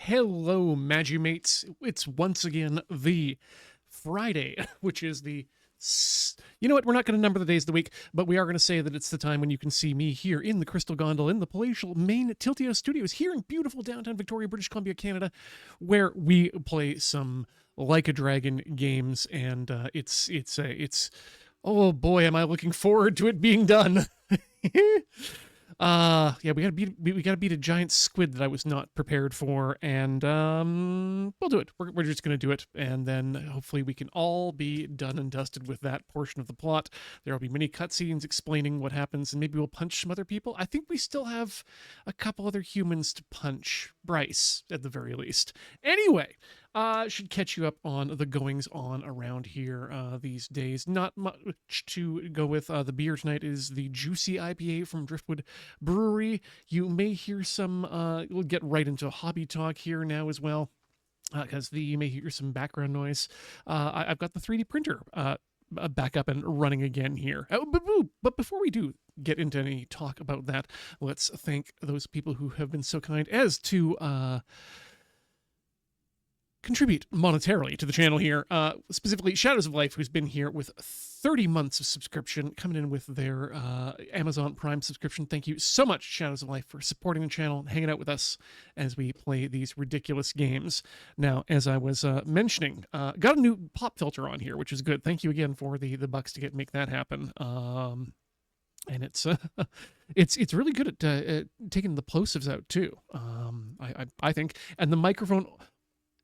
Hello, Magimates. It's once again the Friday, which is the. You know what? We're not going to number the days of the week, but we are going to say that it's the time when you can see me here in the Crystal Gondola in the palatial main Tiltyhouse studios here in beautiful downtown Victoria, British Columbia, Canada, where we play some Like a Dragon games, and it's oh boy, am I looking forward to it being done. Yeah, we gotta beat a giant squid that I was not prepared for, and we'll do it. We're just gonna do it, and then hopefully we can all be done and dusted with that portion of the plot. There will be many cutscenes explaining what happens, and maybe we'll punch some other people. I think we still have a couple other humans to punch. Bryce, at the very least. Anyway, should catch you up on the goings on around here these days. Not much to go with. The beer tonight is the Juicy IPA from Driftwood Brewery. You may hear some, we'll get right into hobby talk here now as well, because you may hear some background noise. I've got the 3D printer back up and running again here. But before we do get into any talk about that, let's thank those people who have been so kind as to contribute monetarily to the channel here. Specifically, Shadows of Life, who's been here with 30 months of subscription, coming in with their Amazon Prime subscription. Thank you so much, Shadows of Life, for supporting the channel, hanging out with us as we play these ridiculous games. Now, as I was mentioning, got a new pop filter on here, which is good. Thank you again for the bucks to make that happen. And it's it's really good at taking the plosives out too. I think, and the microphone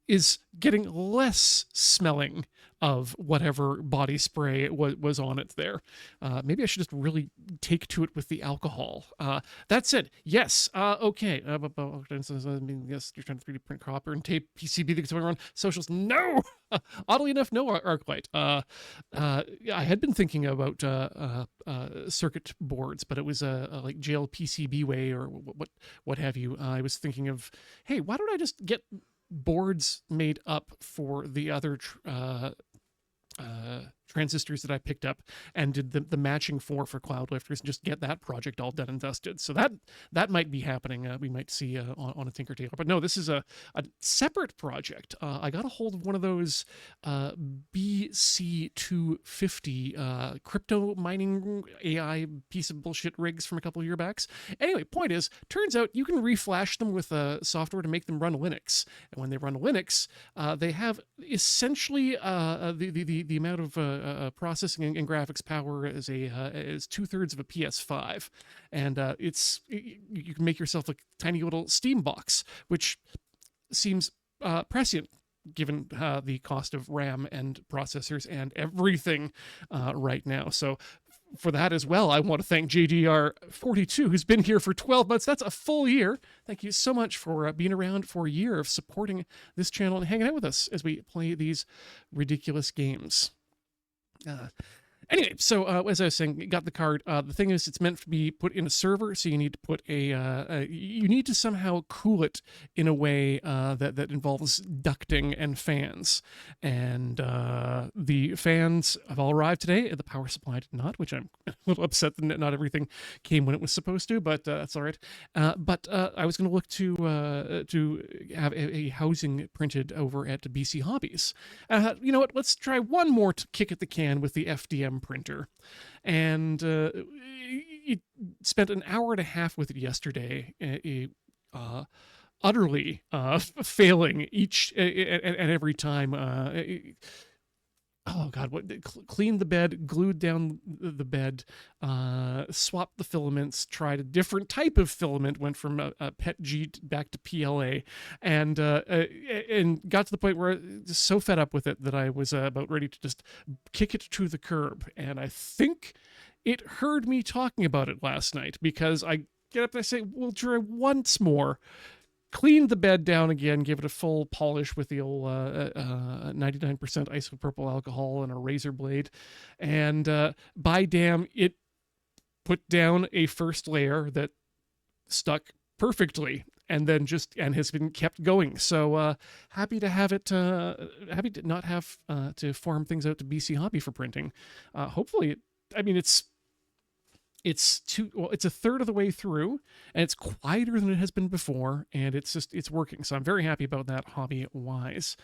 is getting less smelling of whatever body spray was on it there. Maybe I should just really take to it with the alcohol. That said, yes, okay. Yes, you're trying to 3D print copper and tape PCB that's going on socials. No! Oddly enough, no, Arclight. I had been thinking about circuit boards, but it was like jail PCB way or what have you. I was thinking of, hey, why don't I just get boards made up for the other transistors that I picked up and did the matching for Cloud Lifters and just get that project all done and dusted. So that might be happening. We might see on a Tinker Tailor. But no, this is a separate project. I got a hold of one of those BC250 crypto mining AI piece of bullshit rigs from a couple of years back. Anyway, point is, turns out you can reflash them with software to make them run Linux. And when they run Linux, they have essentially the amount of processing and graphics power is 2/3 of a PS5, and you can make yourself a tiny little Steam box, which seems prescient given the cost of RAM and processors and everything right now. So for that as well, I want to thank JDR42, who's been here for 12 months. That's a full year. Thank you so much for being around for a year of supporting this channel and hanging out with us as we play these ridiculous games. Anyway, so as I was saying, got the card. The thing is, it's meant to be put in a server, so you need to put you need to somehow cool it in a way that involves ducting and fans. And the fans have all arrived today. The power supply did not, which I'm a little upset that not everything came when it was supposed to, but that's all right. But I was going to look to have a housing printed over at BC Hobbies. You know what? Let's try one more to kick at the can with the FDM printer, and it spent an hour and a half with it yesterday, utterly failing each and every time. Oh God! Cleaned the bed, glued down the bed, swapped the filaments, tried a different type of filament, went from a PET G back to PLA, and got to the point where I was so fed up with it that I was about ready to just kick it to the curb. And I think it heard me talking about it last night, because I get up and I say, "We'll try once more." Cleaned the bed down again, gave it a full polish with the old 99% isopropyl alcohol and a razor blade, and by damn, it put down a first layer that stuck perfectly, and then has been kept going. So happy to have it, happy to not have to farm things out to BC Hobby for printing. Hopefully, I mean, it's it's a third of the way through, and it's quieter than it has been before, and it's working. So I'm very happy about that hobby wise.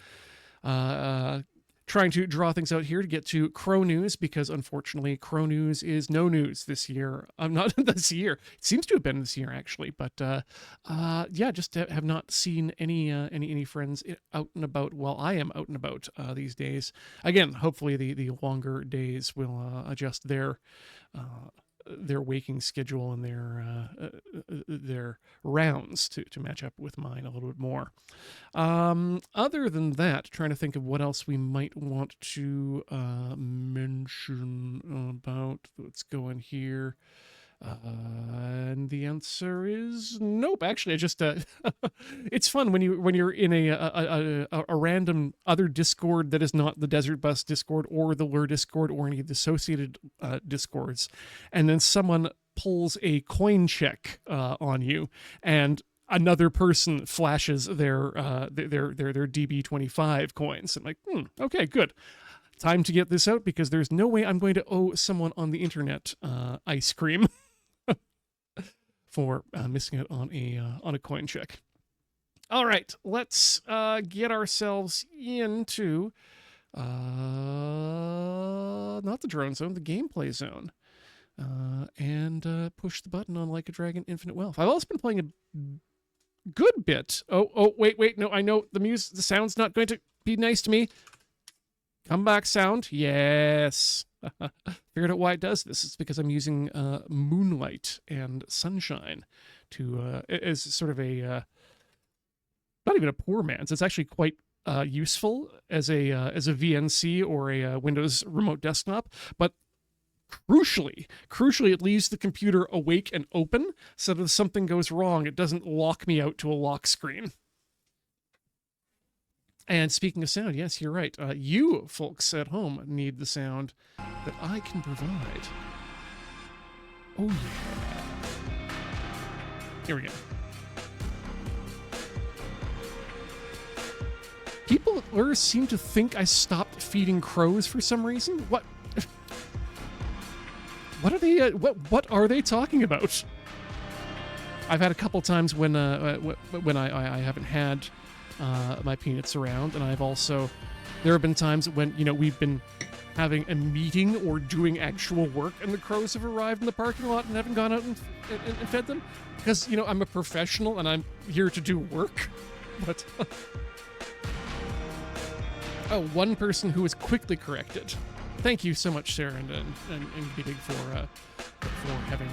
Trying to draw things out here to get to Crow News, because unfortunately Crow News is no news this year. I'm not this year. It seems to have been this year actually, but yeah, just have not seen any friends out and about while I am out and about these days. Again, hopefully the longer days will adjust their waking schedule and their rounds to match up with mine a little bit more. Other than that, trying to think of what else we might want to mention about what's going here. And the answer is nope. Actually, I just it's fun when you're in a random other Discord that is not the Desert Bus Discord or the Lure Discord or any of the associated Discords, and then someone pulls a coin check on you, and another person flashes their DB25 coins. I'm like, okay, good. Time to get this out, because there's no way I'm going to owe someone on the internet ice cream for missing out on a coin check. All right, let's get ourselves into not the drone zone, the gameplay zone, and push the button on Like a Dragon Infinite Wealth. I've also been playing a good bit. Oh, wait, no, I know the sound's not going to be nice to me. Come back, sound. Yes. Figured out why it does this. It's because I'm using moonlight and sunshine to as sort of a not even a poor man's. It's actually quite useful as a VNC or a Windows remote desktop, but crucially, it leaves the computer awake and open, so that if something goes wrong, it doesn't lock me out to a lock screen. And speaking of sound, yes, you're right. You folks at home need the sound that I can provide. Oh, yeah. Here we go. People at Lure seem to think I stopped feeding crows for some reason. What? What are they? What are they talking about? I've had a couple times when I haven't had my peanuts around, and there have been times when we've been having a meeting or doing actual work, and the crows have arrived in the parking lot and haven't gone out and fed them, because I'm a professional and I'm here to do work. But oh, one person who was quickly corrected. Thank you so much, Sarah and Big for having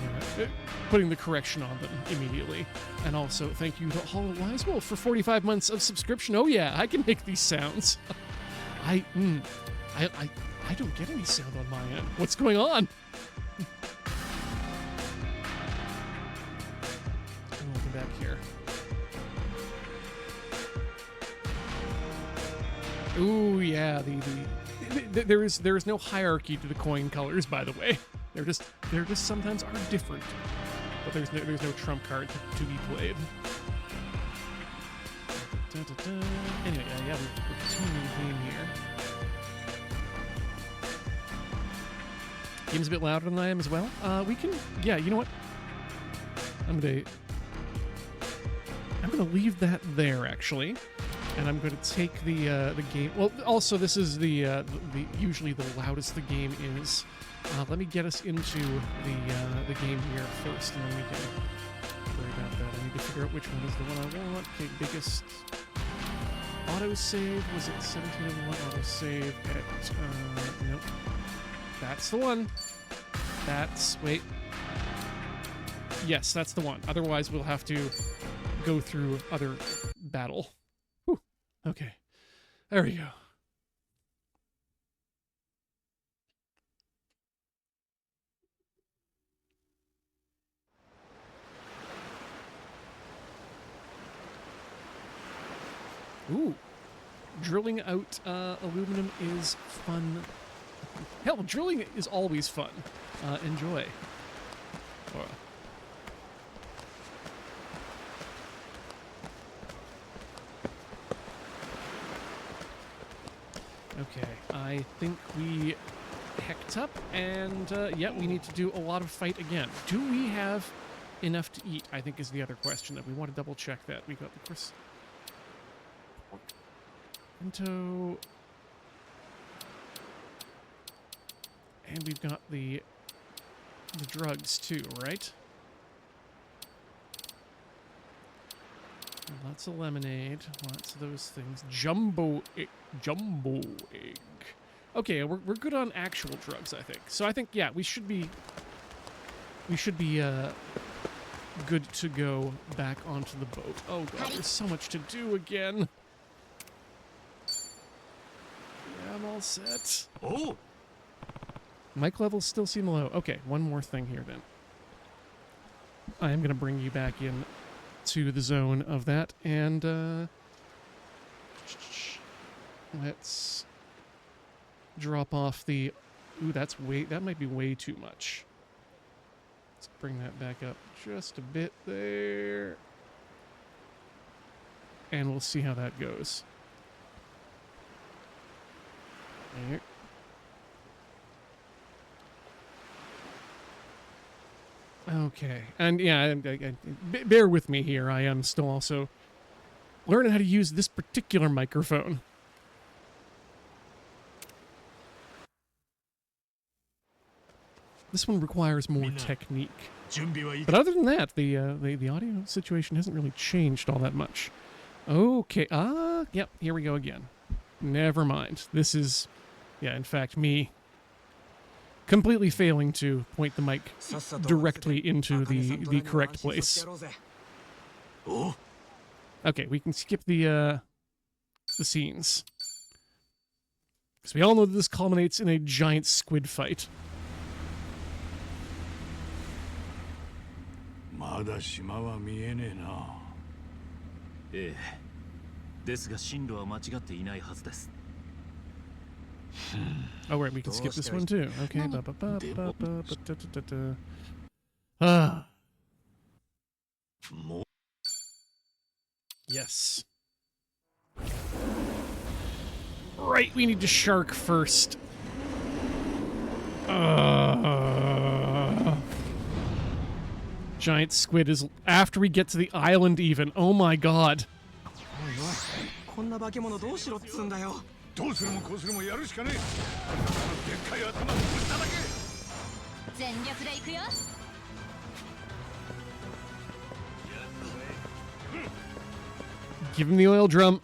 putting the correction on them immediately. And also thank you to Hollow Wise Wolf for 45 months of subscription. Oh yeah, I can make these sounds. I don't get any sound on my end. What's going on? Welcome back here. Ooh yeah, there is no hierarchy to the coin colors, by the way. They're just sometimes are different, but there's no trump card to be played. Anyway, yeah, we're continuing the game here. Game's a bit louder than I am as well. We can, yeah, you know what? I'm gonna leave that there actually, and I'm going to take the game. Well, also this is the usually the loudest the game is. Let me get us into the game here first, and then we can worry about that. I need to figure out which one is the one I want. Okay, biggest autosave. Was it 1701 autosave at nope. That's the one. Wait. Yes, that's the one. Otherwise, we'll have to go through other battle. Whew. Okay. There we go. Ooh. Drilling out aluminum is fun. Hell, drilling is always fun. Enjoy. Okay, I think we hecked up, and yeah, we need to do a lot of fight again. Do we have enough to eat, I think, is the other question that we want to double check that. We got, of course, pork, pinto, and we've got the drugs too, right? Lots of lemonade, lots of those things. Jumbo egg. Okay, we're good on actual drugs, I think. So I think, yeah, we should be good to go back onto the boat. Oh god, there's so much to do again. Yeah, I'm all set. Oh, Mic levels still seem low. Okay, one more thing here then. I am gonna bring you back in to the zone of that, and let's drop off the... Ooh, that might be way too much. Let's bring that back up just a bit there. And we'll see how that goes. There. Okay, and yeah, bear with me here. I am still also learning how to use this particular microphone. This one requires more technique. But other than that, the audio situation hasn't really changed all that much. Okay, yep, here we go again. Never mind. This is, yeah, in fact, me completely failing to point the mic directly into the correct place. Okay, we can skip the scenes. Because we all know that this culminates in a giant squid fight. Oh, right, we can skip this one too. Okay. Ah. Yes. Right, we need to shark first. Giant squid is after we get to the island even. Oh my god. Give him the oil drum.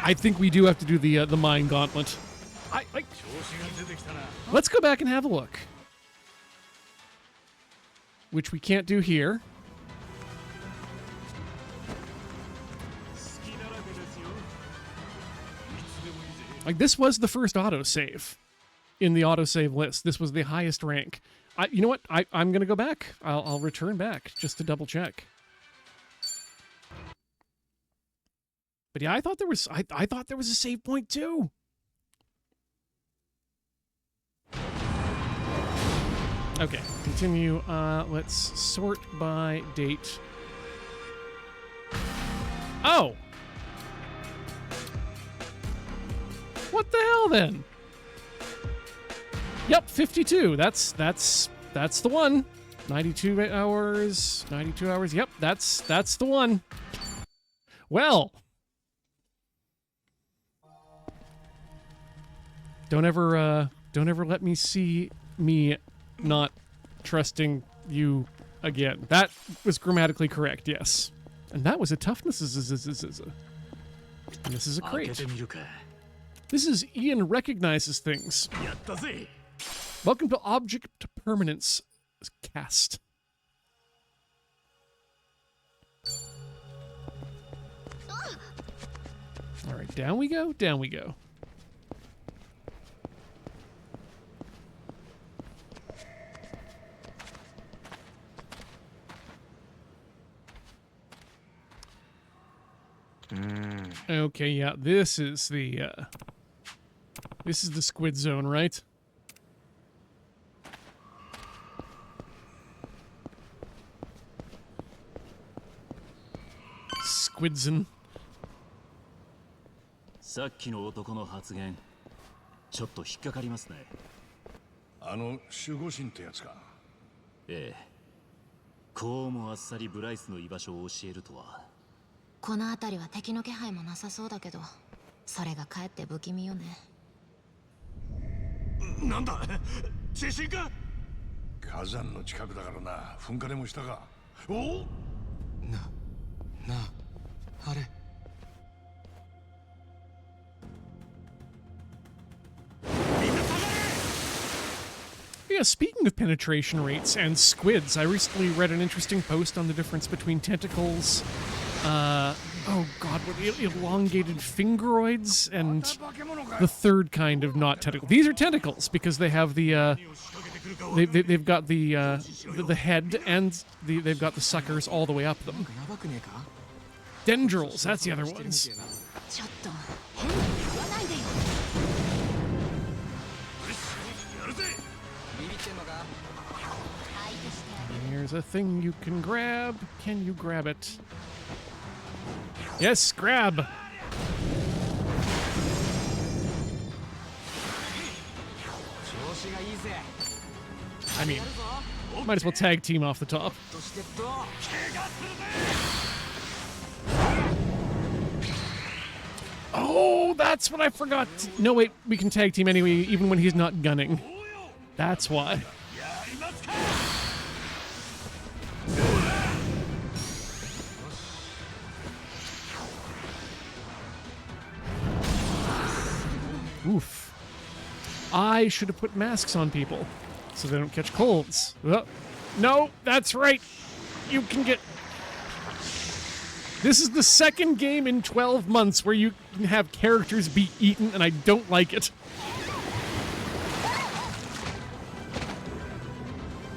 I think we do have to do the mine gauntlet. Let's go back and have a look. Which we can't do here. Like, this was the first autosave in the autosave list. This was the highest rank. You know what? I'm going to go back. I'll return back just to double check. But yeah, I thought there was a save point too. Okay, continue. Let's sort by date. Oh! What the hell then? Yep, 52. That's the one. 92 hours. 92 hours. Yep, that's the one. Well, don't ever let me see me not trusting you again. That was grammatically correct, yes. And that was a toughness. And this is a crate. This is Ian recognizes things. Welcome to Object Permanence Cast. All right, down we go, down we go. Okay, yeah, this is the squid zone, right? Squidson. さっきの男の発言、ちょっと引っかかりますね。あの守護神ってやつか。ええ。こうもあっさりブライスの居場所を教えるとは。この辺りは敵の気配もなさそうだけど、それがかえって不気味よね。なんだ地震か。火山の近くだからな。噴火でもしたか。おあれ。Yeah, speaking of penetration rates and squids, I recently read an interesting post on the difference between tentacles, oh god, what, elongated fingeroids, and the third kind of not tentacle. These are tentacles because they have the, they've got the head and they've got the suckers all the way up them. Dendrils, that's the other ones. Here's a thing you can grab. Can you grab it? Yes, grab! I mean, might as well tag team off the top. Oh, that's what I forgot. No, wait, we can tag team anyway, even when he's not gunning. That's why. Oof. I should have put masks on people so they don't catch colds. No, that's right. You can get... This is the second game in 12 months where you can have characters be eaten, and I don't like it.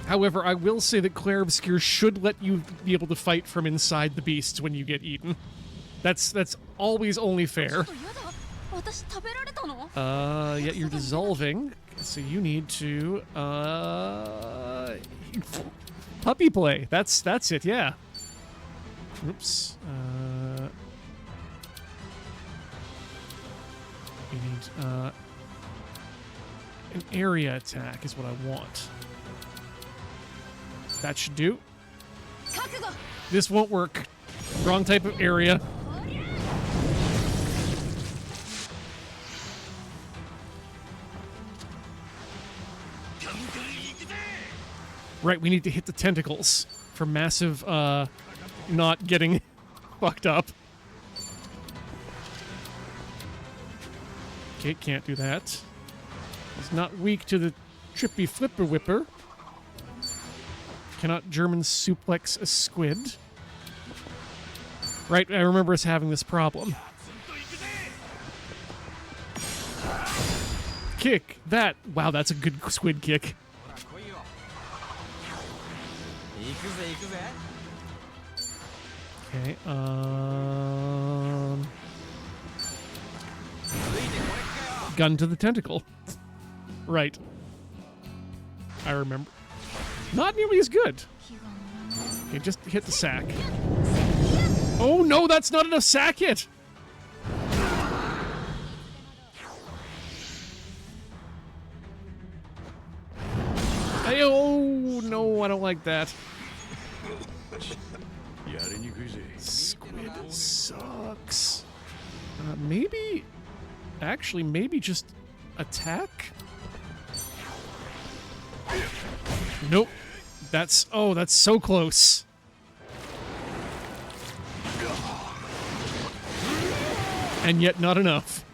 However, I will say that Claire Obscure should let you be able to fight from inside the beasts when you get eaten. That's always only fair. Yeah, you're dissolving, so you need to, puppy play. That's it, yeah. Oops. You need, an area attack is what I want. That should do. This won't work. Wrong type of area. Right, we need to hit the tentacles for massive, not getting fucked up. Okay, can't do that. He's not weak to the trippy flipper whipper. Cannot German suplex a squid. Right, I remember us having this problem. Kick that. Wow, that's a good squid kick. Okay, gun to the tentacle. Right. I remember. Not nearly as good. Okay, just hit the sack. Oh no, that's not enough sack hit! Hey, oh no, I don't like that. Squid sucks. Maybe... Actually, maybe just attack? Nope. That's... Oh, that's so close. And yet not enough.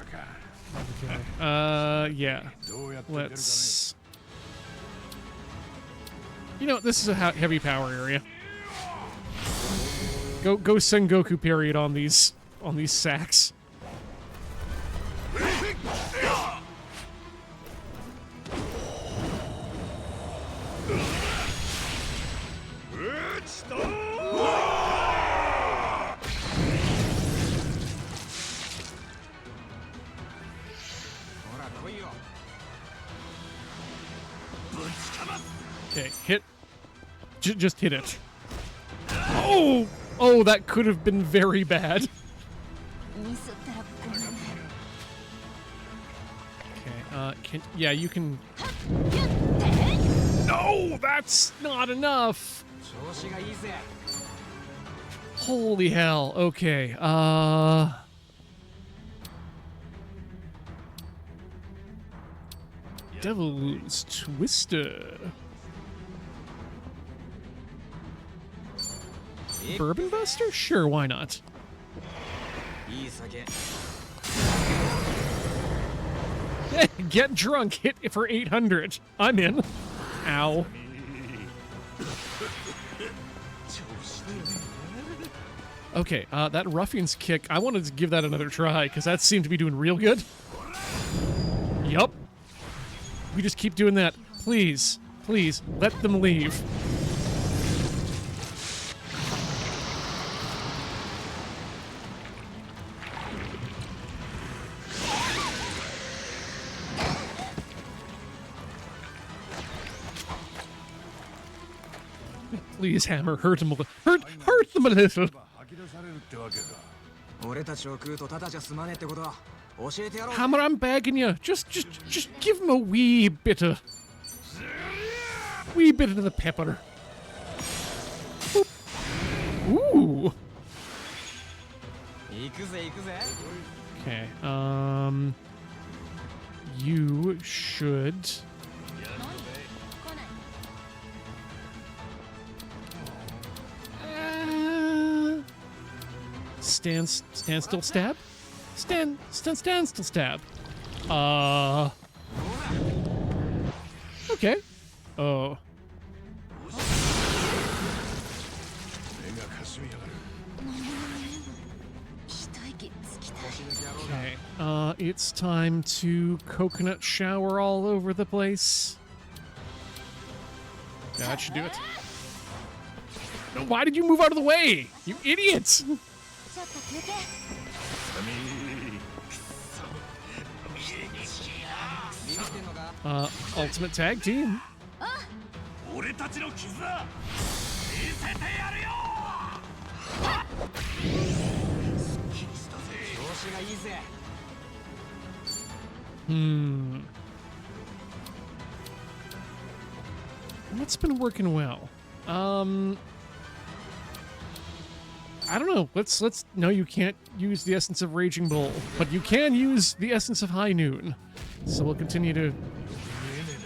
Okay. Yeah. Let's... You know, this is a heavy power area. Go Sengoku period on these sacks. Okay, hit. Just hit it. Oh! Oh, that could have been very bad. ミスったらごめんね。 Okay, yeah, you can... No, that's not enough! Holy hell, okay, Devil's Twister. Bourbon Buster? Sure, why not? Get drunk, hit for 800. I'm in. Ow. Okay, that ruffian's kick, I wanted to give that another try, because that seemed to be doing real good. Yup. We just keep doing that. Please, please, let them leave. Please, Hammer, hurt him a little. Hurt them a little. 吐き出されるってわけか。 俺たちを食うとただじゃ済まねえってことは教えてやろう。 Hammer, I'm begging you. Just give him a wee bit of the pepper. Ooh. 行くぜ行くぜ。 Okay. You should. Stand still stab? Stand still stab. Okay. Oh. 目がかすみやがる。 一息つきたい。 Okay. It's time to coconut shower all over the place. Yeah, that should do it. No, why did you move out of the way? You idiots! ちょっと休憩。 Ultimate tag team. 俺たちの絆見せてやるよ。すっきりしたぜ。調子がいいぜ。 What's been working well? I don't know. Let's. No, you can't use the essence of Raging Bull, but you can use the essence of High Noon. So we'll continue to.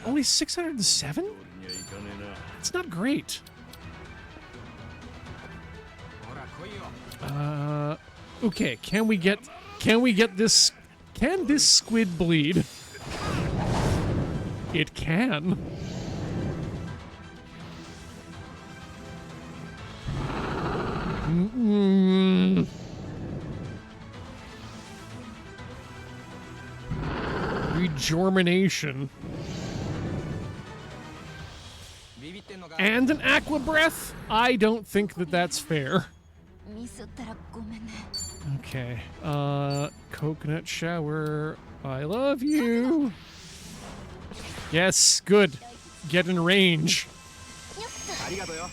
Only 607? It's not great. ほら来いよ。 Okay. Can we get this? Can this squid bleed? It can. Rejuvenation. ビビってんのか。 And an aqua breath? I don't think that that's fair. ミスったらごめんね。 Okay. Coconut shower. I love you. Yes, good. Get in range. ありがとうよ。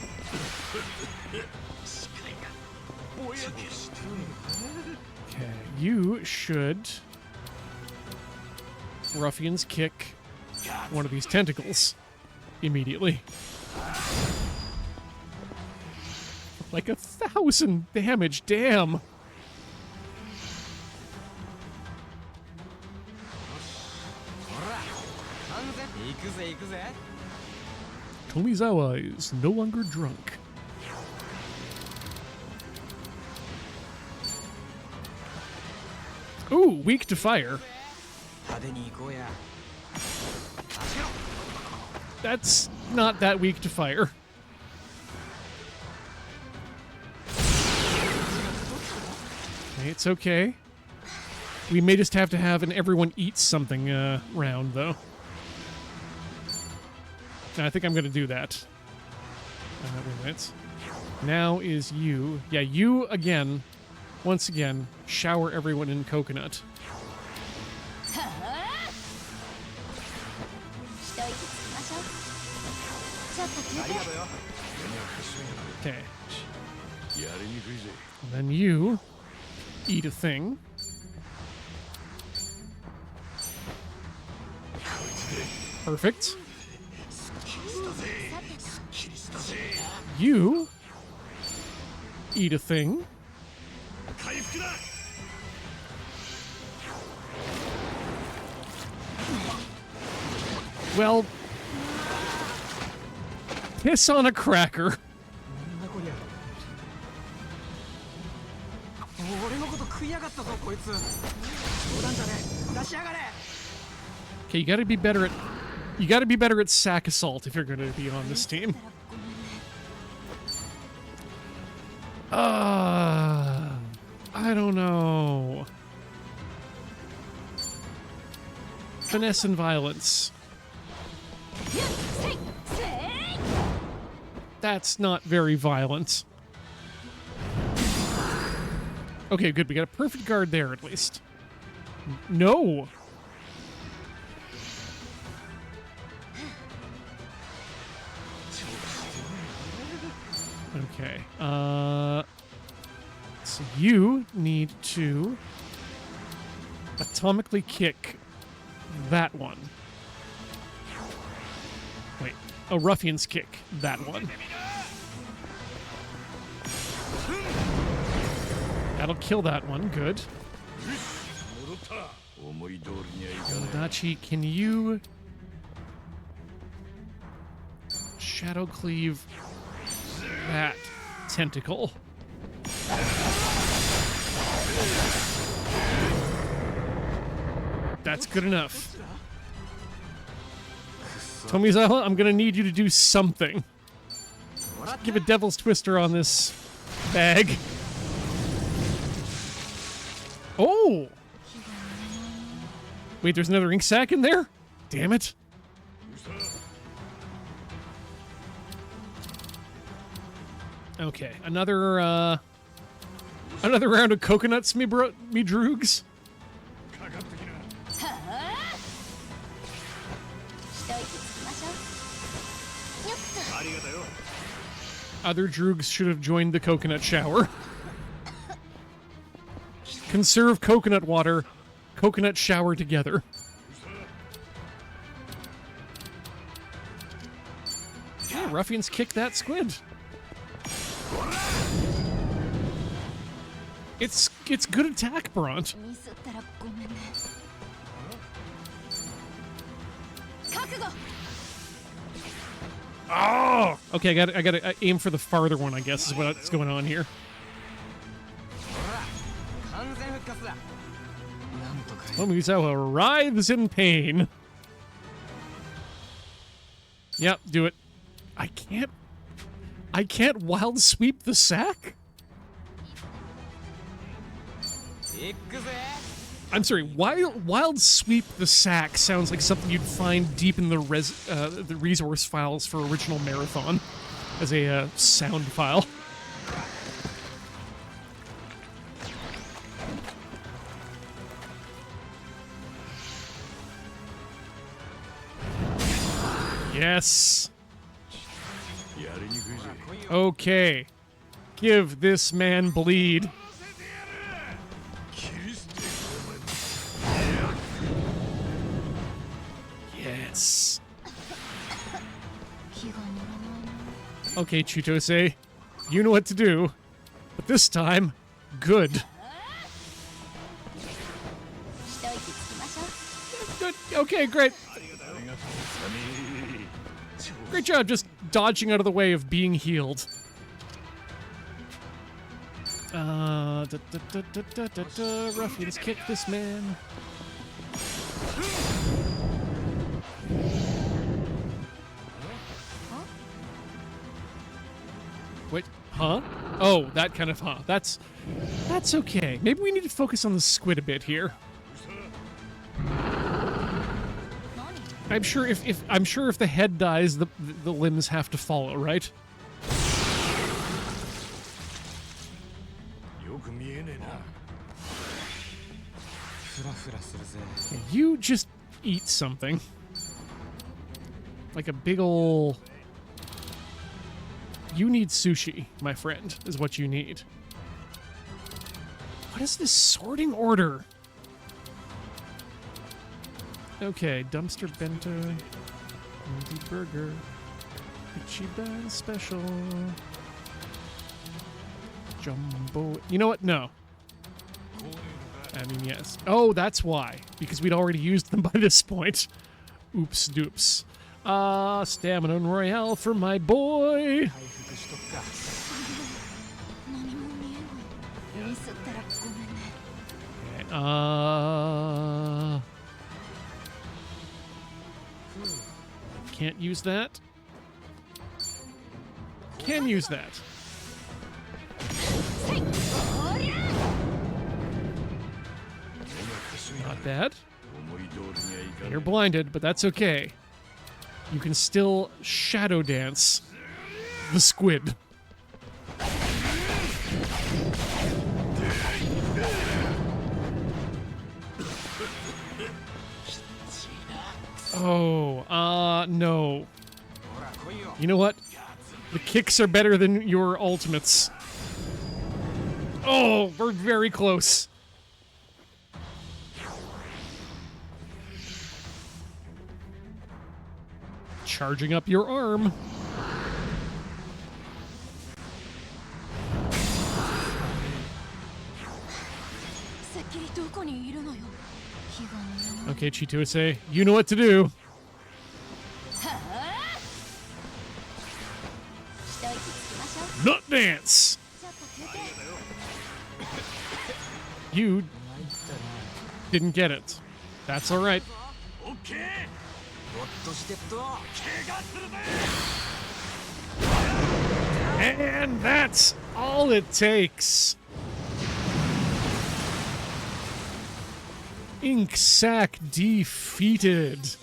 Okay, you should ruffian's kick one of these tentacles immediately. Like 1,000 damage, damn. 行くぜ行くぜ。 Tomizawa is no longer drunk. Ooh, weak to fire. 派手に行こうや。 That's not that weak to fire. Okay, it's okay. We may just have to have an everyone eats something round, though. I think I'm going to do that. Wait a minute. Now is you. Yeah, you again. Once again, shower everyone in coconut. 一息つきましょう。ちょっと Okay. やりにくいぜ。 And then you eat a thing. Perfect. You eat a thing. 回復だ。 Well, piss on a cracker. なんだこりゃ。俺のこと食いやがったぞこいつ。冗談じゃねえ。出しやがれ。 Okay, you gotta be better at sack assault if you're gonna be on this team. I don't know. Finesse and violence. That's not very violent. Okay, good. We got a perfect guard there, at least. No! Okay. So you need to atomically kick that one. Wait. A ruffian's kick that one. That'll kill that one. Good. 戻った。思い通りにはいかない。 Dachi, can you shadow cleave that tentacle? That's good enough. Tomizawa, I'm gonna need you to do something. Give a devil's twister on this bag. Oh! Wait, there's another ink sac in there? Damn it. Okay, another round of coconuts, me droogs. かかってきな。 ありがとよ。 Other droogs should have joined the coconut shower. Conserve coconut water, coconut shower together. Yeah, ruffians kick that squid. It's good attack, Bront. ミスったらごめんね。覚悟。 Oh! Okay, I gotta aim for the farther one, I guess, is what's going on here. 完全復活だ。なんとか。 Tomizawa writhes in pain. Yep, do it. I can't wild sweep the sack? 行くぜ。 I'm sorry, wild sweep the sack sounds like something you'd find deep in the resource files for original Marathon as a sound file. Yes. やりにくいぜ。 Okay. Give this man bleed. 切り捨て。 Yes. 気が乗らないな。 Okay, Chitose. You know what to do. But this time, good. 一息つきましょう。 Good. Okay, great. Great job just dodging out of the way of being healed. Ruffians kick this man. Wait, huh? Oh, that kind of huh. That's okay. Maybe we need to focus on the squid a bit here. I'm sure if the head dies, the limbs have to follow, right? よく見えねえな。フラフラするぜ。 You just eat something. Like a big ol' You need sushi, my friend, is what you need. What is this sorting order? Okay, dumpster bento, indie burger, Ichiban special, jumbo. You know what? No. I mean, yes. Oh, that's why. Because we'd already used them by this point. Oops doops. Stamina Royale for my boy. 回復しとくか。何も見えない。ミスったらごめんね。Can't use that. Can use that. Not bad. You're blinded, but that's okay. You can still shadow dance the squid. Oh, no. You know what? The kicks are better than your ultimates. Oh, we're very close. Charging up your arm. Okay, Chitose, you know what to do. Nut dance! You didn't get it. That's alright. And that's all it takes. Ink Sack defeated.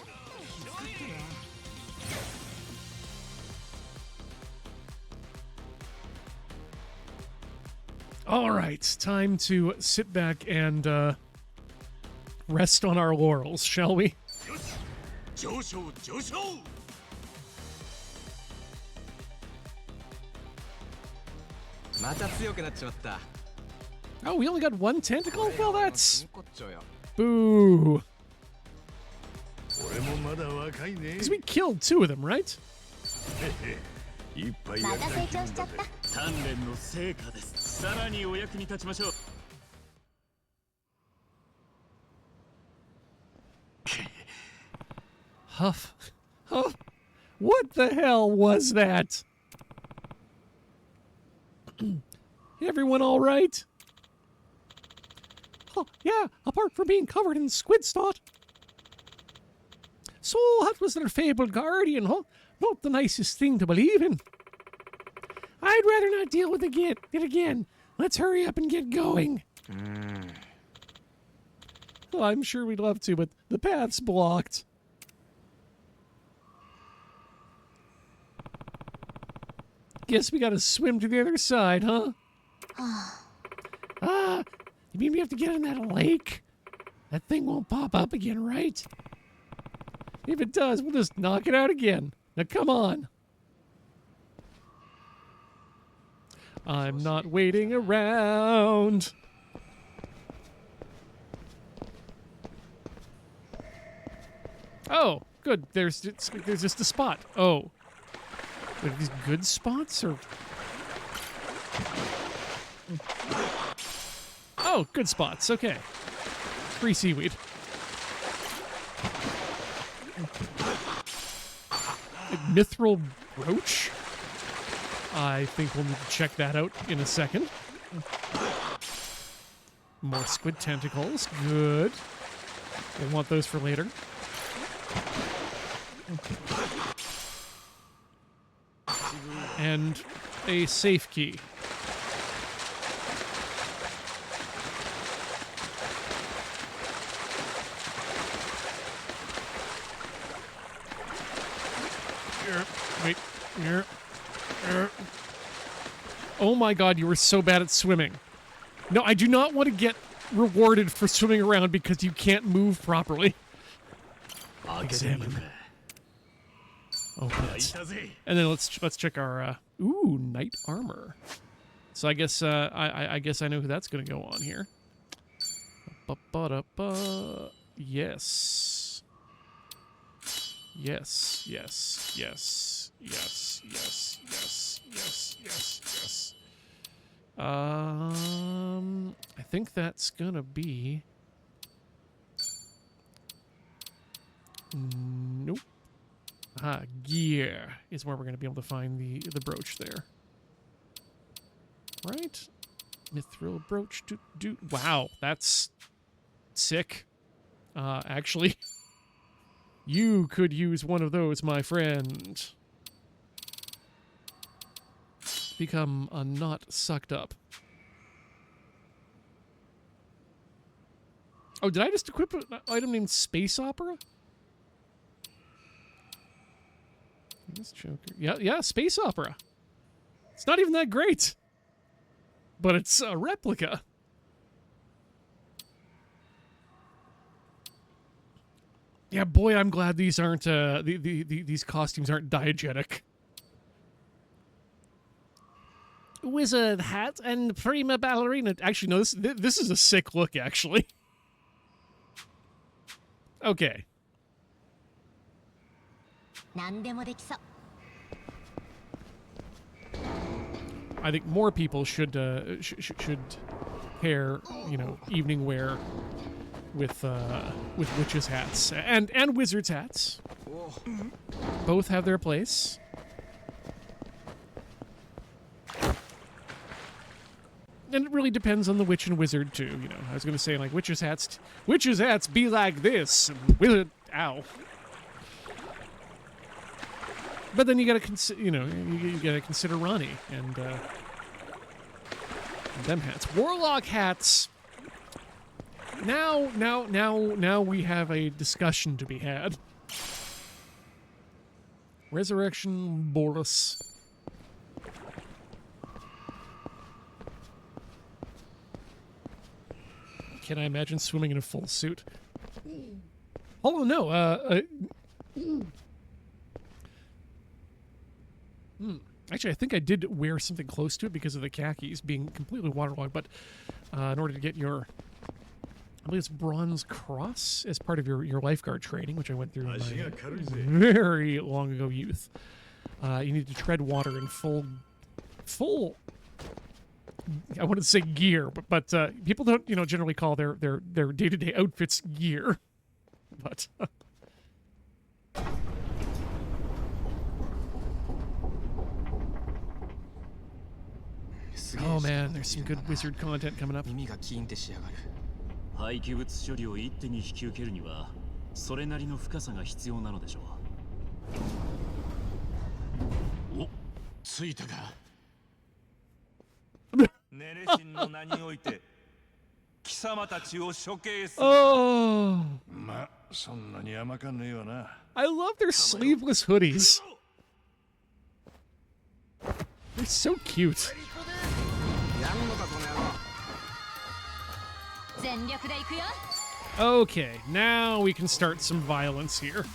All right, time to sit back and rest on our laurels, shall we? 上昇上昇 また強くなっちまった。 Oh, we only got one tentacle? Well, that's 真骨頂よ。 boo. 俺もまだ若いね Because we killed two of them, right? いっぱいやりたい気分だぜ鍛錬の成果です。さらにお役に立ちましょう。 Huff. Huff. What the hell was that? Everyone all right? Oh, yeah, apart from being covered in squid snot. So that was their fabled guardian, huh? Not the nicest thing to believe in. I'd rather not deal with it again. Let's hurry up and get going. Well, I'm sure we'd love to, but the path's blocked. Guess we gotta swim to the other side, huh? You mean we have to get in that lake? That thing won't pop up again, right? If it does, we'll just knock it out again. Now come on. I'm not waiting around. Oh, good. There's just a spot. Oh. Are these good spots or? Oh, good spots. Okay. Free seaweed. Mithril brooch? I think we'll need to check that out in a second. More squid tentacles. Good. We'll want those for later. And a safe key. Wait. Oh my god, you were so bad at swimming. No, I do not want to get rewarded for swimming around because you can't move properly. Examine. Open it. And then let's check our Ooh, knight armor. So I guess I guess I know who that's gonna go on here. Ba-ba-da-ba. Yes. Yes. Yes. Yes. Yes. Yes. Yes. Yes. Yes. Yes. I think that's gonna be. Nope. Gear is where we're going to be able to find the brooch there. Right? Mithril brooch. Wow, that's sick. Actually, you could use one of those, my friend. Become a knot sucked up. Oh, did I just equip an item named Space Opera? This Joker. Yeah, Space Opera. It's not even that great. But it's a replica. Yeah, boy, I'm glad these aren't these costumes aren't diegetic. Wizard hat and prima ballerina. Actually, no, this is a sick look, actually. Okay. I think more people should pair, you know, evening wear with witches' hats and wizards' hats. Both have their place. And it really depends on the witch and wizard too. You know, I was going to say like witches' hats be like this. Wizard, ow. But then you got to consider, you know, you got to consider Ronnie and them hats, warlock hats. Now we have a discussion to be had. Resurrection Boris. Can I imagine swimming in a full suit? Oh no, actually, I think I did wear something close to it because of the khakis being completely waterlogged, but in order to get your, I believe it's Bronze Cross as part of your lifeguard training, which I went through in my very long ago youth. You need to tread water in full, I wanted to say gear, but people don't, you know, generally call their day-to-day outfits gear. But oh man, there's some good wizard content coming up. 廃棄物処理を一手に引き受けるにはそれなりの深さが必要なのでしょう。お、着いたか。ネレシンの名において貴様たちを処刑する。Oh, まあそんなに甘かねえわな。I love their sleeveless hoodies. They're so cute. Okay, now we can start some violence here.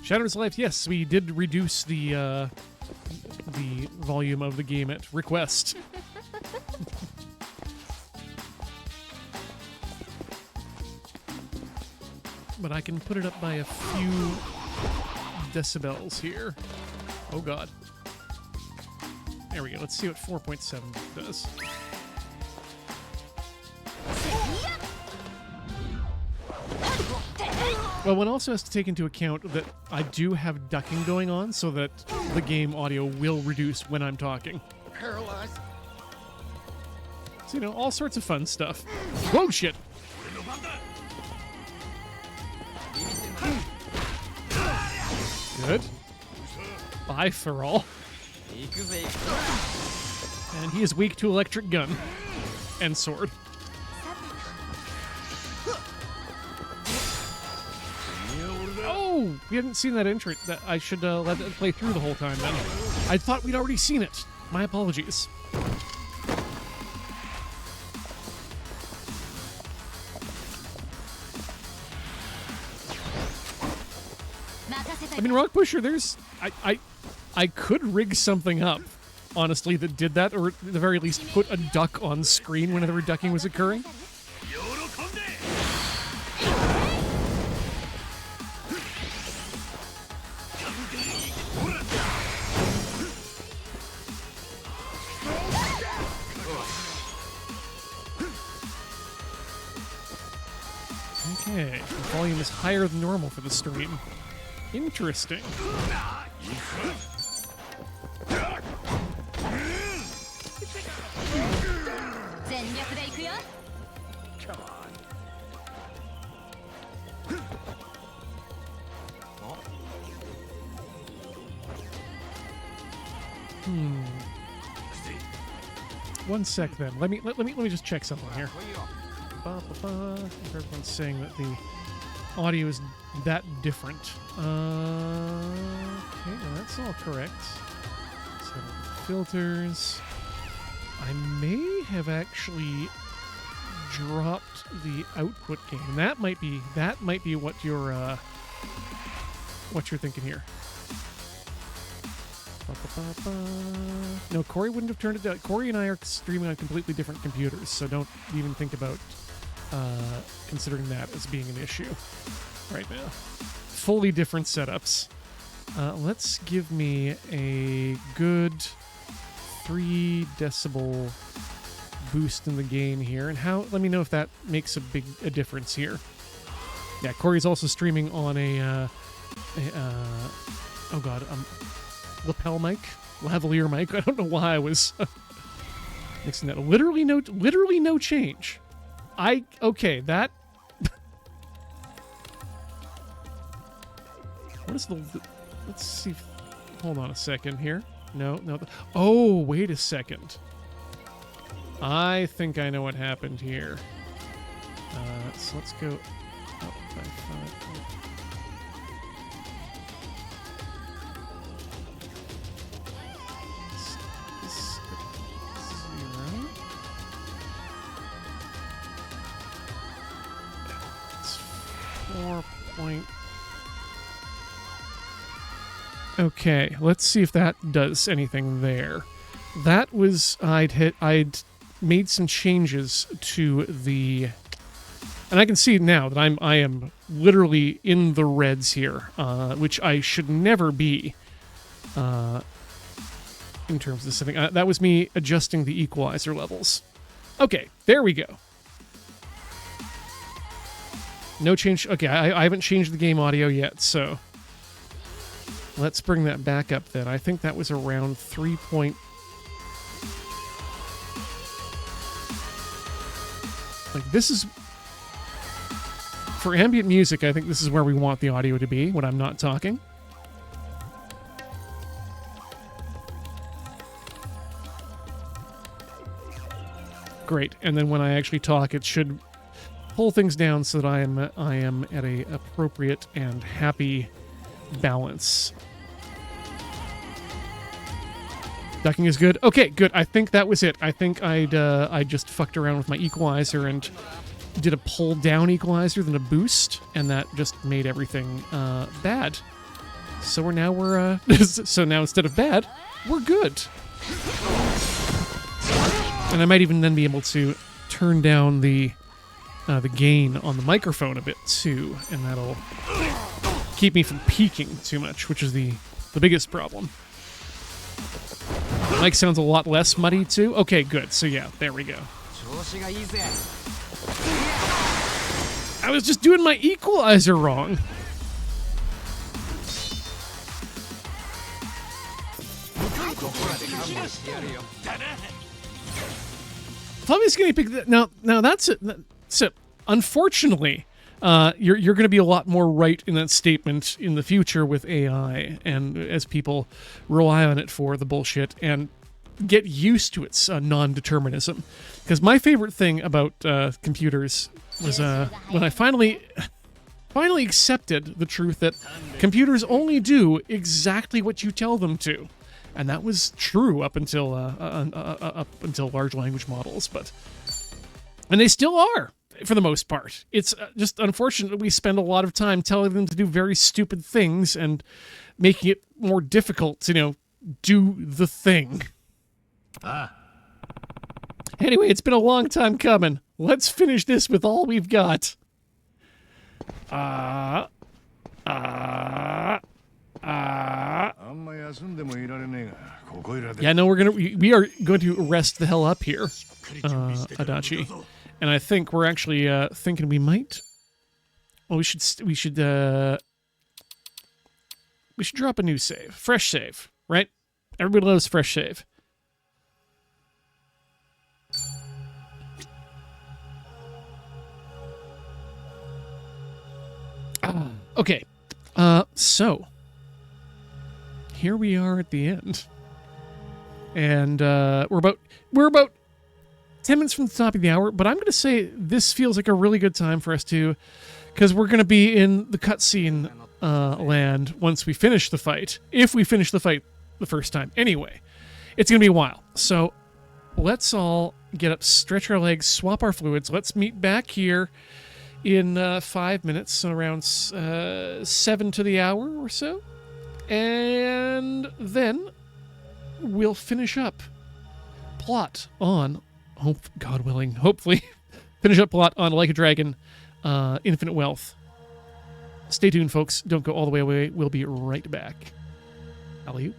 Shadow's Life, yes, we did reduce the volume of the game at request. But I can put it up by a few decibels here. Oh god. There we go. Let's see what 4.7 does. Well, one also has to take into account that I do have ducking going on so that the game audio will reduce when I'm talking. Paralyzed. So, you know, all sorts of fun stuff. Whoa, shit! Good. Bye for all. And he is weak to electric gun and sword. Oh, we hadn't seen that intro. That I should let it play through the whole time then. I thought we'd already seen it. My apologies. I mean, Rock Pusher, there's... I could rig something up, honestly, that did that, or at the very least put a duck on screen whenever ducking was occurring. Okay, the volume is higher than normal for the stream. Interesting. One sec then. Let me just check something here. If everyone's saying that the audio is that different. Okay, well, that's all correct. So filters. I may have actually dropped the output gain. That might be what you're thinking here. No, Corey wouldn't have turned it down. Corey and I are streaming on completely different computers, so don't even think about considering that as being an issue right now. Fully different setups. Let's give me a good 3 decibel boost in the gain here, and let me know if that makes a difference here. Yeah, Corey's also streaming on a lapel mic, lavalier mic. I don't know why I was mixing that. Literally no change. That. What is the? Let's see. Hold on a second here. No. Oh, wait a second. I think I know what happened here. So let's go up by 5. Okay, let's see if that does anything there. That was I'd made some changes to the, and I can see now that I am literally in the reds here, which I should never be in terms of this setting. That was me adjusting the equalizer levels. Okay, there we go. No change. Okay, I haven't changed the game audio yet, so let's bring that back up then. I think that was around 3 point... Like, this is... For ambient music, I think this is where we want the audio to be when I'm not talking. Great, and then when I actually talk, it should pull things down so that I am at a appropriate and happy balance. Ducking is good. Okay, good. I think that was it. I think I just fucked around with my equalizer and did a pull down equalizer than a boost, and that just made everything bad. So we're so now instead of bad, we're good. And I might even then be able to turn down the gain on the microphone a bit too, and that'll keep me from peaking too much, which is the biggest problem. The mic sounds a lot less muddy too. Okay, good. So yeah, there we go. I was just doing my equalizer wrong. Fluffy's Guinea Pig. Now that's it. So, unfortunately, you're going to be a lot more right in that statement in the future with AI, and as people rely on it for the bullshit and get used to its non-determinism. Because my favorite thing about computers was when I finally accepted the truth that computers only do exactly what you tell them to. And that was true up until large language models, and they still are. for the most part. It's just unfortunate we spend a lot of time telling them to do very stupid things and making it more difficult to, do the thing. Anyway, it's been a long time coming. Let's finish this with all we've got. Yeah, no, we are going to rest the hell up here, Adachi. And I think we're actually thinking we might. Well, we should drop a new save, fresh save, right? Everybody loves fresh save. Okay, so here we are at the end, and we're about 10 minutes from the top of the hour. But I'm going to say this feels like a really good time for us to, because we're going to be in the cutscene land once we finish the fight. If we finish the fight the first time, anyway, it's going to be a while. So let's all get up, stretch our legs, swap our fluids. Let's meet back here in 5 minutes, so around 7 to the hour or so. And then we'll finish up plot on, God willing, hopefully, finish up plot on Like a Dragon, Infinite Wealth. Stay tuned, folks. Don't go all the way away. We'll be right back. Alley-oop.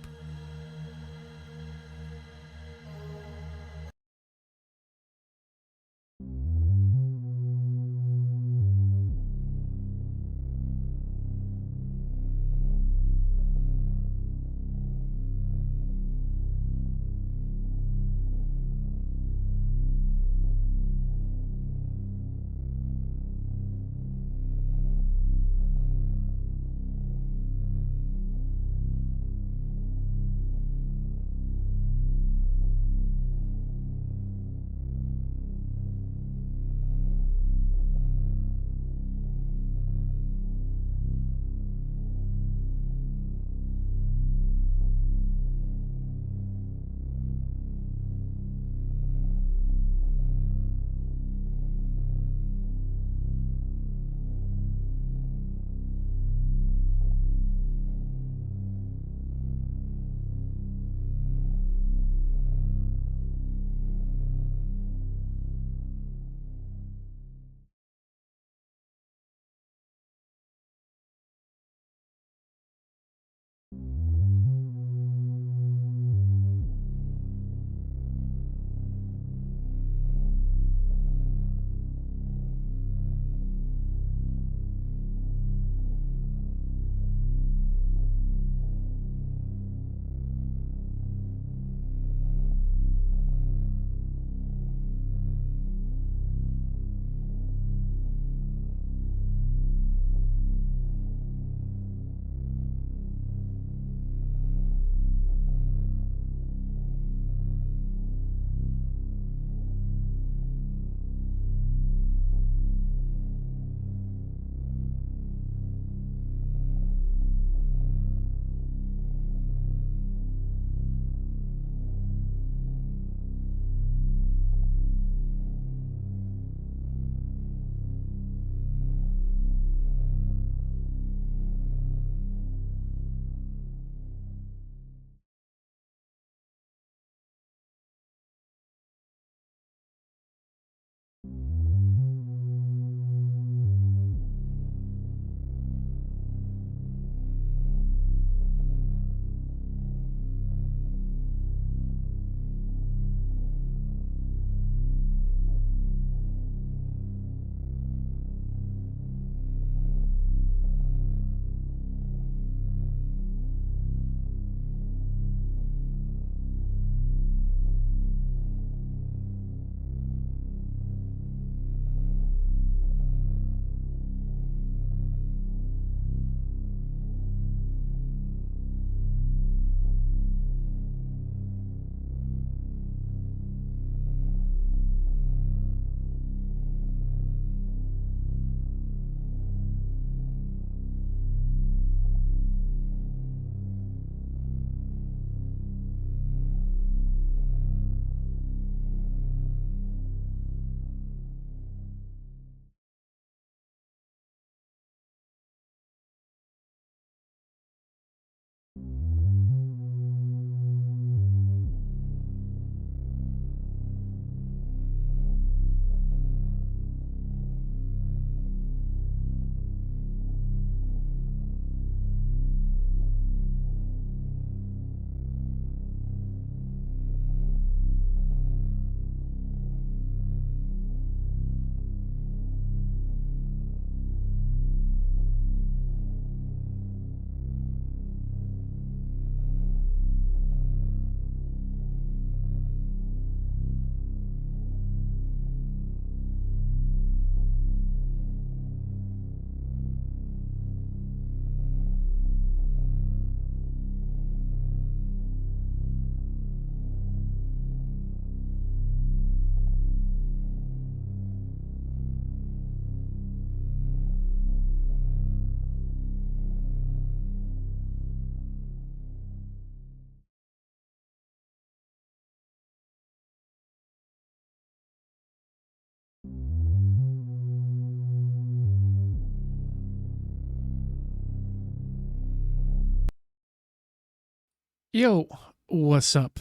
Yo, what's up?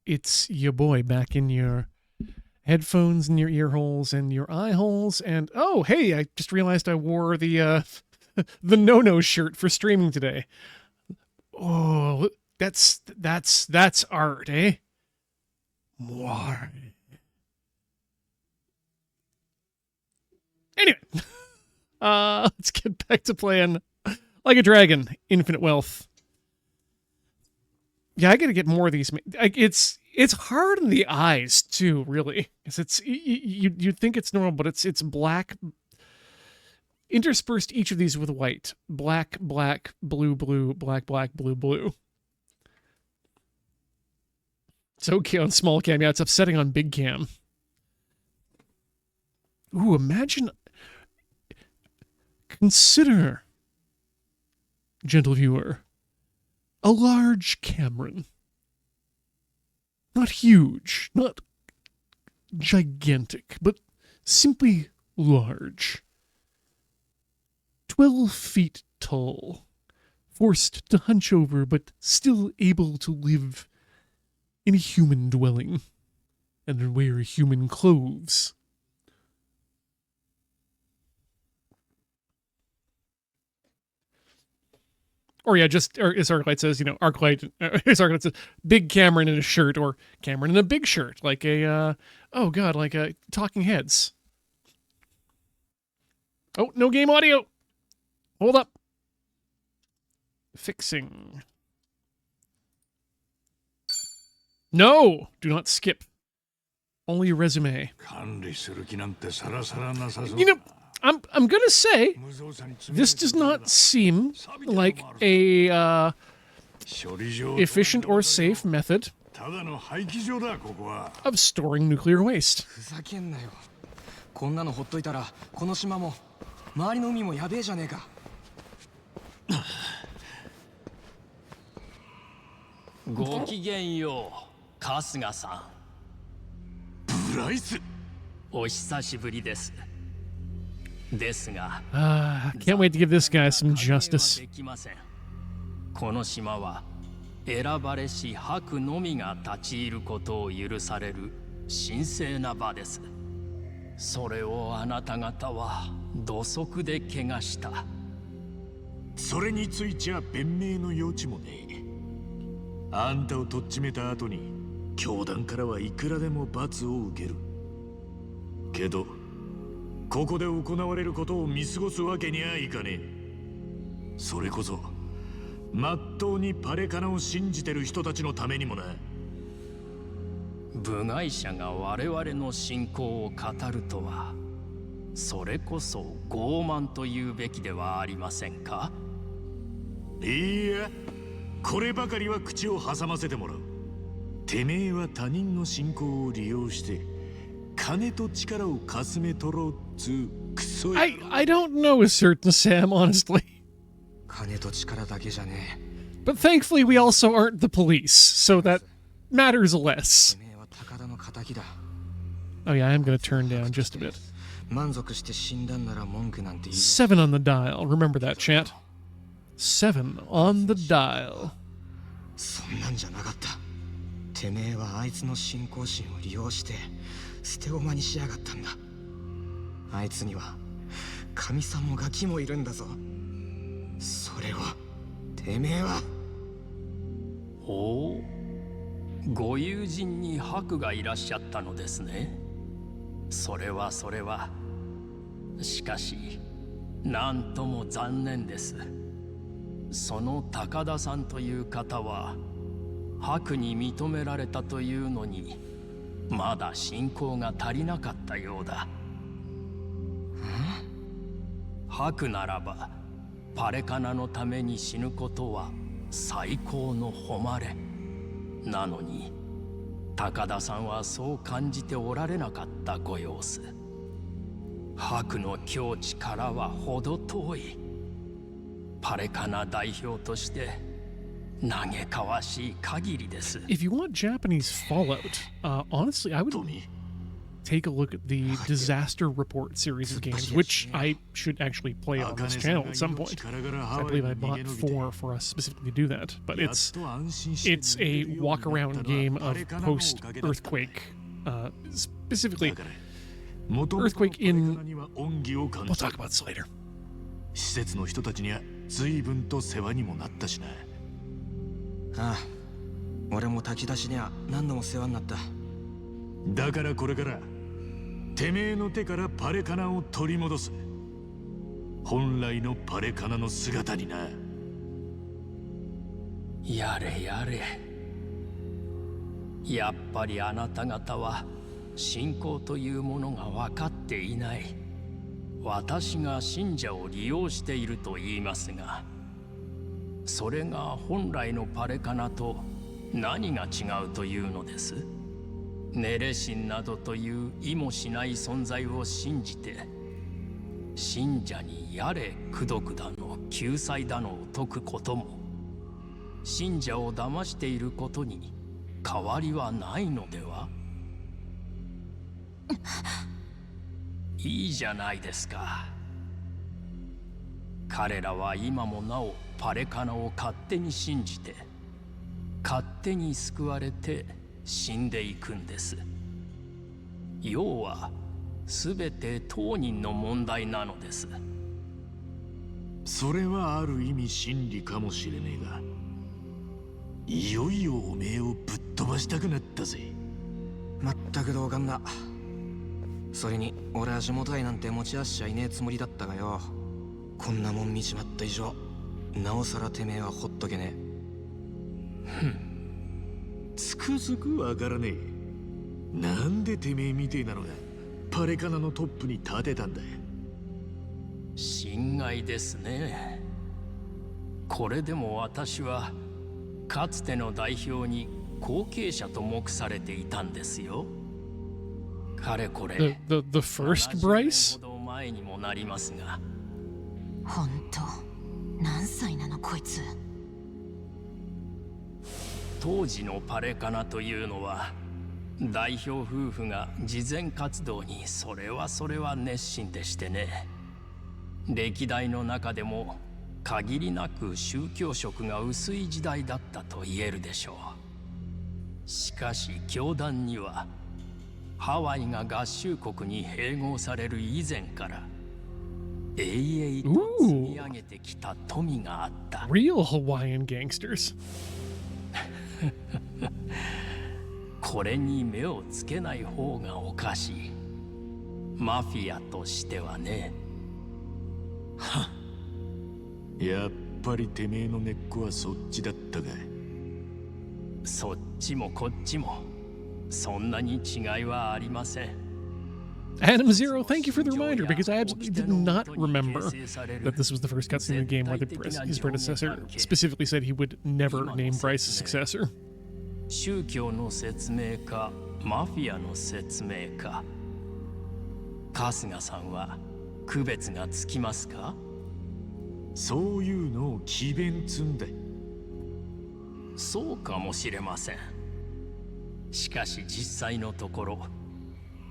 It's your boy back in your headphones and your ear holes and your eye holes. And oh, hey, I just realized I wore the the no shirt for streaming today. Oh, that's art, eh? More. Anyway, let's get back to playing Like a Dragon, Infinite Wealth. Yeah, I gotta get more of these. It's hard in the eyes too, really. It's you think it's normal, but it's black, interspersed each of these with white, black, blue, black, blue. It's okay on small cam. Yeah, it's upsetting on big cam. Ooh, imagine. Consider, gentle viewer, a large Cameron. Not huge, not gigantic, but simply large. 12 feet tall, forced to hunch over, but still able to live in a human dwelling and wear human clothes. Or yeah, just, or as Arclight says, Arclight, as Arclight says, big Cameron in a shirt, or Cameron in a big shirt, like a, oh god, like a Talking Heads. Oh, no game audio! Hold up. Fixing. No! Do not skip. Only a resume. I'm gonna say, this does not seem like a efficient or safe method of storing nuclear waste. ふざけんなよ。こんなのほっといたらこの島も周りの海もやべえじゃねえか。ごきげんよう、春日さん。ブライス。お久しぶりです。ですが、can't wait to give this guy some justice. できません。この島は選ばれし白のみが立ち入ることを許される神聖な場です。それをあなた方は土足で汚した。それについちゃ弁明の余地もねえ。あんたをとっちめた後に教団からはいくらでも罰を受ける。けどここで行われることを見過ごすわけにはいかねえ。それこそまっとうにパレカナを信じてる人たちのためにもな。部外者が我々の信仰を語るとは、それこそ傲慢というべきではありませんか。いや、こればかりは口を挟ませてもらう。てめえは他人の信仰を利用して金と力をかすめ取ろうっつうクソや。I don't know a certain Sam, honestly. 金と力だけじゃねえ。 But thankfully we also aren't the police, so that matters less. てめえは高田の仇だ。 Oh yeah, I'm gonna turn down just a bit. 満足して死んだんなら文句なんて言う。 7 on the dial. Remember that, chat. 7 on the dial. そんなんじゃなかった。てめえはあいつの信仰心を利用して捨て駒にしやがったんだ。あいつには神さんもガキもいるんだぞ。それをてめえは。ほう、ご友人に白がいらっしゃったのですね。それはしかしなんとも残念です。その高田さんという方は白に認められたというのにまだ信仰が足りなかったようだ。白ならばパレカナのために死ぬことは最高の誉れなのに、高田さんはそう感じておられなかったご様子。白の境地からは程遠い。パレカナ代表として嘆かわしい限りです。 If you want Japanese Fallout, honestly, I would take a look at the Disaster Report series of games, which I should actually play on this channel at some point. I believe I bought 4 for us specifically to do that. But it's a walk-around game of post-earthquake, specifically earthquake in... We'll talk about this later. 施設の人たちには随分と世話にもなったしな。ああ、俺も炊き出しには何度も世話になった。だからこれからてめえの手からパレカナを取り戻す。本来のパレカナの姿にな。やれやれ。やっぱりあなた方は信仰というものが分かっていない。私が信者を利用していると言いますが、それが本来のパレカナと何が違うというのです？ネレ神などという意もしない存在を信じて、信者にやれ功徳だの救済だのを説くことも、信者を騙していることに変わりはないのでは？いいじゃないですか。彼らは今もなおパレカナを勝手に信じて、勝手に救われて死んでいくんです。要は全て当人の問題なのです。それはある意味真理かもしれねえが、いよいよおめえをぶっ飛ばしたくなったぜ。まったく同感だ。それに俺は地元愛なんて持ち合わせちゃいねえつもりだったがよ。こんなもん見ちまった以上、なおさらてめえはほっとけねえ。つくづくわからねえ。なんでてめえみてえなのがパレカナのトップに立てたんだ。心外ですね。これでも私はかつての代表に後継者と目されていたんですよ。かれこれ The first Bryce? 70年ほど前にもなりますが。ほんと何歳なのこいつ。当時のパレカナというのは、代表夫婦が慈善活動にそれは熱心でしてね。歴代の中でも限りなく宗教色が薄い時代だったと言えるでしょう。しかし教団にはハワイが合衆国に併合される以前から永遠と積み上げてきた富があった。Real Hawaiian gangsters. これに目をつけない方がおかしい。マフィアとしてはね。やっぱりてめえの根っこはそっちだったか。そっちもこっちもそんなに違いはありません。Adam Zero, thank you for the reminder, because I absolutely did not remember that this was the first cutscene in the game where his predecessor specifically said he would never name Bryce a successor. 宗教の説明かマフィアの説明か、春日さんは区別がつきますか？そういうのを詭弁つんだ。そうかもしれません。しかし実際のところ、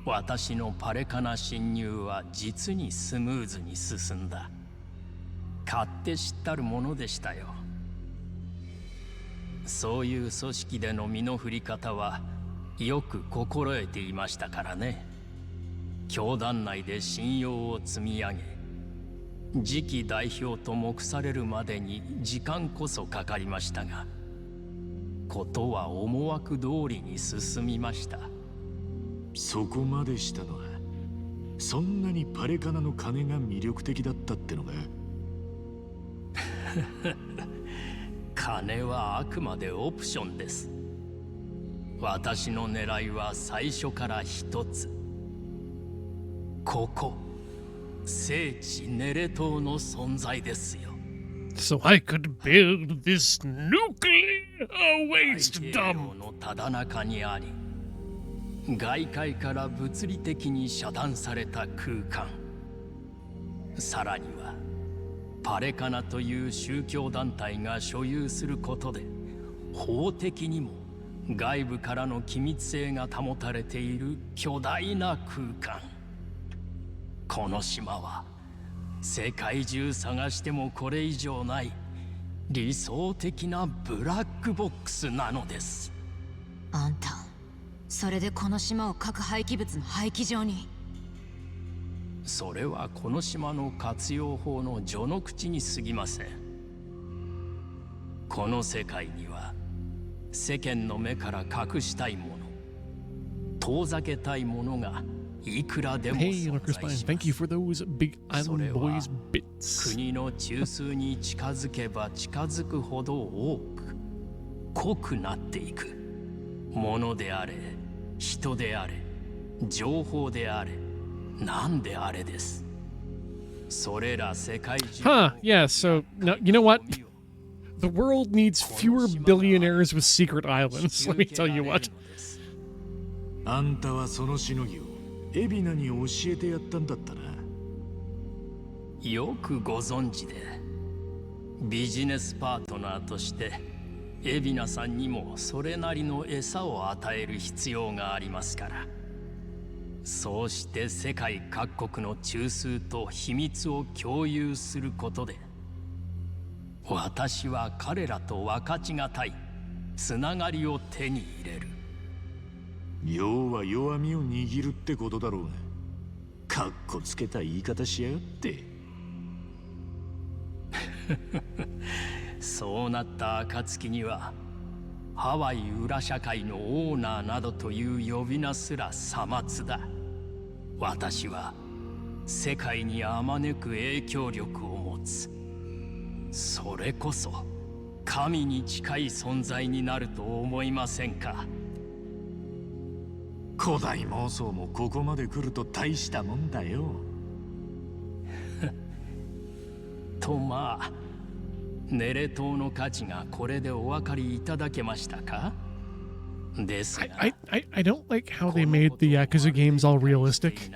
私のパレカナ侵入は実にスムーズに進んだ。勝手知ったるものでしたよ。そういう組織での身の振り方はよく心得ていましたからね。教団内で信用を積み上げ、次期代表と目されるまでに時間こそかかりましたが、ことは思惑通りに進みました。そこまでしたのは、そんなにパレカナの金が魅力的だったってのが。金はあくまでオプションです。私の狙いは最初から一つ。ここ、聖地ネレ島の存在ですよ。So I could build this nuclear waste 太 dump. 平洋のただ中にあり、外界から物理的に遮断された空間。さらにはパレカナという宗教団体が所有することで、法的にも外部からの機密性が保たれている巨大な空間。この島は世界中探してもこれ以上ない理想的なブラックボックスなのです。あんた、それでこの島を核廃棄物の廃棄場に。それはこの島の活用法の序の口に過ぎません。この世界には世間の目から隠したいもの、遠ざけたいものがいくらでも Hey, 存 Lurker 在 Spine, し thank ま you す。 for those Big それ Island は Boys bits. 国の中枢に近づけば近づくほど多く濃くなっていくものであれ、人であれ、情報であれ、何であれです。それら世界中 Huh, yeah, so, no, you know what? The world needs fewer billionaires with secret islands, let me tell you what. あんたはそのしのぎをエビナに教えてやったんだったな。よくご存知で、ビジネスパートナーとしてエビナさんにもそれなりの餌を与える必要がありますから。そうして世界各国の中枢と秘密を共有することで、私は彼らと分かちがたいつながりを手に入れる。要は弱みを握るってことだろうが、かっこつけた言い方しやがって。そうなった暁にはハワイ裏社会のオーナーなどという呼び名すらさまつだ。私は世界にあまねく影響力を持つ。それこそ神に近い存在になると思いませんか。古代妄想もここまで来ると大したもんだよ。とまあ、ネレ島の価値がこれでお分かりいただけましたか。ですが I don't like how they made the Yakuza games all realistic.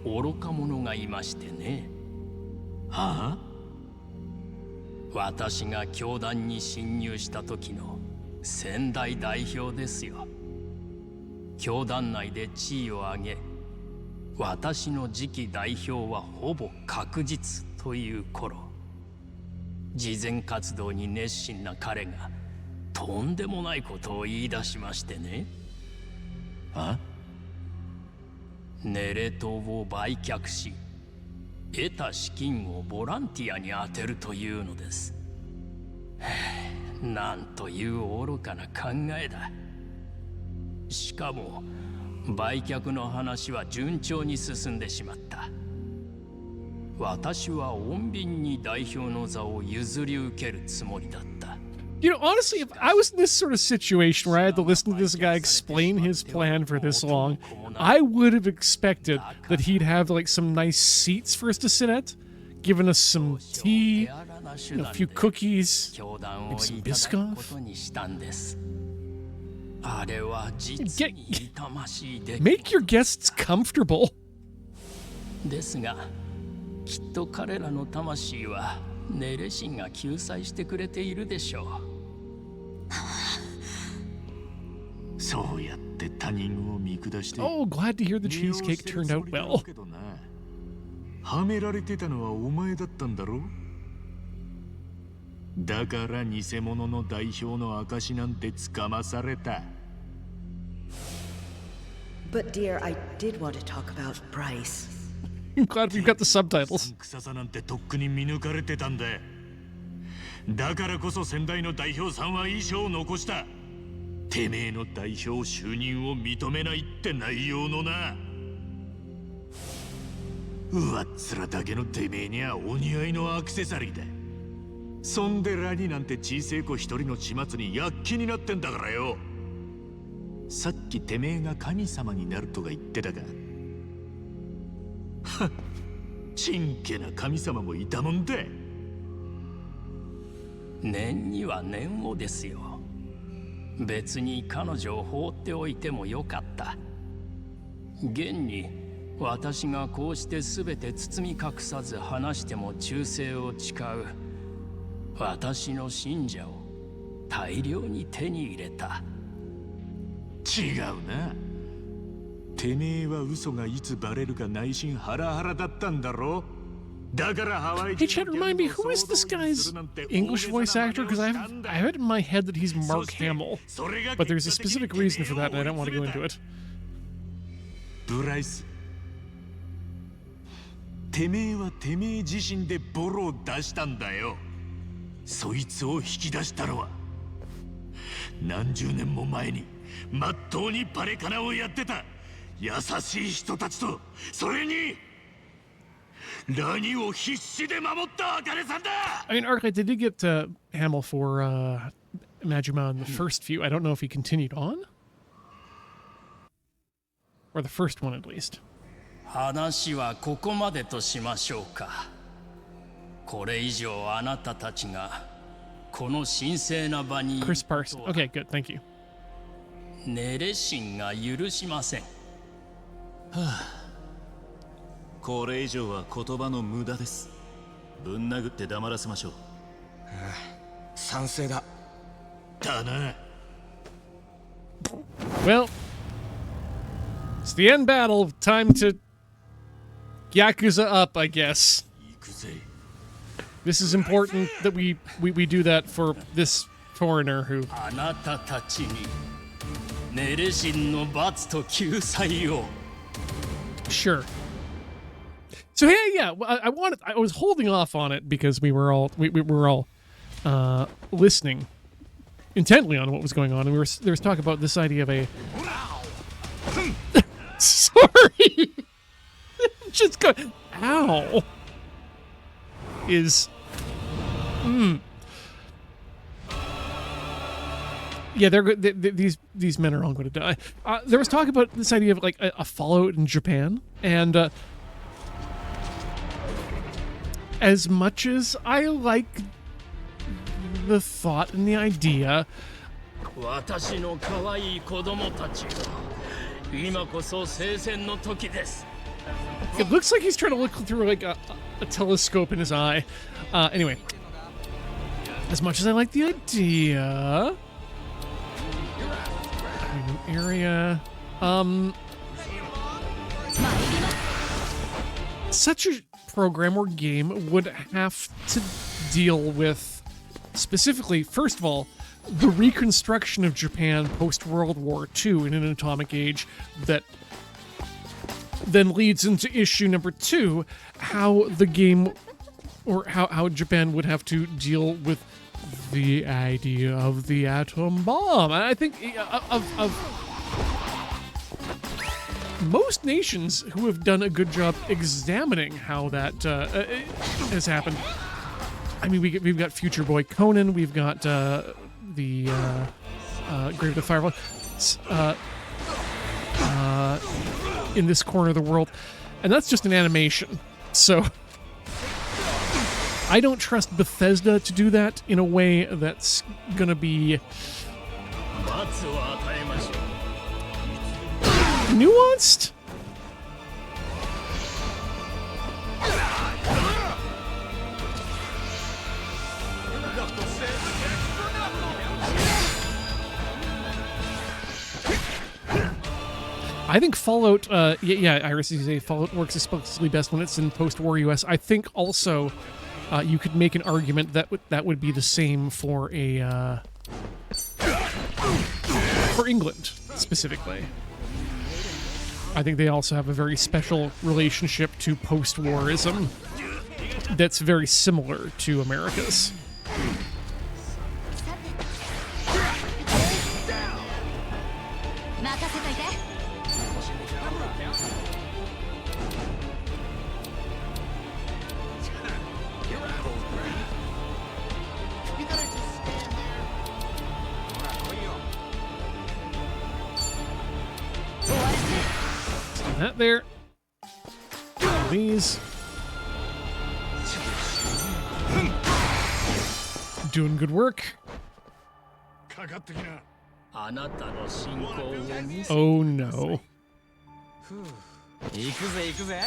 愚か者がいましてね。はあ？私が教団に侵入した時の先代代表ですよ。教団内で地位を上げ、私の次期代表はほぼ確実という頃、慈善活動に熱心な彼がとんでもないことを言い出しましてね。あ？ネレ島を売却し、得た資金をボランティアに充てるというのです。なんという愚かな考えだ。しかも売却の話は順調に進んでしまった。私は穏便に代表の座を譲り受けるつもりだった。You know, honestly, if I was in this sort of situation where I had to listen to this guy explain his plan for this long, I would have expected that he'd have like some nice seats for us to sit at, giving us some tea, a few cookies, maybe some Biscoff. あれは実に痛ましい出来 Make your guests comfortable. ですが、きっと彼らの魂はネレ神が救済してくれているでしょう。そうやって他人を見下して。 Oh, glad to hear the cheesecake turned out well. はめられてたのはお前だったんだろ。だから偽物の代表の証なんてつかまされた。But dear, I did want to talk about Bryce. I'm glad we've got the subtitles. 臭さなんてとっくに見抜かれてたんだ。だからこそ先代の代表さんは遺書を残した。てめえの代表就任を認めないって内容のな。上っ面だけのてめえにはお似合いのアクセサリーだ。そんでラニなんて小せえ子一人の始末に躍起になってんだからよ。さっきてめえが神様になるとか言ってたが、はっ、ちんけな神様もいたもんだ。念には念をですよ。別に彼女を放っておいてもよかった。現に私がこうして全て包み隠さず話しても忠誠を誓う私の信者を大量に手に入れた。違うな。てめえは嘘がいつバレるか内心ハラハラだったんだろ。だからハワイ Hey, Chad, remind me, who is this guy's English voice actor? Because I have it in my head that he's Mark Hamill. But there's a specific reason for that, and I don't want to go into it. ブライス。てめえはてめえ自身でボロを出したんだよ。そいつを引き出したのは何十年も前にまっとうにパレカナをやってた優しい人たちと、それにラニを必死で守った茜さんだ。 I mean, Arclight, they did get Hamill for Majima in the first few. I don't know if he continued on. Or the first one, at least. 話はここまでとしましょうか。これ以上あなたたちがこの神聖な場にいる Chris こと Parson. は Okay, good. Thank you. ネレ心が許しません。これ以上は言葉の無駄です。ぶん殴って黙らせましょう。賛成だ。だな。 Well, it's the end battle. Time to Yakuza up, I guess. 行くぜ。 This is important that we do that for this foreigner who... あなたたちにネレ心の罰と救済を。 Sure. So hey, yeah, I was holding off on it because we were all listening intently on what was going on, and there was talk about this idea of a. Sorry, just go. Ow. Is. Yeah, these men are all going to die. There was talk about this idea of like a Fallout in Japan, and as much as I like the thought and the idea, 私の可愛い子供たちが今こそ聖戦の時です。 it looks like he's trying to look through like a telescope in his eye. Anyway, as much as I like the idea. Area. Such a program or game would have to deal with, specifically, first of all, the reconstruction of Japan post-World War II in an atomic age that then leads into issue number 2, how the game, or how Japan would have to deal with the idea of the atom bomb. And I think of most nations who have done a good job examining how that has happened. I mean, we've got Future Boy Conan, we've got the Grave of the Firefly in this corner of the world, and that's just an animation. So I don't trust Bethesda to do that in a way that's gonna be nuanced. I think Fallout, yeah, Iris, you say Fallout works especially best when it's in post-war US. I think also you could make an argument that that would be the same for a for England specifically. I think they also have a very special relationship to post-warism that's very similar to America's. That there. These. Doing good work. Oh no. 行くぜ行くぜ。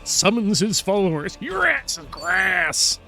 Summons his followers. Your ass is grass.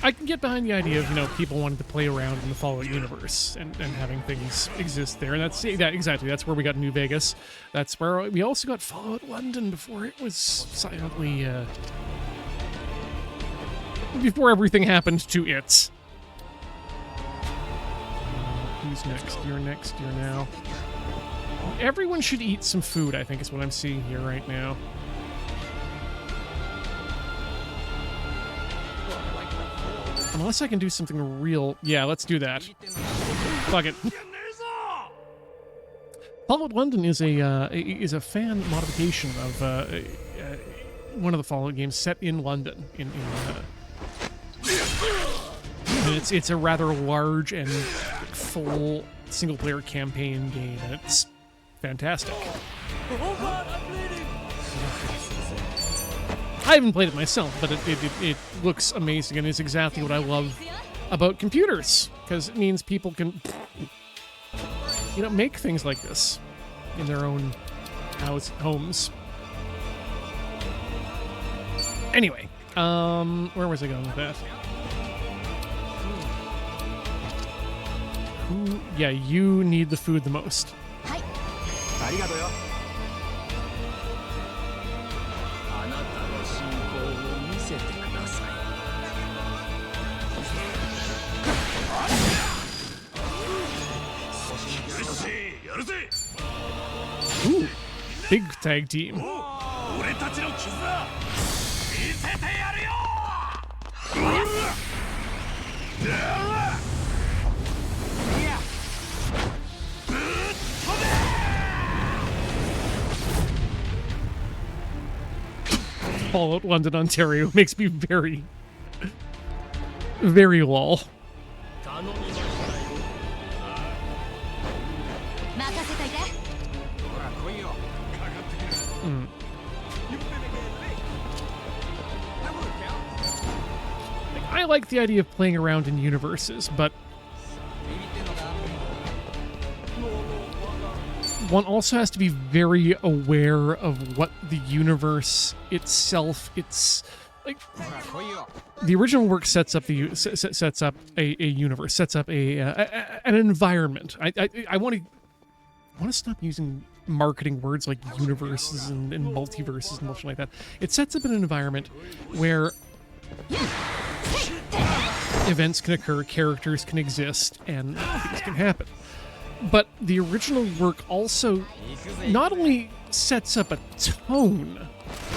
I can get behind the idea of, you know, people wanting to play around in the Fallout universe and having things exist there. And that's that exactly. That's where we got New Vegas. That's where we also got Fallout London before it was silently before everything happened to it. Who's next? You're next. You're now. Everyone should eat some food, I think is what I'm seeing here right now. Unless I can do something real. Yeah, let's do that. Fuck it. Fallout London is a fan modification of one of the Fallout games set in London. And it's a rather large and full single-player campaign game, and it's fantastic. I haven't played it myself, but it looks amazing and is exactly what I love about computers, because it means people can, you know, make things like this in their own homes. Anyway, where was I going with that? Yeah, you need the food the most. Ooh, big tag team. Fallout London, Ontario makes me very, very lol. I like the idea of playing around in universes, but one also has to be very aware of what the universe itself. It's like the original work sets up sets up a universe, sets up an environment. I want to stop using marketing words like universes and multiverses and bullshit like that. It sets up an environment where events can occur, characters can exist, and things can happen. But the original work also not only sets up a tone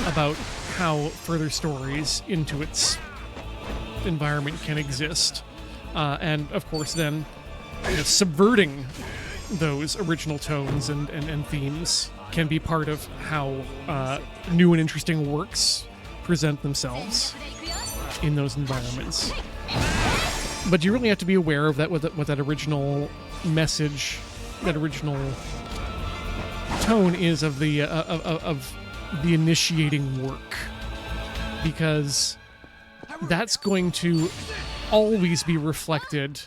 about how further stories into its environment can exist, and of course then, you know, subverting those original tones and themes can be part of how new and interesting works present themselves in those environments. But you really have to be aware of that, what that original message, that original tone is of the initiating work, because that's going to always be reflected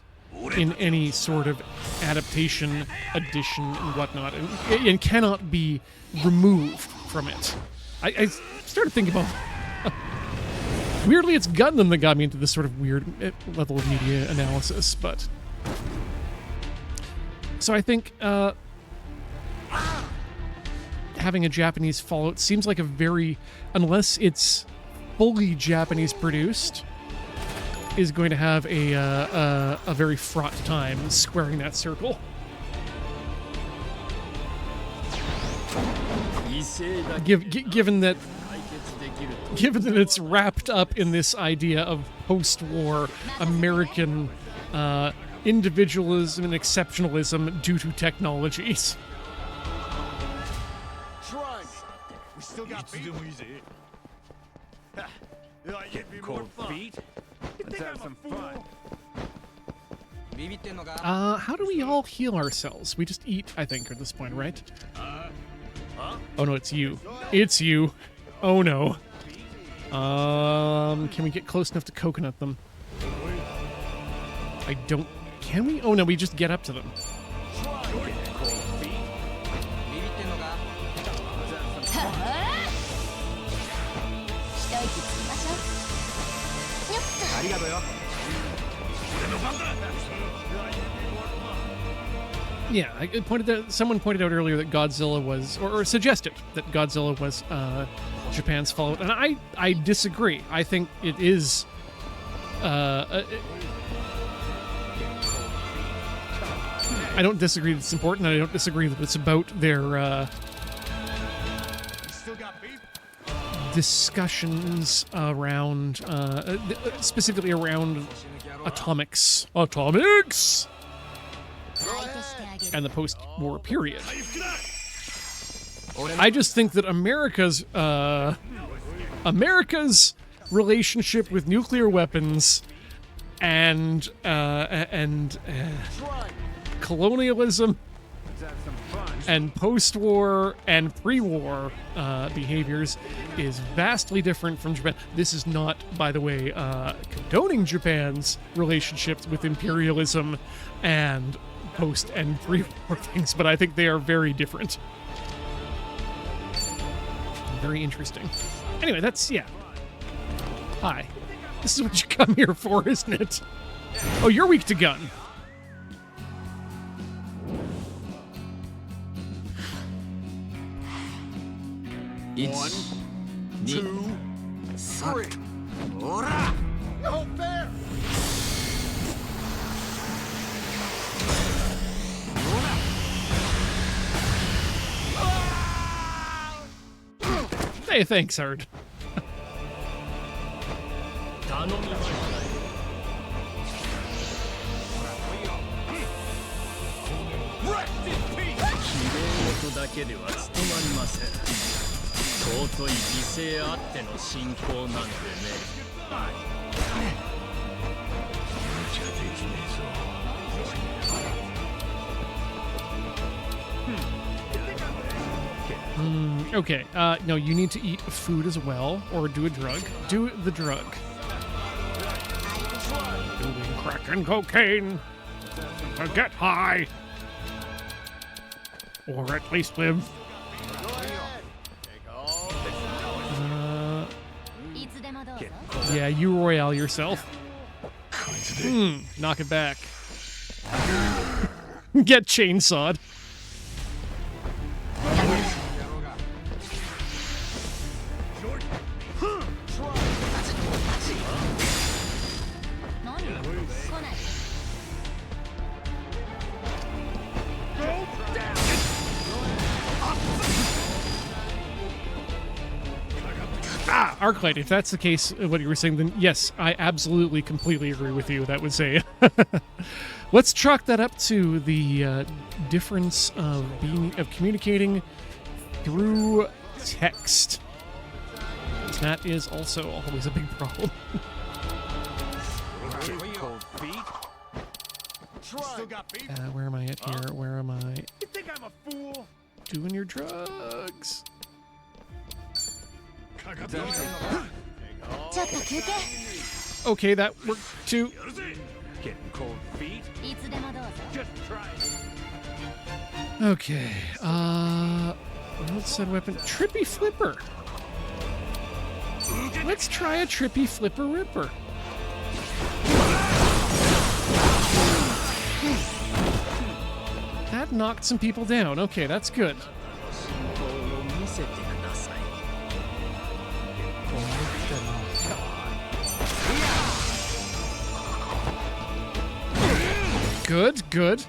in any sort of adaptation, addition, and whatnot, and cannot be removed from it. I started thinking about. Weirdly, it's Gundam that got me into this sort of weird level of media analysis, but... So I think, having a Japanese Fallout seems like a very, unless it's fully Japanese produced, is going to have a very fraught time squaring that circle. Given that it's wrapped up in this idea of post-war American individualism and exceptionalism due to technologies. Cold feet? Let's have some fun. How do we all heal ourselves? We just eat, I think, at this point, right? Oh no, it's you. It's you. Oh no. Can we get close enough to coconut them? I don't... Can we? Oh no, we just get up to them. Yeah, someone pointed out earlier that Godzilla was, or suggested that Godzilla was Japan's Fallout, and I disagree. I think it is. I don't disagree that it's important, and I don't disagree that it's about their discussions around, specifically around atomics. Atomics! And the post-war period. I just think that America's relationship with nuclear weapons and colonialism and post-war and pre-war behaviors is vastly different from Japan. This is not, by the way, condoning Japan's relationships with imperialism and post and pre-war things, but I think they are very different. Very interesting. Anyway, that's, yeah. Hi. This is what you come here for, isn't it? Oh, you're weak to gun. One, two, three. Ora! No fair! Hey, thanks, Ard. Okay, no, you need to eat food as well, or do a drug. Do the drug. Doing crack and cocaine to get high. Or at least live. Yeah, you royale yourself. Knock it back. Get chainsawed. Arclight, if that's the case, what you were saying, then yes, I absolutely, completely agree with you. That would say, let's chalk that up to the difference of communicating through text. That is also always a big problem. Where am I at here? Where am I? You think I'm a fool? Doing your drugs. Okay, that worked too. Getting cold feet? Just try it. Okay, what's that weapon? Trippy Flipper. Let's try a Trippy Flipper Ripper. That knocked some people down. Okay, that's good. せてください。 Good, good.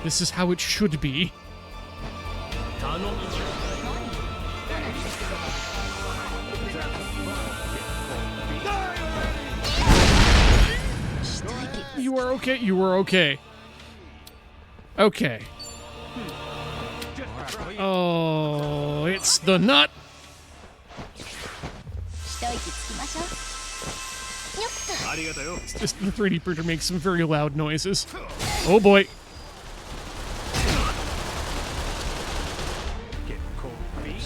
This is how it should be. 頼む。 You are okay. You are okay. Okay. Oh, it's the nut. 一息つきましょう。よっと。ありがとよ。 It's just the 3D printer makes some very loud noises. Oh boy. Get cold feet.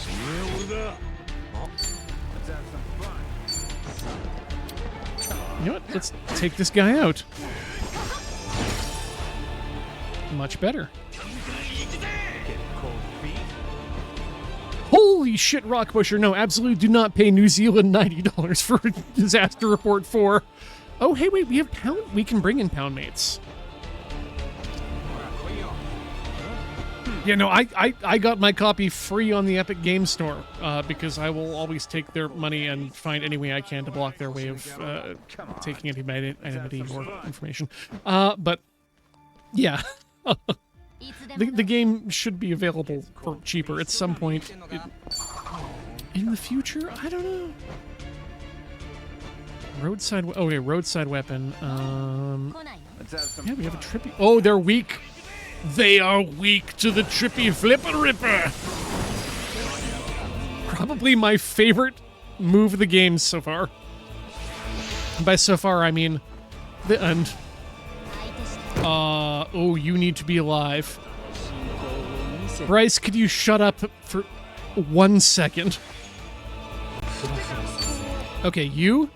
Let's have some fun. You know what? Let's take this guy out. Much better. Get cold feet. Holy shit, Rockbusher. No, absolutely do not pay New Zealand $90 for a disaster report 4. Oh, hey, wait, we have pound. We can bring in pound mates. Yeah, no, I got my copy free on the Epic Game Store because I will always take their money and find any way I can to block their way of taking any identity or information. But yeah, the game should be available for cheaper at some point in the future. I don't know. Roadside. Okay, roadside weapon. Let's have some Yeah, we have a trippy. Oh, they're weak. They are weak to the trippy flipper ripper. Probably my favorite move of the game so far. And by so far, I mean the end. Oh, you need to be alive. Bryce, could you shut up for 1 second? Okay, you.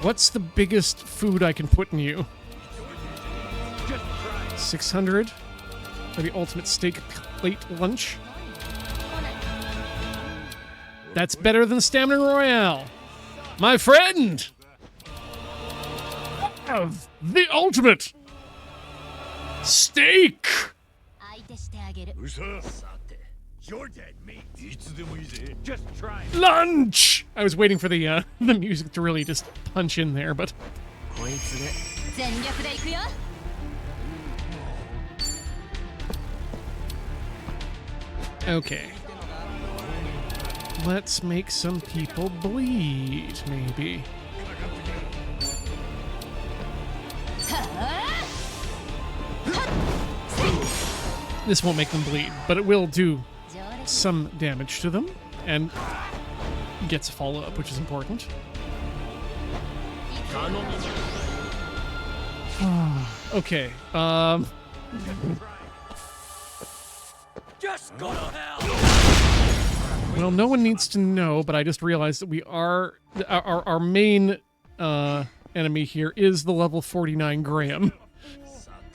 What's the biggest food I can put in you? 600 for the ultimate steak plate lunch. That's better than Stamina Royale. My friend! Of the ultimate steak! 相手してあげる。 You're dead meat. いつでもいいぜ。 just try it. Lunch! I was waiting for the the music to really just punch in there, but こいつで。 全力で行くよ。 okay. Let's make some people bleed, maybe. This won't make them bleed, but it will do some damage to them, and gets a follow-up, which is important. Okay, Just go to hell. well, no one needs to know, but I just realized that we are our main enemy here is the level 49 Graham,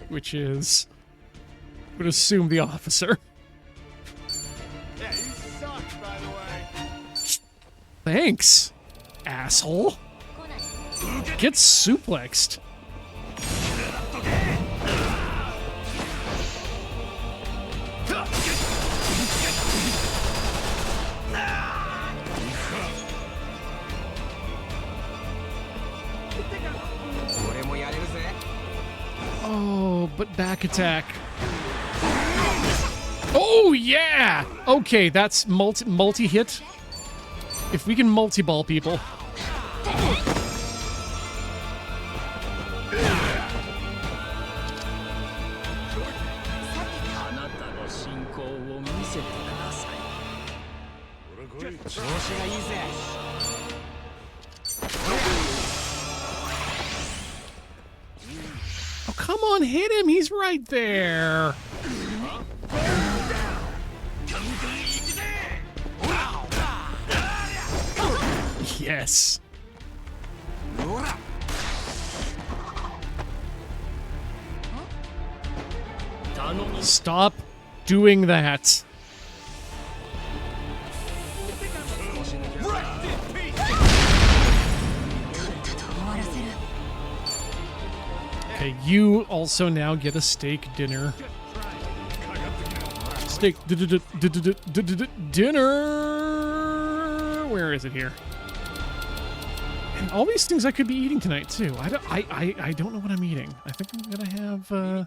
which is, I would assume, the officer. Yeah, you suck, by the way. Thanks, asshole. Get suplexed. Oh, but back attack. Oh, yeah! Okay, that's multi-hit. If we can multi-ball people. あなたの信仰を見せてください。調子がいいぜ。 Oh, come on, hit him. He's right there. Yes. Stop doing that. Okay, you also now get a steak dinner. steak dinner. Where is it here? And all these things I could be eating tonight too. I don't know what I'm eating. I think I'm gonna have. I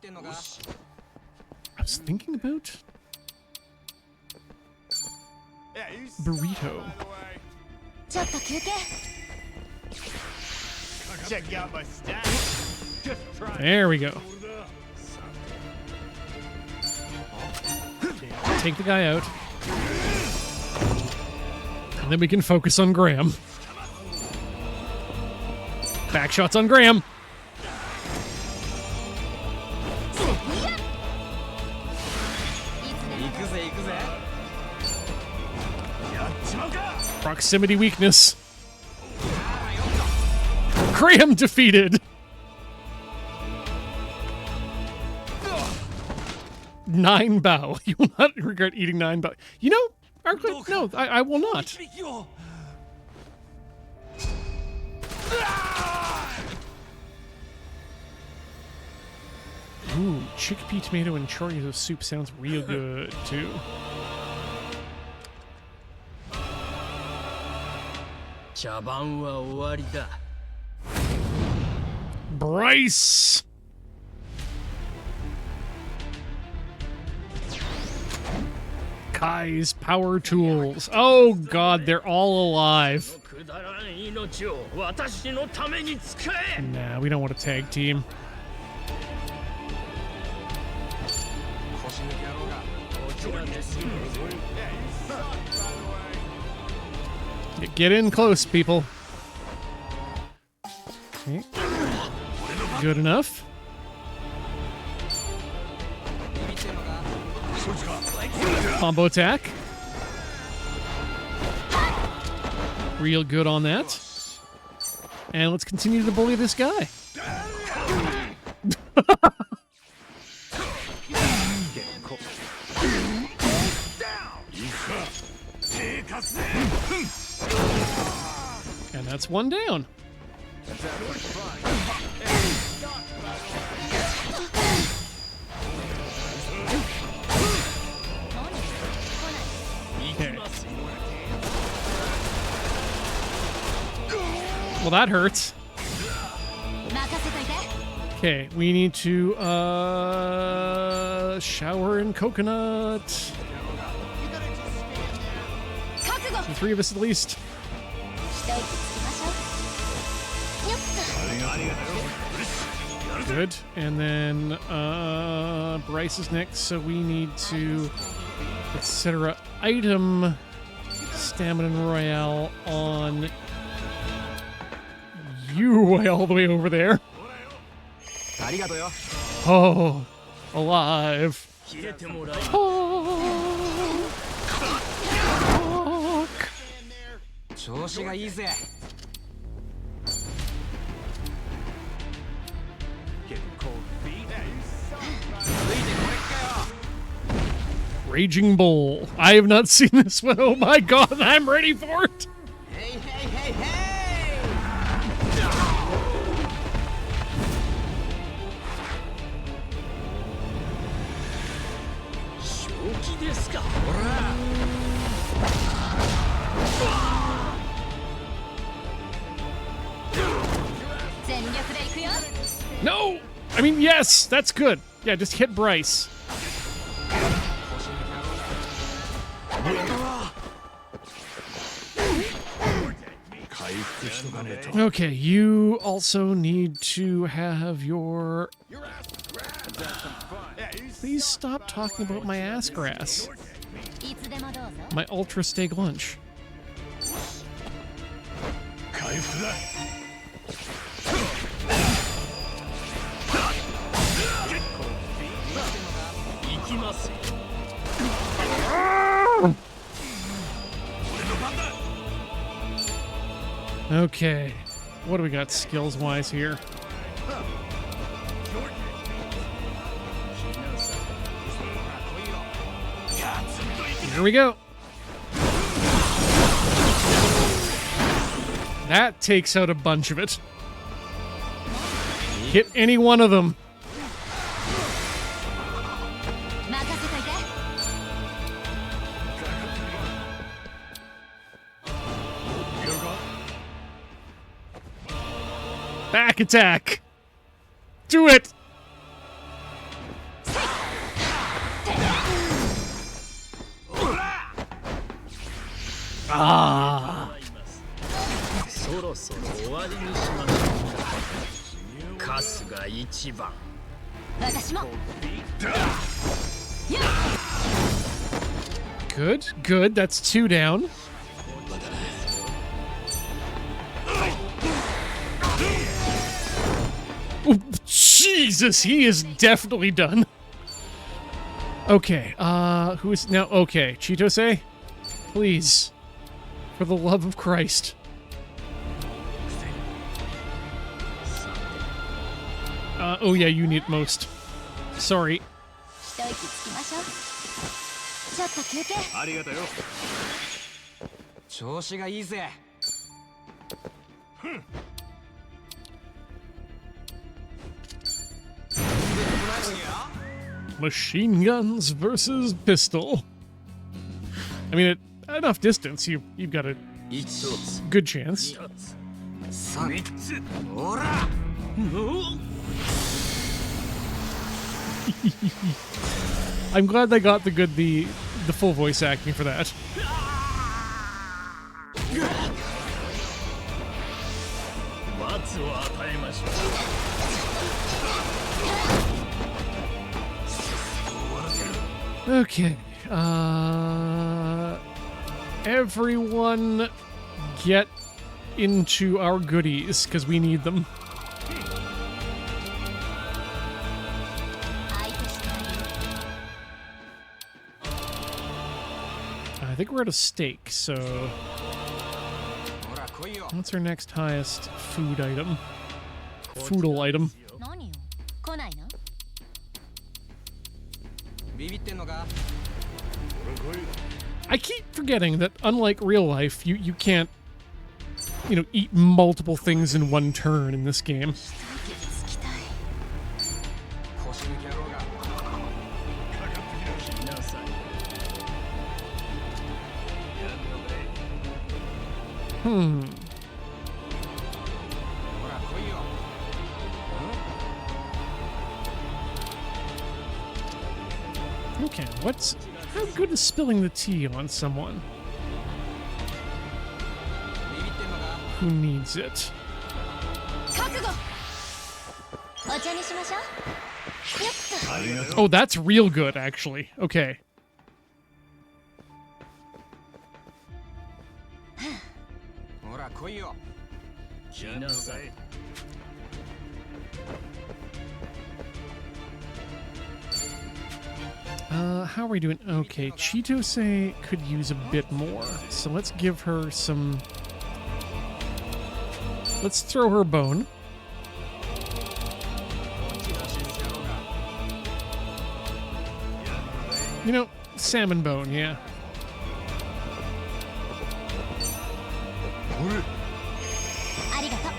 was thinking about burrito. ちょっと休憩 Check out my stats. Just try. There we go. Take the guy out. And then we can focus on Graham. Back shots on Graham. Proximity weakness. Graham defeated. 9 bow. You will not regret eating 9 bow. You know, Arclight, no, I will not. Ooh, chickpea, tomato, and chorizo soup sounds real good, too. Bryce! Kai's power tools. Oh god, they're all alive. Nah, we don't want to tag team. Get in close, people. Okay. Good enough. Combo attack. Real good on that. And let's continue to bully this guy. And that's one down. Okay. Well, that hurts. Okay, we need to shower in coconut. The 3 of us at least. Good. And then Bryce is next, so we need to etc. item Stamina Royale on you way all the way over there. Oh, alive. Getting cold feet. Raging Bull. I have not seen this one. Oh my god, I'm ready for it. Hey, hey, hey, hey! No! I mean, yes, that's good. Yeah, just hit Bryce. Okay, you also need to have your... Please stop talking about my ass grass. My ultra steak lunch. Okay, what do we got skills-wise here? Here we go. That takes out a bunch of it. Hit any one of them. Back attack. Do it. Ah. そろそろ終わりにしましょうか。カスが一番。私も Good, good. That's 2 down. Oh, Jesus, he is definitely done. Okay, who is now? Okay, Chitose, please, for the love of Christ. Oh yeah, you need it most. Sorry. 一息つきましょう。ちょっと休憩。ありがとよ。調子がいいぜ。 Machine guns versus pistol. I mean, at enough distance, you've got a good chance. 3つ。ほら。 I'm glad they got the full voice acting for that. Okay. Everyone get into our goodies, because we need them. I think we're at a stake, so... What's our next highest food item? Foodle item. 何よ来ないの I keep forgetting that, unlike real life, you can't, eat multiple things in one turn in this game. つきたい Okay, how good is spilling the tea on someone? Who needs it? 覚悟お茶にしましょうよっと Oh, that's real good, actually. Okay. ほら来いよ。 How are we doing? Okay, Chitose could use a bit more, so let's give her some... Let's throw her a bone. Salmon bone, yeah. ありがとう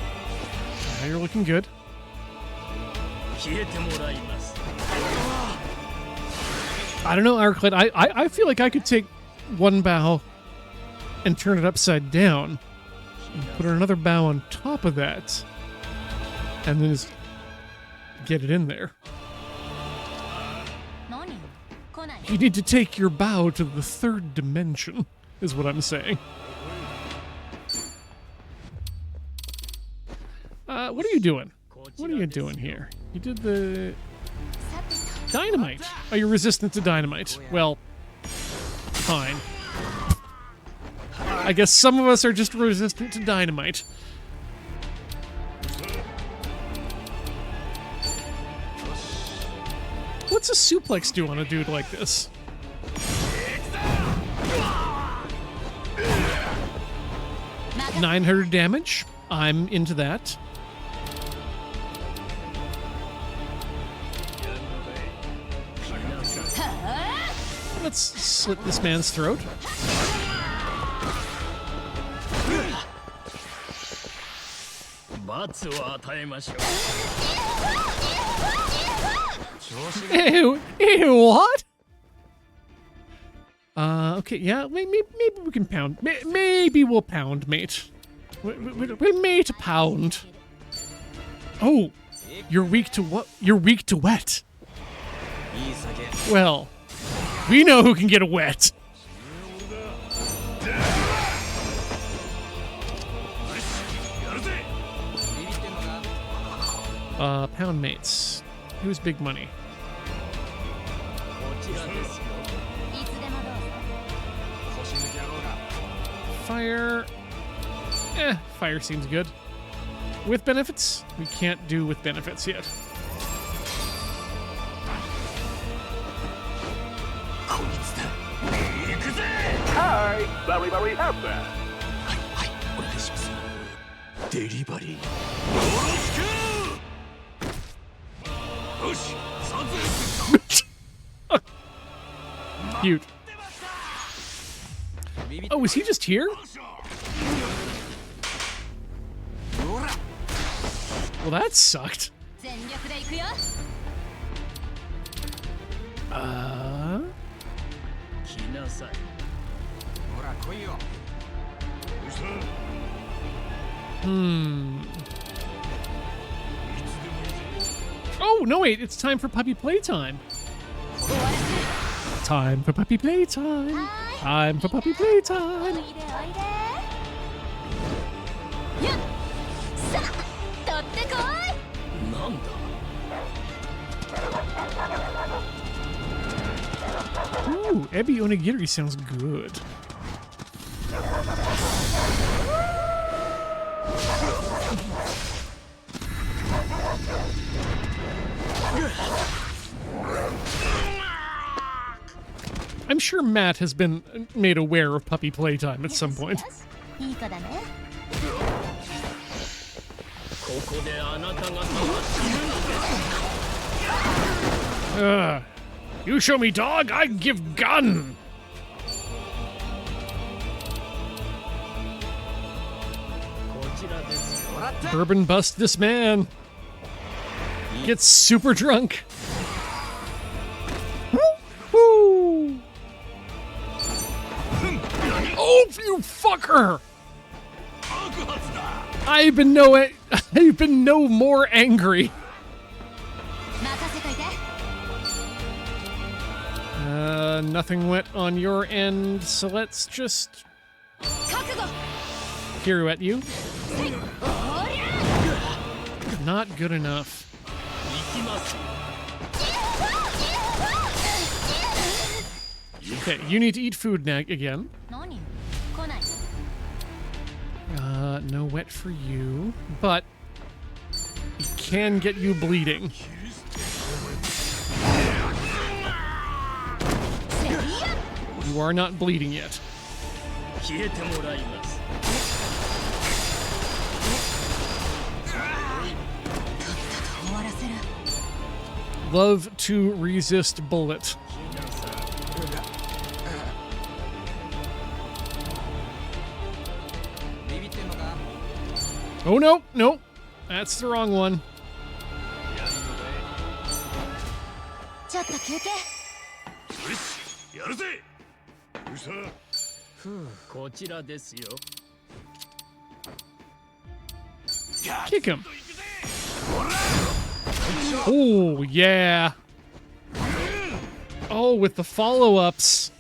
Now you're looking good. 消えてもらいます。 I don't know, Arclet. I feel like I could take one bow and turn it upside down. And put another bow on top of that. And then just get it in there. 何よ来ない You need to take your bow to the third dimension, is what I'm saying. What are you doing? What are you doing here? You did the... さてと Dynamite. Oh, you're resistant to dynamite. Well, fine. I guess some of us are just resistant to dynamite. What's a suplex do on a dude like this? Maga 900 damage. I'm into that. Let's slit this man's throat. Ew, what? Okay, yeah, maybe we can pound. Maybe we'll pound, mate. We'll mate a pound. Oh, you're weak to what? You're weak to wet. Well, we know who can get a wet. Pound mates. Who's big money? Fire. Fire seems good. With benefits? We can't do with benefits yet. Hi, very, very happy. デリバリーよろしくよし撮影 Cute. Oh, is he just here? Well, that sucked. Oh, no, wait. It's time for puppy playtime. Time for puppy playtime. Time for puppy playtime. Ooh, Ebi Onigiri sounds good. I'm sure Matt has been made aware of puppy playtime at some point. You show me dog, I give gun. Bourbon bust this man. Gets super drunk. Woo! Oh, you fucker! I've been no more angry. Nothing wet on your end, so let's just pirouette you. Not good enough. Okay, you need to eat food now again. No wet for you, but it can get you bleeding. You are not bleeding yet. Love to resist bullet. Oh, no, no. That's the wrong one. Kick him. Oh, yeah. Oh, with the follow-ups.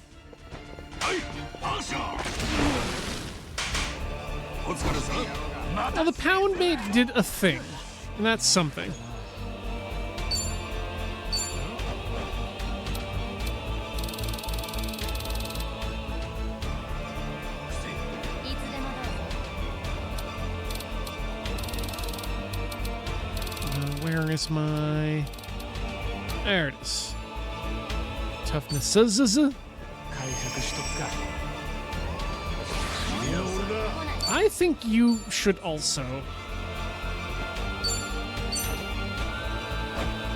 Now, the pound mate did a thing, and that's something. Where is my... There it is. Toughness. I think you should also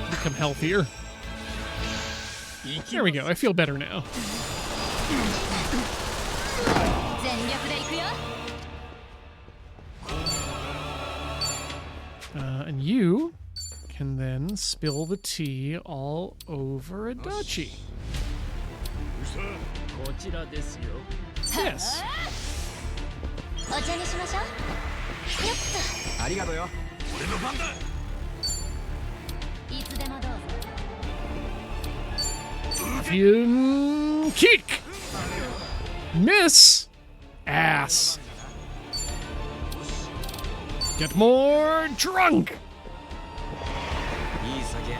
become healthier. There we go. I feel better now. And you can then spill the tea all over Adachi. Yes. Scorpion kick. Miss. Ass. Get more drunk. いい酒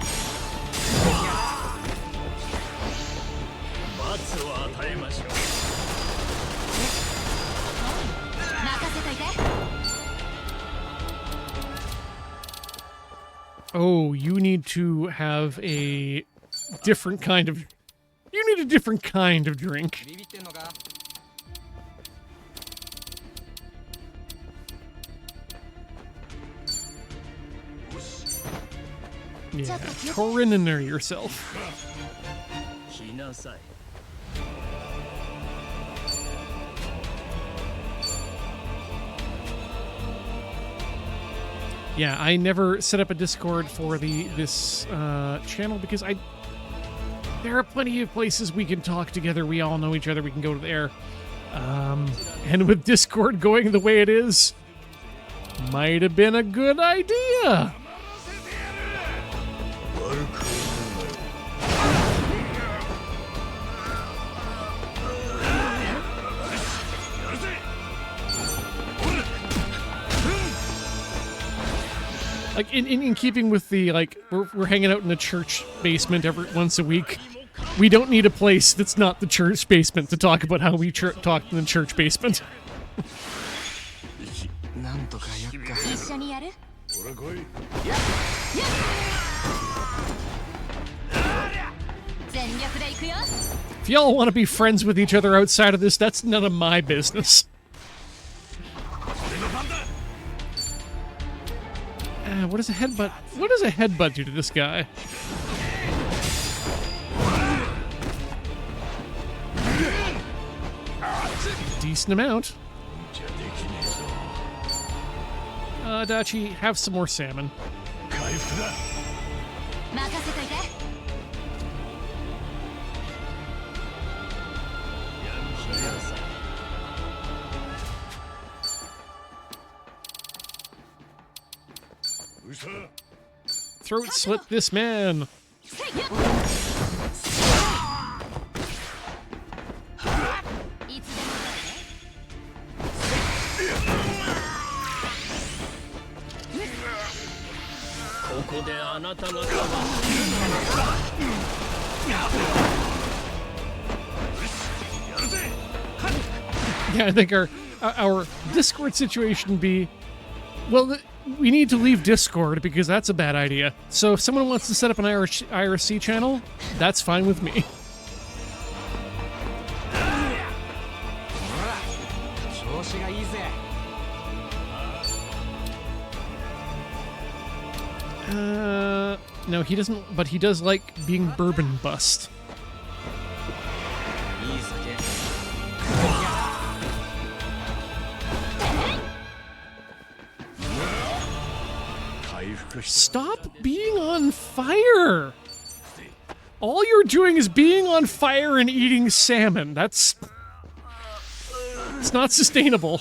罰を与えましょう。任せといて。 Oh, you need to have a different kind of... You need a different kind of drink. ビビってんのか Yeah, Torrenter yourself. 来なさい。 Yeah, I never set up a Discord for this channel because there are plenty of places we can talk together. We all know each other. We can go there. And with Discord going the way it is, might have been a good idea. Like in keeping with the we're hanging out in the church basement once a week. We don't need a place that's not the church basement to talk about how we talk in the church basement. なんとかやっか一緒にやる？全力で行くよ。 If y'all want to be friends with each other outside of this, that's none of my business. What does a headbutt? What does a headbutt do to this guy? Decent amount. Dachi, have some more salmon. 任せといて。 Throat slit this man. いつでもここであなた方は Yeah, I think our Discord situation would be, well, we need to leave Discord because that's a bad idea. So if someone wants to set up an IRC channel, that's fine with me. 調子がいいぜ No, he doesn't, but he does like being bourbon bust. いい酒 Stop being on fire! All you're doing is being on fire and eating salmon. It's not sustainable.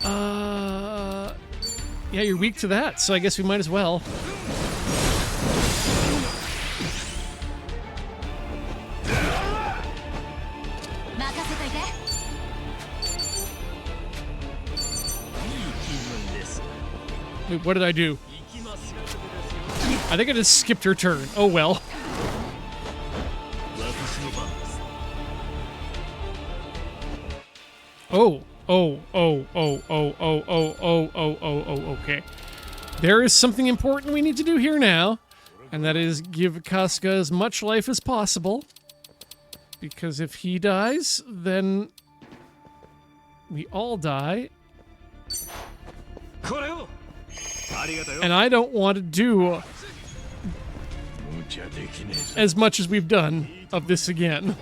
Yeah, you're weak to that, so I guess we might as well. Wait, what did I do? I think I just skipped her turn. Oh well. Oh, okay. There is something important we need to do here now, and that is give Casca as much life as possible. Because if he dies, then we all die. And I don't want to do as much as we've done of this again.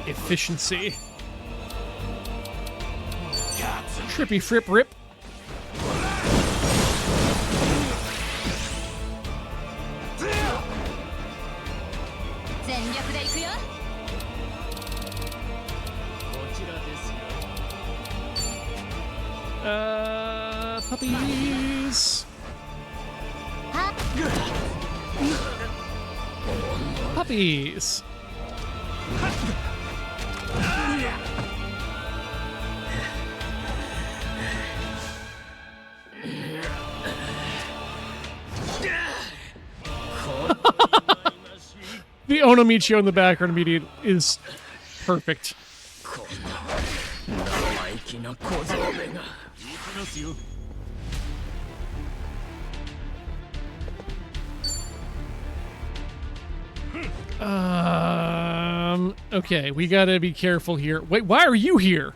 Efficiency. Trippy frip rip. Puppies. Puppies. The Onomichio in the background immediate is perfect. 生意気な小僧めが。 Okay, we gotta be careful here. Wait, why are you here?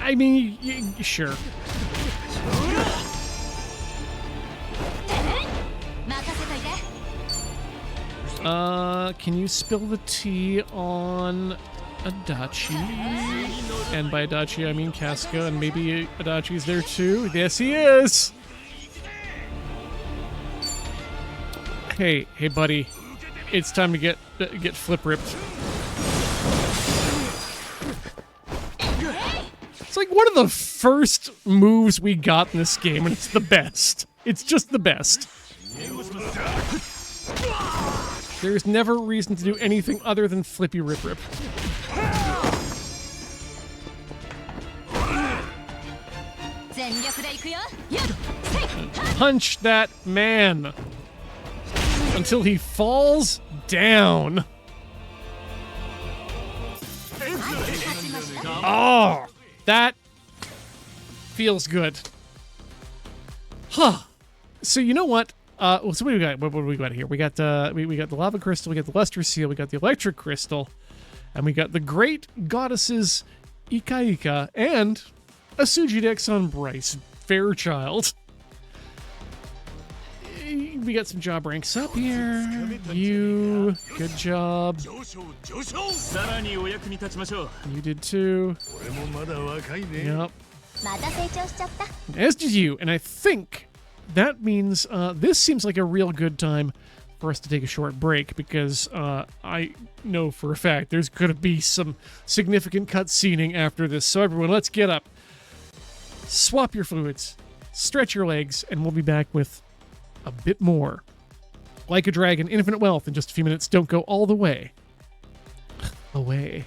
I mean, sure. Can you spill the tea on Adachi? And by Adachi, I mean Casca, and maybe Adachi's there too. Yes, he is! Hey, buddy. It's time to get flip ripped. It's like one of the first moves we got in this game, and it's the best. It's just the best. There's never a reason to do anything other than flippy rip rip. Punch that man until he falls down. Oh, that feels good. Huh. So you know what? So what do we got? What do we got here? We got we got the lava crystal, we got the luster seal, we got the electric crystal, and we got the great goddesses Ika Ika and a Sujidex on Bryce Fairchild. We got some job ranks up here. You, good job. You did too. Yep. As did you, and I think that means this seems like a real good time for us to take a short break, because I know for a fact there's going to be some significant cutscening after this. So everyone, let's get up, swap your fluids, stretch your legs, and we'll be back with a bit more. Like a Dragon, Infinite Wealth in just a few minutes. Don't go all the way away.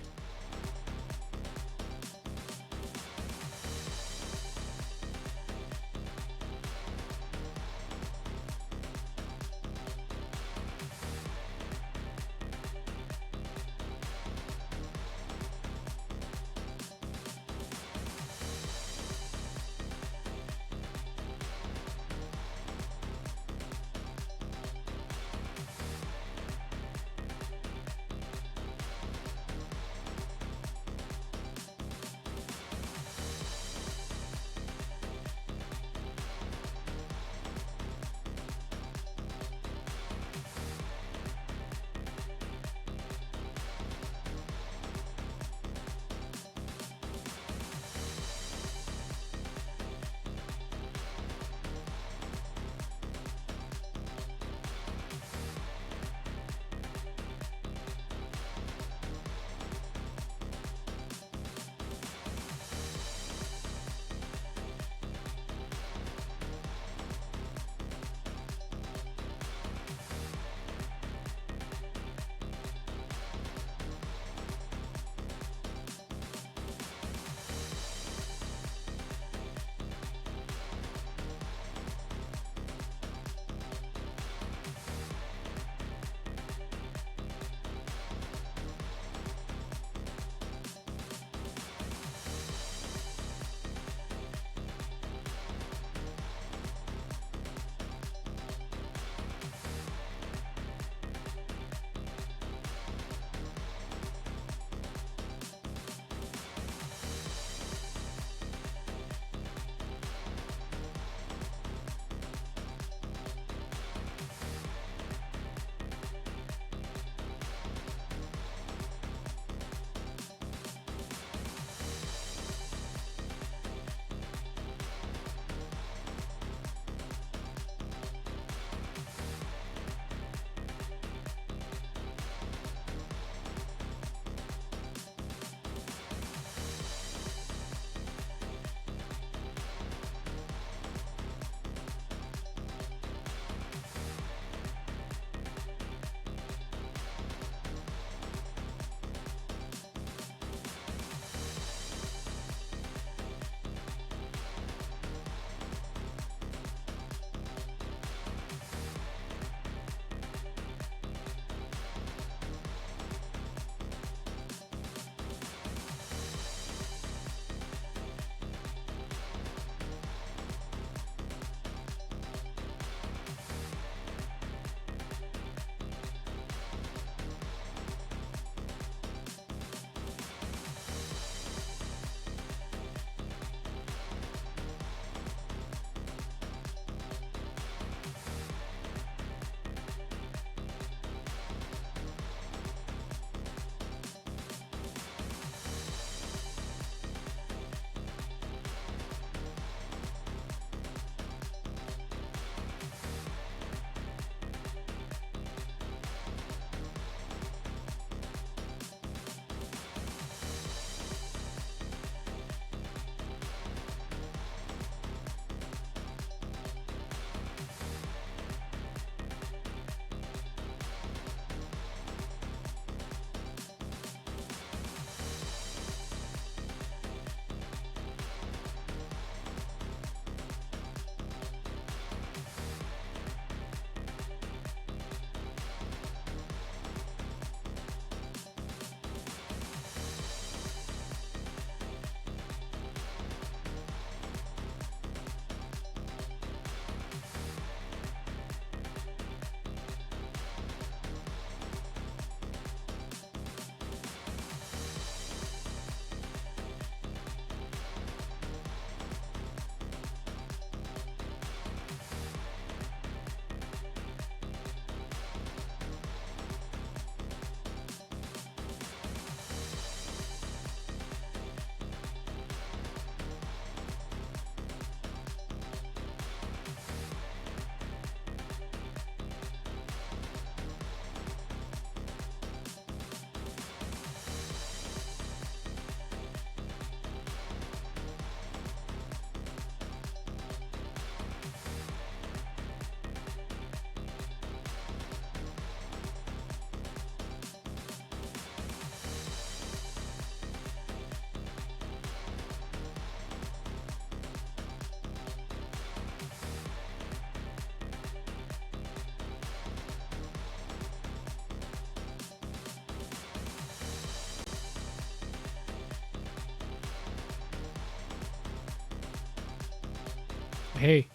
Hey,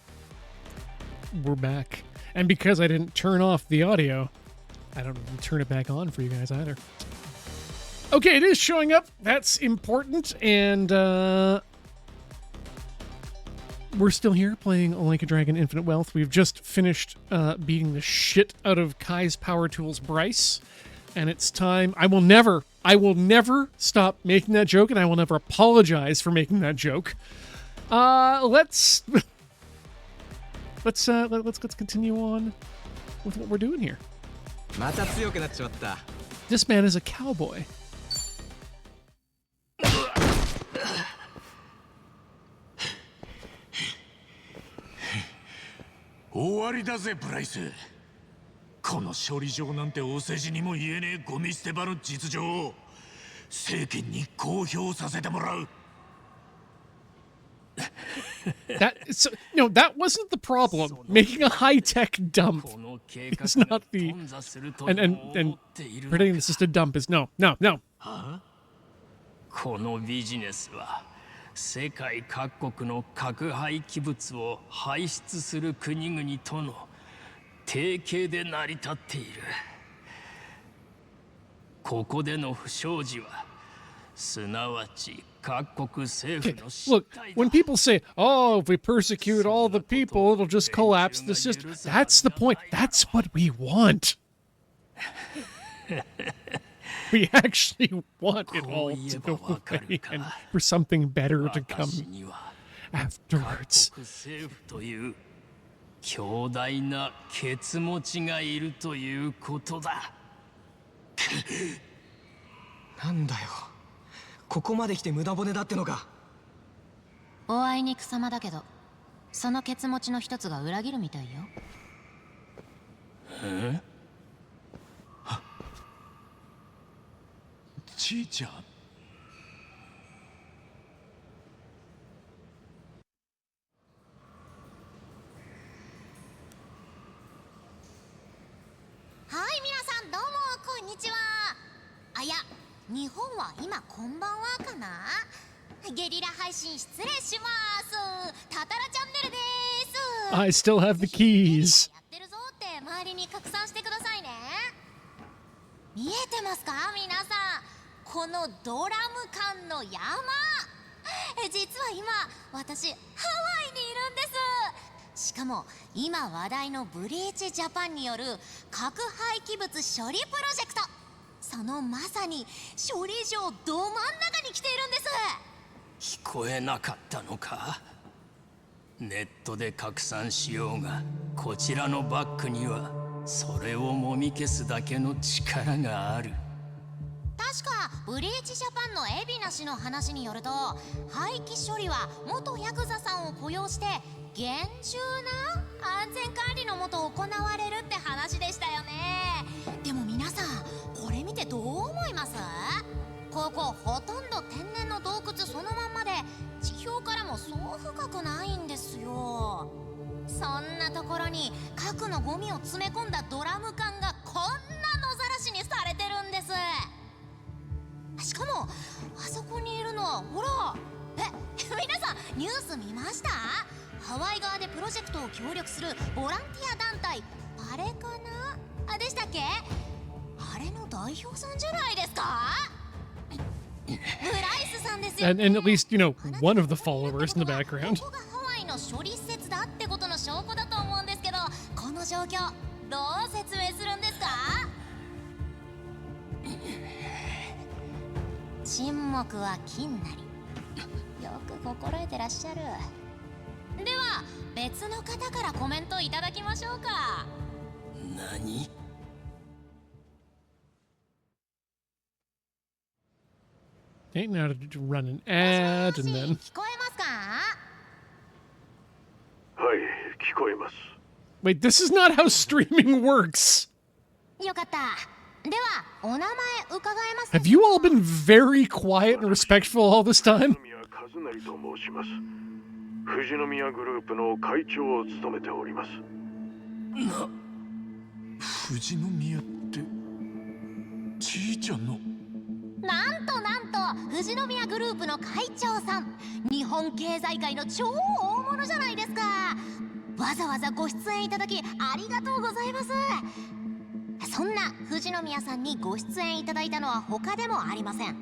we're back. And because I didn't turn off the audio, I don't even turn it back on for you guys either. Okay, it is showing up. That's important. And we're still here playing Like a Dragon Infinite Wealth. We've just finished beating the shit out of Kai's Power Tools Bryce. And it's time. I will never stop making that joke, and I will never apologize for making that joke. Let's continue on with what we're doing here. また強くなっちまった。 This man is a cowboy. 終わりだぜブライス。この処理場なんてお世辞にも言えねえゴミ捨て場の実情を政権に公表させてもらう。 That wasn't the problem. Making a high-tech dump is not the and pretending this is a dump is no. このビジネスは世界各国の核廃棄物を排出する国々との提携で成り立っている。ここでの不祥事はすなわち各国政府の失 Look, 態だ。 when people say, "Oh, if we persecute all the people, it'll just collapse the system," that's the point. That's what we want. We actually want it all to go away and for something better to come 私には afterwards. 各国政府という強大なケツ持ちがいるということだ。なんだよ。ここまで来て無駄骨だってのか。おあいにくさまだけど、そのケツ持ちの一つが裏切るみたいよ。ちいちゃん。はい、皆さんどうもこんにちは。あ、いや、日本は今こんばんはかな。ゲリラ配信失礼します。タタラチャンネルです。 I still have the keys. やってるぞって周りに拡散してくださいね。見えてますか皆さん、このドラム缶の山。実は今私ハワイにいるんです。しかも今話題のブリーチジャパンによる核廃棄物処理プロジェクト、そのまさに処理場ど真ん中に来ているんです。聞こえなかったのか。ネットで拡散しようがこちらのバックにはそれをもみ消すだけの力がある。確かブリーチジャパンの海老名氏の話によると、廃棄処理は元ヤクザさんを雇用して厳重な安全管理のもと行われるって話でしたよね。でも皆さんこれ見てどう思います？ここほとんど天然の洞窟そのまんまで、地表からもそう深くないんですよ。そんなところに核のゴミを詰め込んだドラム缶がこんな野ざらしにされてるんです。しかもあそこにいるのはほら、皆さんニュース見ました？ハワイ側でプロジェクトを協力するボランティア団体パレかなでしたっけ？あれの代表さんじゃないですか？ブライスさんですよね。 And at least, you know, one of the followers in the background. ここがハワイの処理施設だってことの証拠だと思うんですけど、この状況どう説明するんですか？沈黙は金なり。よく心得てらっしゃる。では別の方からコメントいただきましょうか。何？ Okay, now to run an ad and then. 聞こえますか？はい、聞こえます。 Wait, this is not how streaming works. よかった。ではお名前伺えますか？ Have you all been very quiet and respectful all this time? 宮和成と申します。富士宮グループの会長を務めております。富士宮ってちいちゃんの。なんとなんと富士宮グループの会長さん、日本経済界の超大物じゃないですか。わざわざご出演いただきありがとうございます。そんな富士宮さんにご出演いただいたのは他でもありません。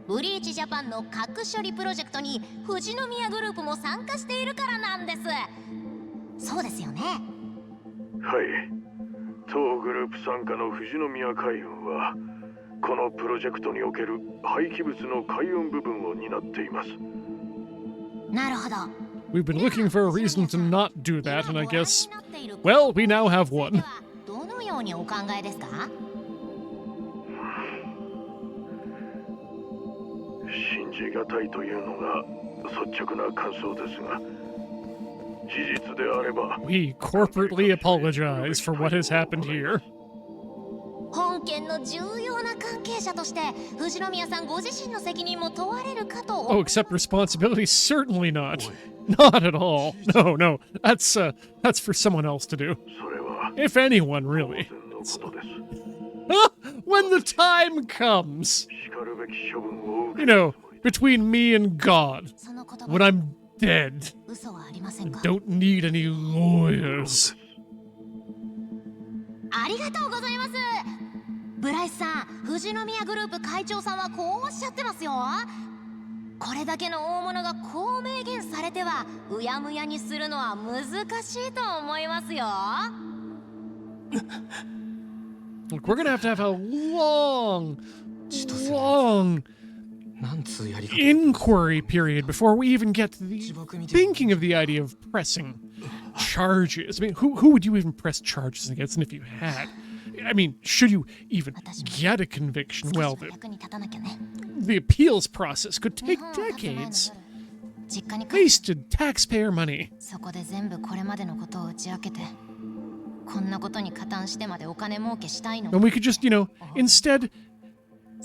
ブリーチジャパンの核処理プロジェクトに富士宮グループも参加しているからなんです。そうですよね。はい、当グループ参加の富士宮海運はこのプロジェクトにおける廃棄物の海運部分を担っています。なるほど。 We've been looking for a reason to not do that, and I guess, well, we now have one. どのようにお考えですか？信じがたいというのが率直な感想ですが、事実であれば We corporately apologize for what has happened here. 本件の重要な関係者として富士宮さんご自身の責任も問われるかと。 Oh, accept responsibility? Certainly not. Not at all. No, no. That's for someone else to do. それは If anyone, 当 really. 然のことです。 When the time comes, しかるべき処分を受 you け know, between me and God, その言 when 葉 I'm dead, 嘘はありませんか？ don't need any lawyers. ありがとうございます。ブライスさん、富士宮グループ会長さんはこうおっしゃってますよ。これだけの大物がこう明言されてはうやむやにするのは難しいと思いますよ。 Look, we're gonna have a long なんつうやり方。 inquiry period before we even get to the thinking of the idea of pressing charges. I mean, who would you even press charges against? And if you had, I mean, should you even get a conviction? 少 Well, しは役に立たなきゃね。 the appeals process could take 日本は勝つ前の decades. 夜、実家に帰って Wasted taxpayer money. そこで全部これまでのことを打ち明けて、こんなことに加担してまでお金儲けしたいの。 And we could just, you know, instead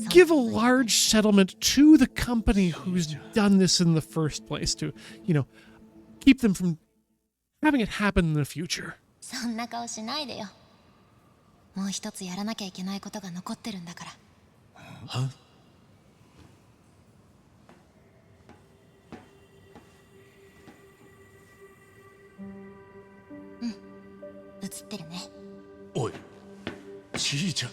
give a large settlement to the company who's done this in the first place to, you know, keep them from having it happen in the future. そんな顔しないでよ。もう一つやらなきゃいけないことが残ってるんだから。うん、映ってるね。おい、ちいちゃん。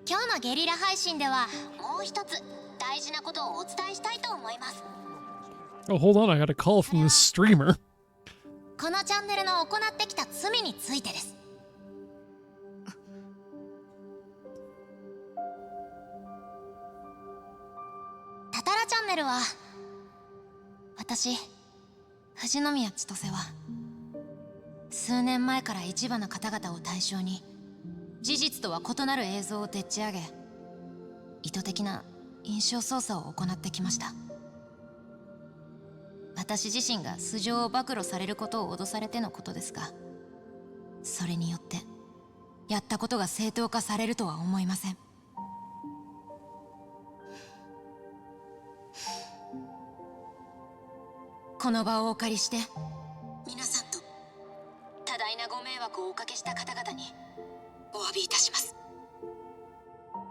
今日のゲリラ配信ではもう一つ大事なことをお伝えしたいと思います。 Oh, hold on, I got a call from the streamer. このチャンネルの行ってきた罪についてです。タタラチャンネルは、私富士宮千歳は数年前から一部の方々を対象に事実とは異なる映像をでっち上げ、意図的な印象操作を行ってきました。私自身が素性を暴露されることを脅されてのことですが、それによってやったことが正当化されるとは思いません。この場をお借りして皆さんと多大なご迷惑をおかけした方々にお詫びいたします。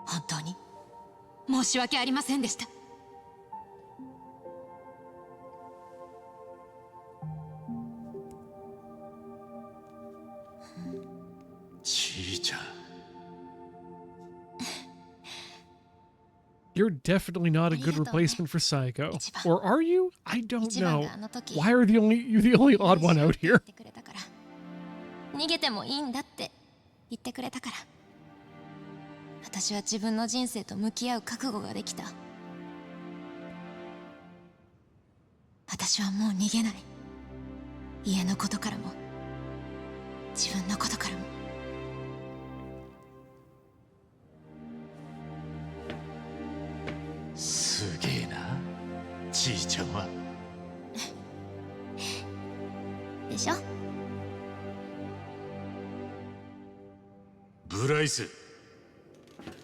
本当に申し訳ありませんでした。ちいちゃん。You're definitely not a good replacement for Psycho. Or are you? I don't know. Why are you the only odd one out here? 逃げてもいいんだって言ってくれたから、私は自分の人生と向き合う覚悟ができた。私はもう逃げない。家のことからも自分のことからも。すげえな、ちいちゃんは。でしょ。ブライス、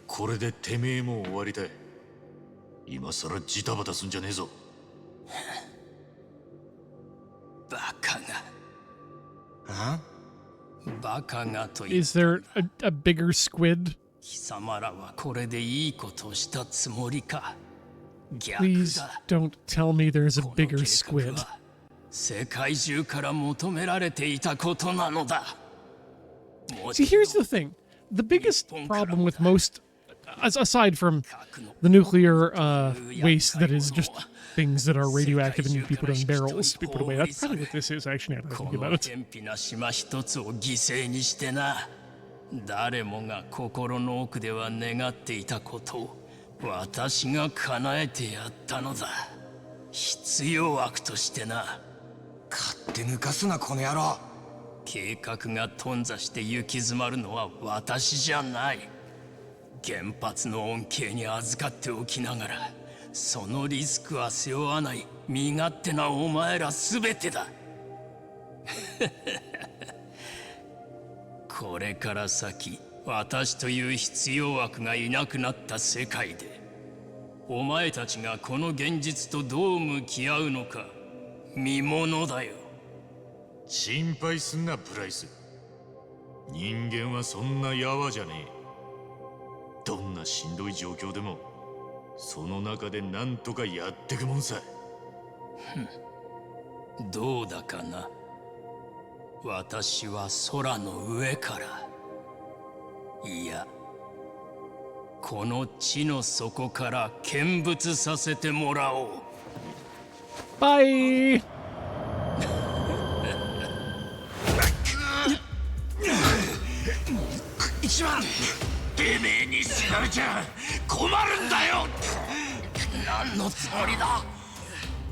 これでてめえも終わりだ。今さらジタバタすんじゃねえぞ。バカが。あ？バカがと言っ Is there a bigger squid? 貴様らはこれでいいことをしたつもりか。Please don't tell me there's a bigger squid. 世界中から求められていたことなのだ。 See, here's the thing. The biggest problem with most, aside from the nuclear waste that is just things that are radioactive and need to be put in barrels to be put away. That's probably what this is, actually, now that I think about it. 偏僻な島一つを犠牲にしてな。誰もが心の奥では願っていたことを私が叶えてやったのだ。必要悪としてな。勝手抜かすなこの野郎。計画が頓挫して行き詰まるのは私じゃない。原発の恩恵に預かっておきながらそのリスクは背負わない身勝手なお前らすべてだ。これから先私という必要悪がいなくなった世界でお前たちがこの現実とどう向き合うのか見ものだよ。心配すんなプライス。人間はそんなやわじゃねえ。どんなしんどい状況でもその中で何とかやってくもんさ。どうだかな。私は空の上からいやこの地の底から見物させてもらおう。バイ。一番てめえに知られちゃ困るんだよ。何のつもりだ。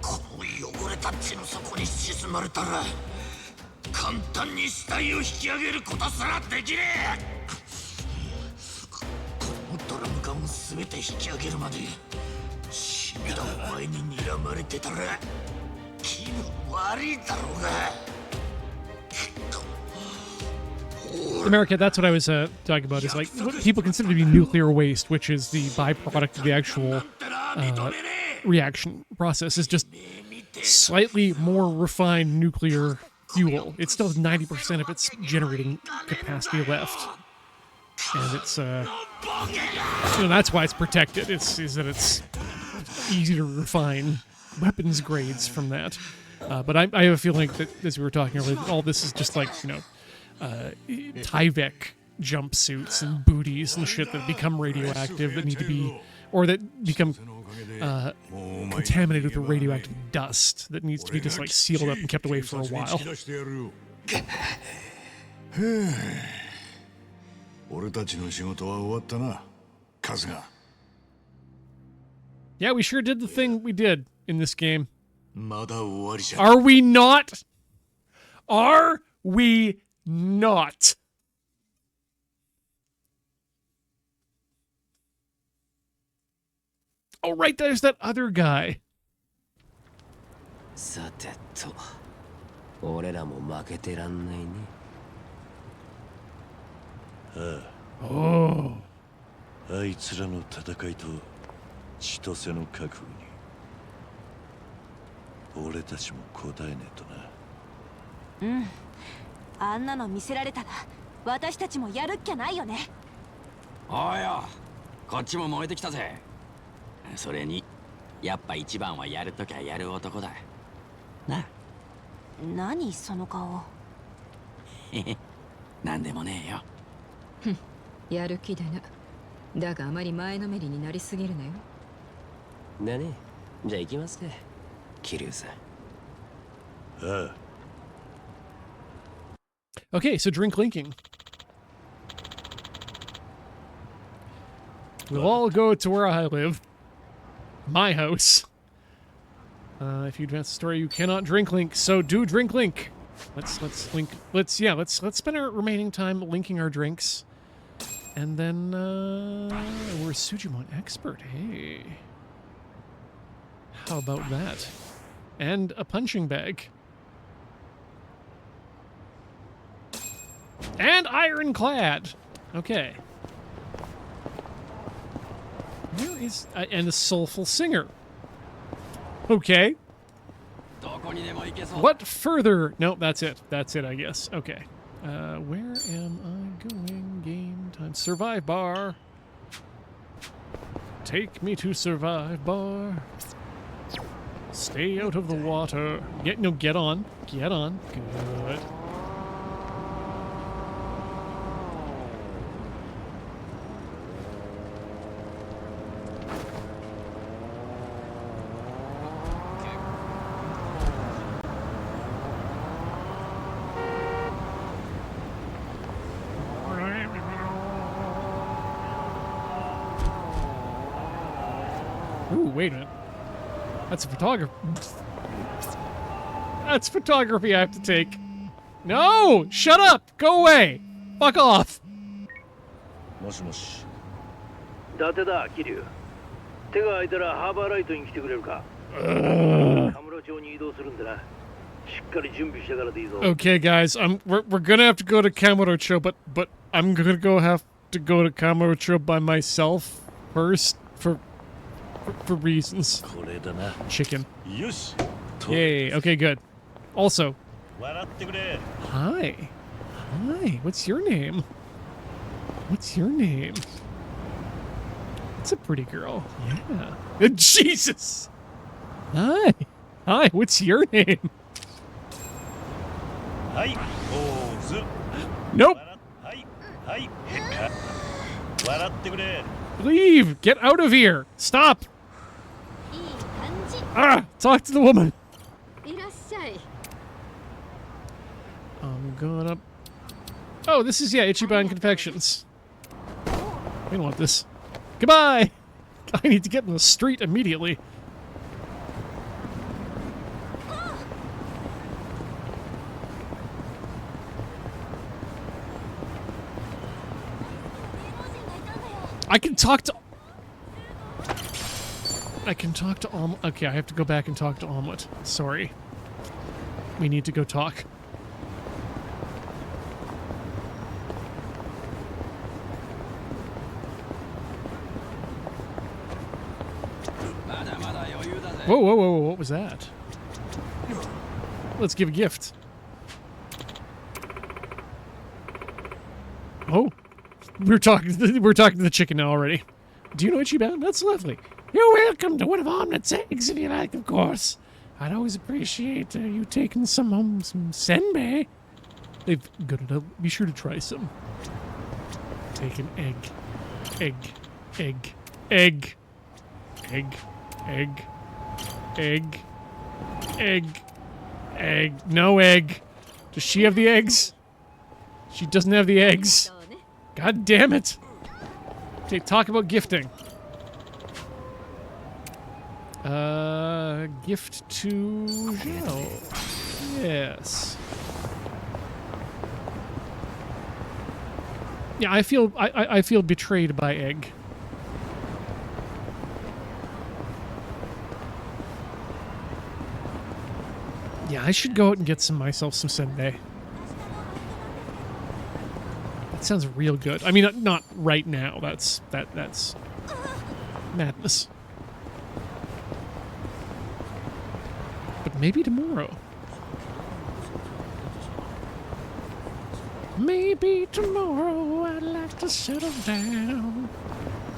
この汚れた地の底に沈まれたら簡単に死体を引き上げることすらできねえ。このドラム缶を全て引き上げるまで死んだお前に睨まれてたら気分悪いだろうが。America, that's what I was talking about, is like what people consider to be nuclear waste, which is the byproduct of the actual reaction process, is just slightly more refined nuclear fuel. It still has 90% of its generating capacity left. And it's, that's why it's protected, is that it's easy to refine weapons grades from that. But I have a feeling that, as we were talking earlier, all this is just like, Tyvek jumpsuits and booties and shit that become radioactive that need to be, or that become contaminated with the radioactive dust that needs to be just like sealed up and kept away for a while. 俺たちの仕事は終わったな、春日。Yeah, we sure did the thing we did in this game. まだ終わりじゃ。 Are we not? Are we not? Oh, right, there's that other guy. さてと、俺らも負けてらんないね。Oh. あいつらの戦いと千歳の覚悟に俺たちも応えねえとな。うん。あんなの見せられたら私たちもやるっきゃないよね。おいよ、こっちも燃えてきたぜ。それにやっぱ一番はやるときゃやる男だな。何その顔。なんでもねえよ。やる気だな。だがあまり前のめりになりすぎるなよ。だね。じゃあ行きますか、桐生さん。ああ。Okay, so drink linking. We'll all go to where I live. My house. If you advance the story, you cannot drink link, so do drink link. Let's link. Let's spend our remaining time linking our drinks. And then we're a Sujimon expert. Hey. How about that? And a punching bag. And ironclad. Okay. Where is... and a soulful singer. Okay. What further... Nope, that's it. That's it, I guess. Okay. Where am I going? Game time. Survive bar. Take me to survive bar. Stay out of the water. Get on. Get on. Good. Ooh, wait a minute. That's a photography. That's photography I have to take. No! Shut up! Go away! Fuck off! もしもし。伊達だ、桐生。手が空いたらハーバーライトに来てくれるか。カムロ町に移動するんでな。しっかり準備してからでいいぞ。 Okay, guys, we're gonna have to go to Kamurocho, but I'm gonna have to go to Kamurocho by myself first for reasons. これだな。 Chicken. よし。 Yay. Okay, good. Also, 笑ってくれ。 hi. Hi. What's your name? What's your name? It's a pretty girl. Yeah. Jesus. Hi. Hi. What's your name? はい。ポーズ。 Nope. はい。はい。笑ってくれ。 Leave. Get out of here. Stop. Ah, talk to the woman. I'm gonna... Oh, this is, Ichiban Confections. We don't want this. Goodbye! I need to get in the street immediately. I can talk to Omelet. Okay, I have to go back and talk to Omelet. Sorry. We need to go talk. Whoa, whoa, whoa, what was that? Let's give a gift. Oh. We're talking to the chicken now already. Do you know Ichiban? That's lovely. You're welcome to one of Omelet's eggs if you like, of course. I'd always appreciate you taking some home, some senbei. They've good enough. Be sure to try some. Take an egg. Egg. Egg. Egg. Egg. Egg. Egg. Egg. Egg. No egg. Does she have the eggs? She doesn't have the eggs. God damn it. Okay, talk about gifting. Gift to Zhao. Yes. Yeah, I feel betrayed by Egg. Yeah, I should go out and get myself some senbei. That sounds real good. I mean, not right now. That's madness. But maybe tomorrow. Maybe tomorrow I'd like to settle down.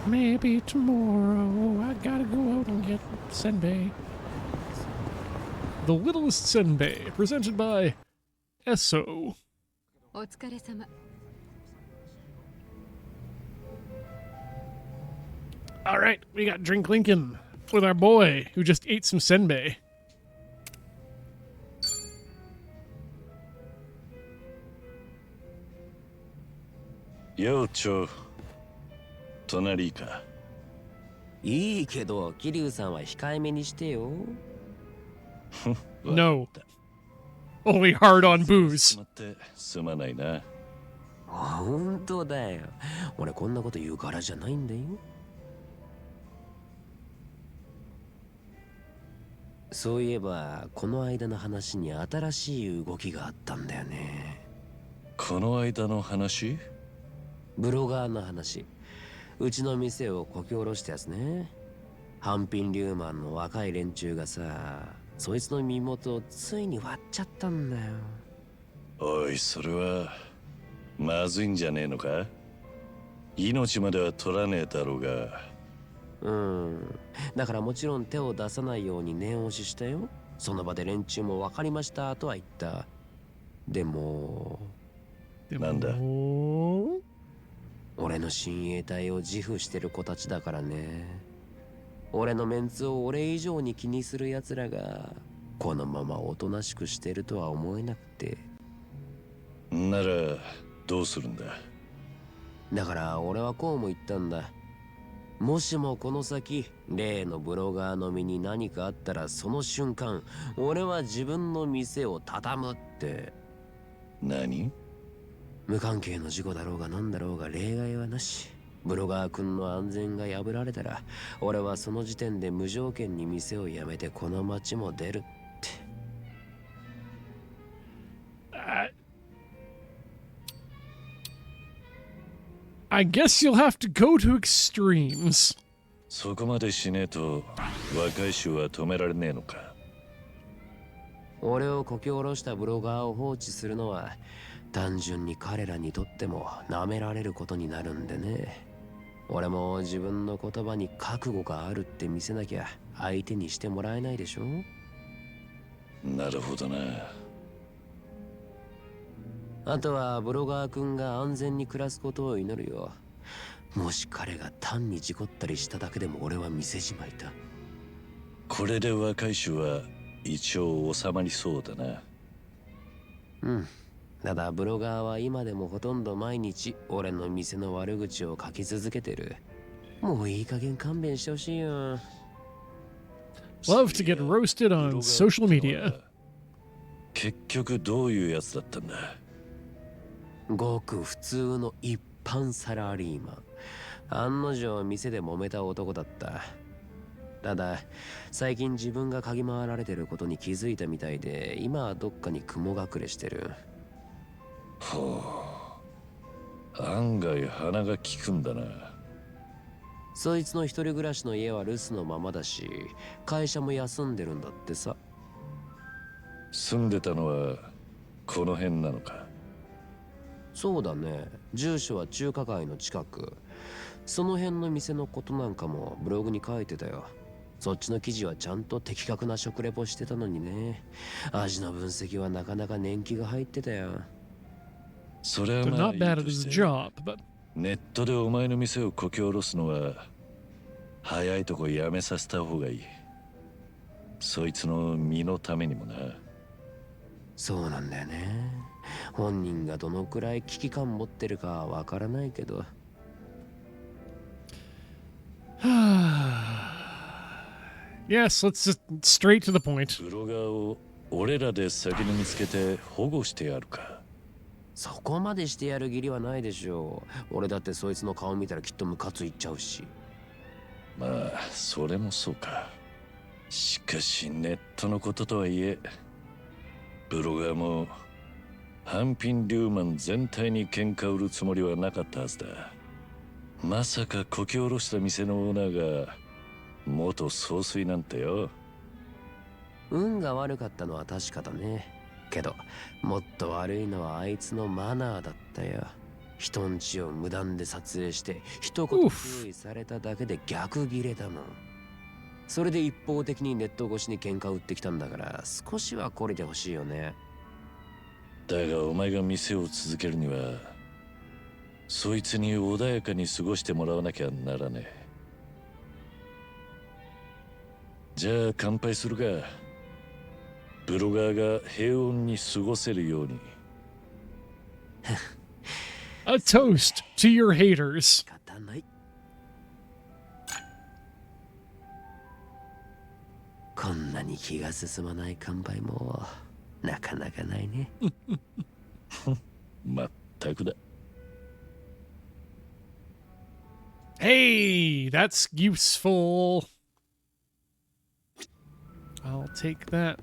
Maybe tomorrow I gotta go out and get senbei. The Littlest Senbei, presented by Esso. Alright, we got Drink Lincoln with our boy who just ate some senbei. Yo, Cho. 隣か。いいけど、桐生さんは控えめにしてよ。No. Only hard on booze. すまないな。本当だよ。俺こんなこと言うからじゃないんだよ。そういえば、この間の話に新しい動きがあったんだよね。この間の話？ブロガーの話。うちの店をこき下ろしたやつね。ハンピンリューマンの若い連中がさ、そいつの身元をついに割っちゃったんだよ。おい、それはまずいんじゃねえのか？命までは取らねえだろうが、うん。だからもちろん手を出さないように念押ししたよ。その場で連中も分かりましたとは言った。でもなんだ。俺の親衛隊を自負してる子たちだからね。俺のメンツを俺以上に気にする奴らがこのままおとなしくしてるとは思えなくて。ならどうするんだ。だから俺はこうも言ったんだ。もしもこの先例のブロガーの身に何かあったらその瞬間俺は自分の店を畳むって。何？無関係の事故だろうが何だろうが例外はなし。ブロガー君の安全が破られたら俺はその時点で無条件に店を辞めてこの町も出るって。I guess you'll have to go to extremes. そこまでしねえと若い衆は止められねえのか。俺をこき下ろしたブロガーを放置するのは単純に彼らにとっても舐められることになるんでね。俺も自分の言葉に覚悟があるって見せなきゃ相手にしてもらえないでしょ。なるほどな。あとはブロガー君が安全に暮らすことを祈るよ。もし彼が単に事故ったりしただけでも俺は店じまいだ。これで若い衆は一応収まりそうだな。うん。ただブロガーは今でもほとんど毎日俺の店の悪口を書き続けてる。もういい加減勘弁してほしいよ。Love to get roasted on social media. 結局どういうやつだったんだ。ごく普通の一般サラリーマン。案の定店で揉めた男だった。ただ最近自分が嗅ぎ回られてることに気づいたみたいで今はどっかに雲隠れしてる。ほう、案外鼻が利くんだな。そいつの一人暮らしの家は留守のままだし会社も休んでるんだってさ。住んでたのはこの辺なのか。そうだね。住所は中華街の近く。その辺の店のことなんかもブログに書いてたよ。そっちの記事はちゃんと的確な食レポしてたのにね。味の分析はなかなか年季が入ってたよ。それはまあいいとして、ネットでお前の店をこき下ろすのは早いとこやめさせた方がいい。そいつの身のためにもな。そうなんだよね。本人がどのくらい危機感持ってるかはわからないけど。Yes, let's just straight to the point. ブロガーを俺らで先に見つけて保護してやるか。そこまでしてやる義理はないでしょう。俺だってそいつの顔見たらきっとムカついちゃうし。まあそれもそうか。しかしネットのこととはいえブロガーもハンピン・リューマン全体に喧嘩売るつもりはなかったはずだ。まさかこき下ろした店のオーナーが元総帥なんてよ。運が悪かったのは確かだね。けどもっと悪いのはあいつのマナーだったよ。人んちを無断で撮影して一言注意されただけで逆ギレだもん。それで一方的にネット越しに喧嘩売ってきたんだから少しは懲りてほしいよね。だがお前が店を続けるにはそいつに穏やかに過ごしてもらわなきゃならねえ。じゃあ乾杯するか。ブロガーが平穏に過ごせるように。A toast to your haters. こんなに気が進まない乾杯もなかなかないね。まったくだ。Hey, that's useful. I'll take that.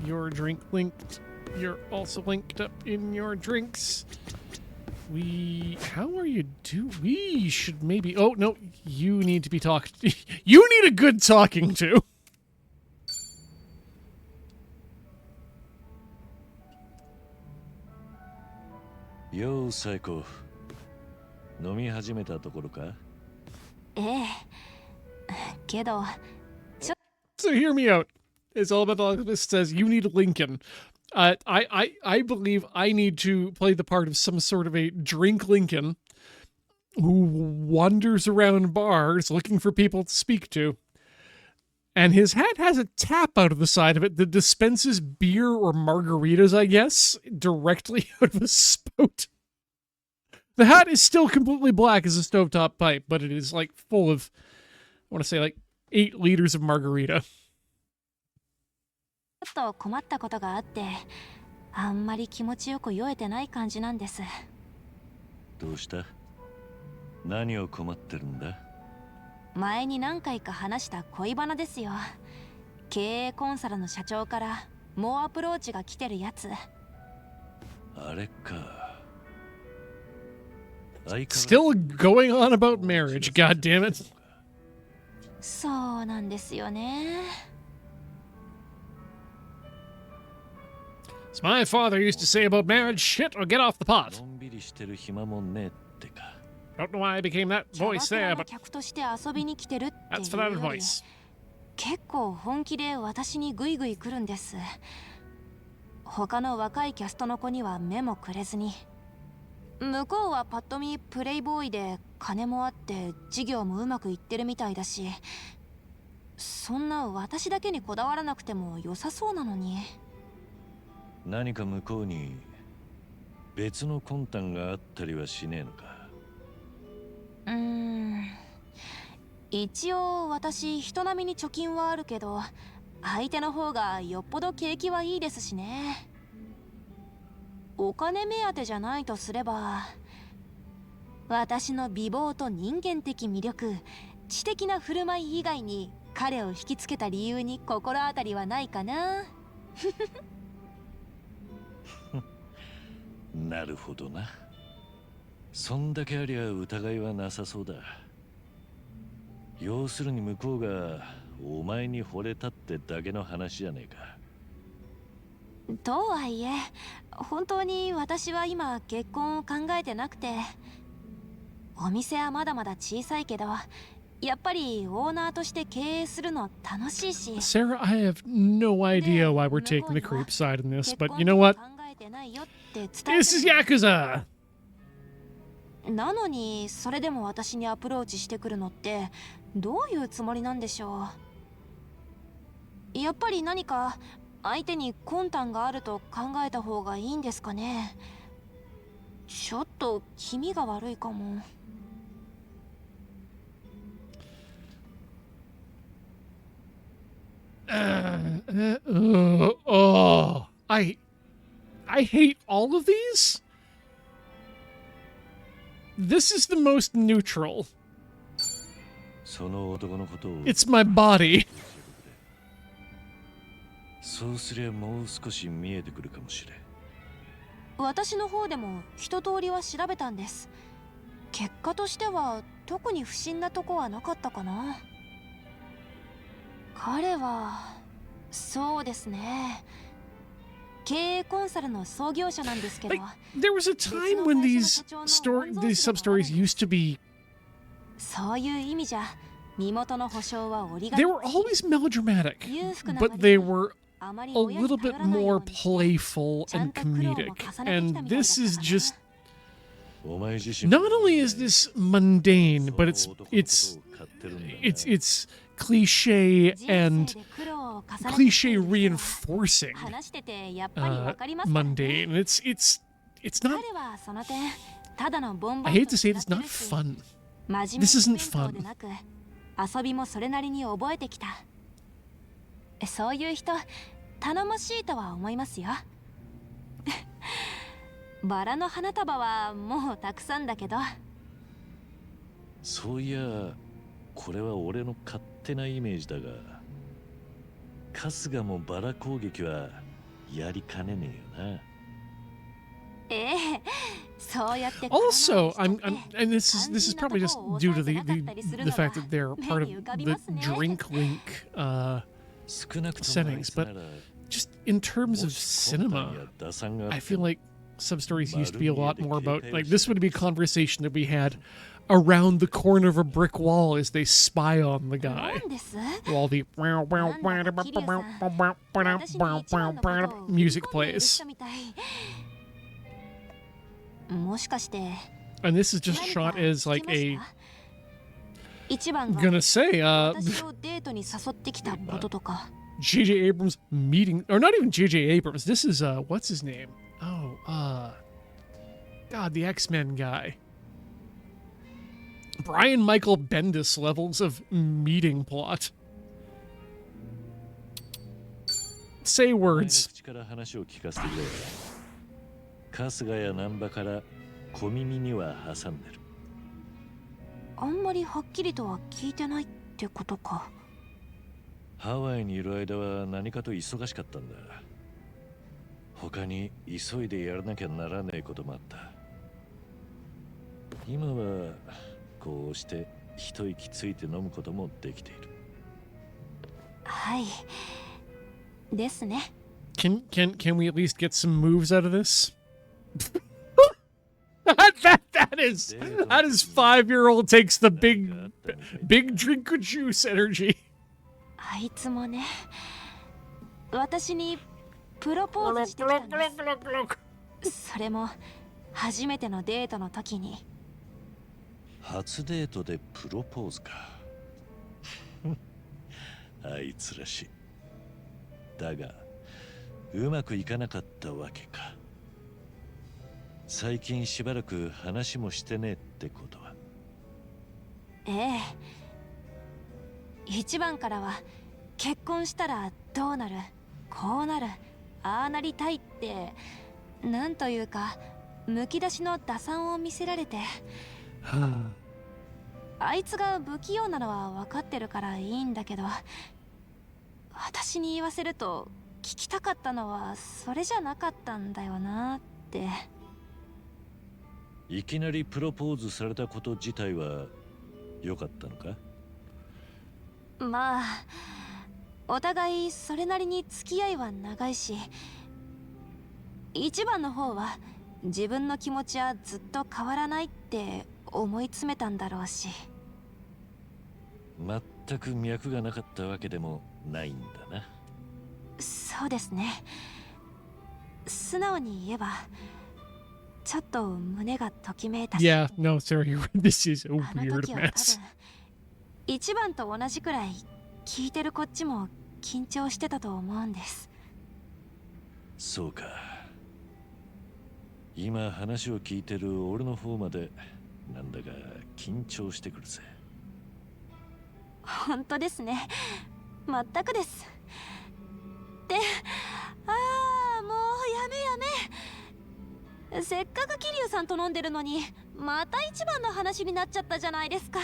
Your drink linked. You're also linked up in your drinks. How are you we should maybe, oh no, you need to be talked, you need a good talking to. Yo, Psycho. 飲み始めたところか？ええ、けど So hear me out. It's all about the alchemist says you need Lincoln. I believe I need to play the part of some sort of a drink Lincoln who wanders around bars looking for people to speak to. And his hat has a tap out of the side of it that dispenses beer or margaritas, I guess, directly out of a spout. The hat is still completely black as a stovetop pipe, but it is like full of, I want to say like 8 liters of margarita. ちょっと困ったことがあって、あんまり気持ちよく酔えてない感じなんです。どうした？何を困ってるんだ？前に何回か話した恋バナですよ。経営コンサルの社長から猛アプローチが来てるやつ。あれか。Still going on about marriage, god damn it. そうなんですよね。As my father used to say about marriage, shit or get off the pot. Don't know why I became that voice there, but that's for that voice. 結構本気で私にグイグイ来るんです。他の若いキャストの子には目もくれずに。向こうはパッと見プレイボーイで金もあって事業もうまくいってるみたいだし、そんな私だけにこだわらなくても良さそうなのに。何か向こうに別の魂胆があったりはしねえのか。一応私人並みに貯金はあるけど、相手の方がよっぽど景気はいいですしね。お金目当てじゃないとすれば、私の美貌と人間的魅力、知的な振る舞い以外に彼を引きつけた理由に心当たりはないかな。なるほどな。そんだけありゃ疑いはなさそうだ。要するに向こうがお前に惚れたってだけの話じゃねえか。とはいえ、本当に私は今結婚を考えてなくて、お店はまだまだ小さいけど、やっぱりオーナーとして経営するの楽しいし。Sarah, I have no idea why we're taking the creep side in this, but you know what? This is Yakuza! なのに、それでも私にアプローチしてくるのって、どういうつもりなんでしょう。やっぱり何か相手に魂胆があると考えた方がいいんですかね。ちょっと気味が悪いかも。I hate all of these. This is the most neutral. It's my body. そうすりゃもう少し見えてくるかもしれん。私の方でも一通りは調べたんです。結果としては特に不審なとこはなかったかな。彼はそうですね。経営コンサルの創業者なんですけど。There was a time when these sub-stories used to be. そういう意味じゃ身元の保証は折りが。They were always melodramatic, but they were a little bit more playful and comedic. And this is just. Not only is this mundane, but it's cliche and cliche reinforcing mundane. It's not. I hate to say it, it's not fun. This isn't fun. 遊びもそれなりに覚えてきた。そういう人頼もしいとは思いますよ。バラの花束はもうたくさんだけど。そういや、これは俺の勝手なイメージだが、春日もバラ攻撃はやりかねねえよな。Also, I'm and this is probably just due to the fact that they're part of the drink link settings, but just in terms of cinema, I feel like sub stories used to be a lot more about, like, this would be a conversation that we had around the corner of a brick wall as they spy on the guy. While the music plays. And this is just shot as like a, I'm gonna say, J.J. Abrams meeting, or not even J.J. Abrams. This is what's his name? Oh, God, the X-Men guy. Brian Michael Bendis levels of meeting plot. Say words. 春日や難波から小耳には挟んでる。あんまりはっきりとは聞いてないってことか。ハワイにいる間は何かと忙しかったんだ。他に急いでやらなきゃならないこともあった。今はこうして一息ついて飲むこともできている。はい。ですね。Can we at least get some moves out of this? that is 5-year-old takes the big drink of juice energy. あいつもね、私にプロポーズしてきたんです。それも初めてのデートの時に。初デートでプロポーズか。あいつらしい。だがうまくいかなかったわけか。最近しばらく話もしてねってことは。ええ。一番からは結婚したらどうなる、こうなる、ああなりたいってなんというかむき出しの打算を見せられて、あいつが不器用なのは分かってるからいいんだけど、私に言わせると聞きたかったのはそれじゃなかったんだよなって。いきなりプロポーズされたこと自体は良かったのか。まあお互いそれなりに付き合いは長いし、一番の方は自分の気持ちはずっと変わらないって思い詰めたんだろうし。全く脈がなかったわけでもないんだな。そうですね。素直に言えばちょっと胸がときめいたし。Yeah, no, sorry, this is a weird mess. 一番と同じくらい聞いてるこっちも緊張してたと思うんです。そうか。今話を聞いてる俺の方までなんだか緊張してくるぜ。本当ですね。全くです。で、もうやめ。せっかく桐生さんと飲んでるのにまた一番の話になっちゃったじゃないですか。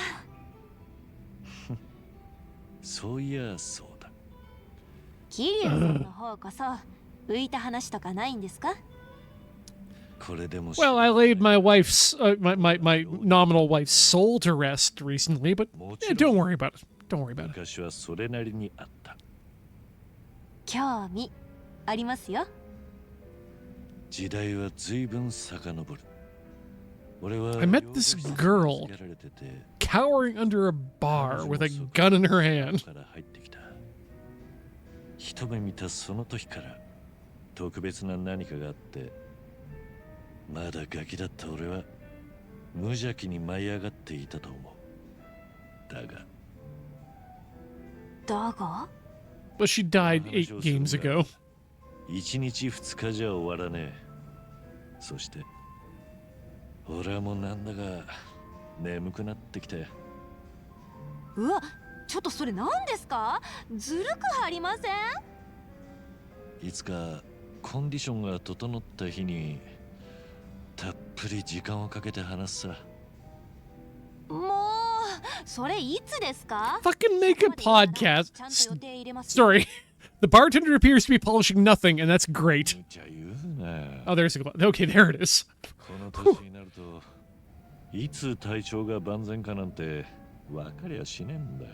そういやそうだ。桐生さんの方こそ浮いた話とかないんですか。Well, I laid my wife's, my nominal wife's soul to rest recently, but don't worry about it. Don't worry about it. 昔はそれなりにあった。興味ありますよ。時代は随分遡る。俺は I met this girl cowering under a bar with a gun in her hand. 一目見たその時から特別な何かがあって、まだガキだった俺は無邪気に舞い上がっていたと思う。だが But she died 8 games ago. 1日2日じゃ終わらねえ。そして俺はもうなんだか眠くなってきて。うわ、ちょっとそれ何ですか。ずるくありません。いつかコンディションが整った日にたっぷり時間をかけて話すさ。もうそれいつですか。 Fucking make a podcast. Sorry. The bartender appears to be polishing nothing, and that's great. Oh, there's a... Okay, there it is. この年になるといつ体調が万全かなんて分かりゃしねえんだ。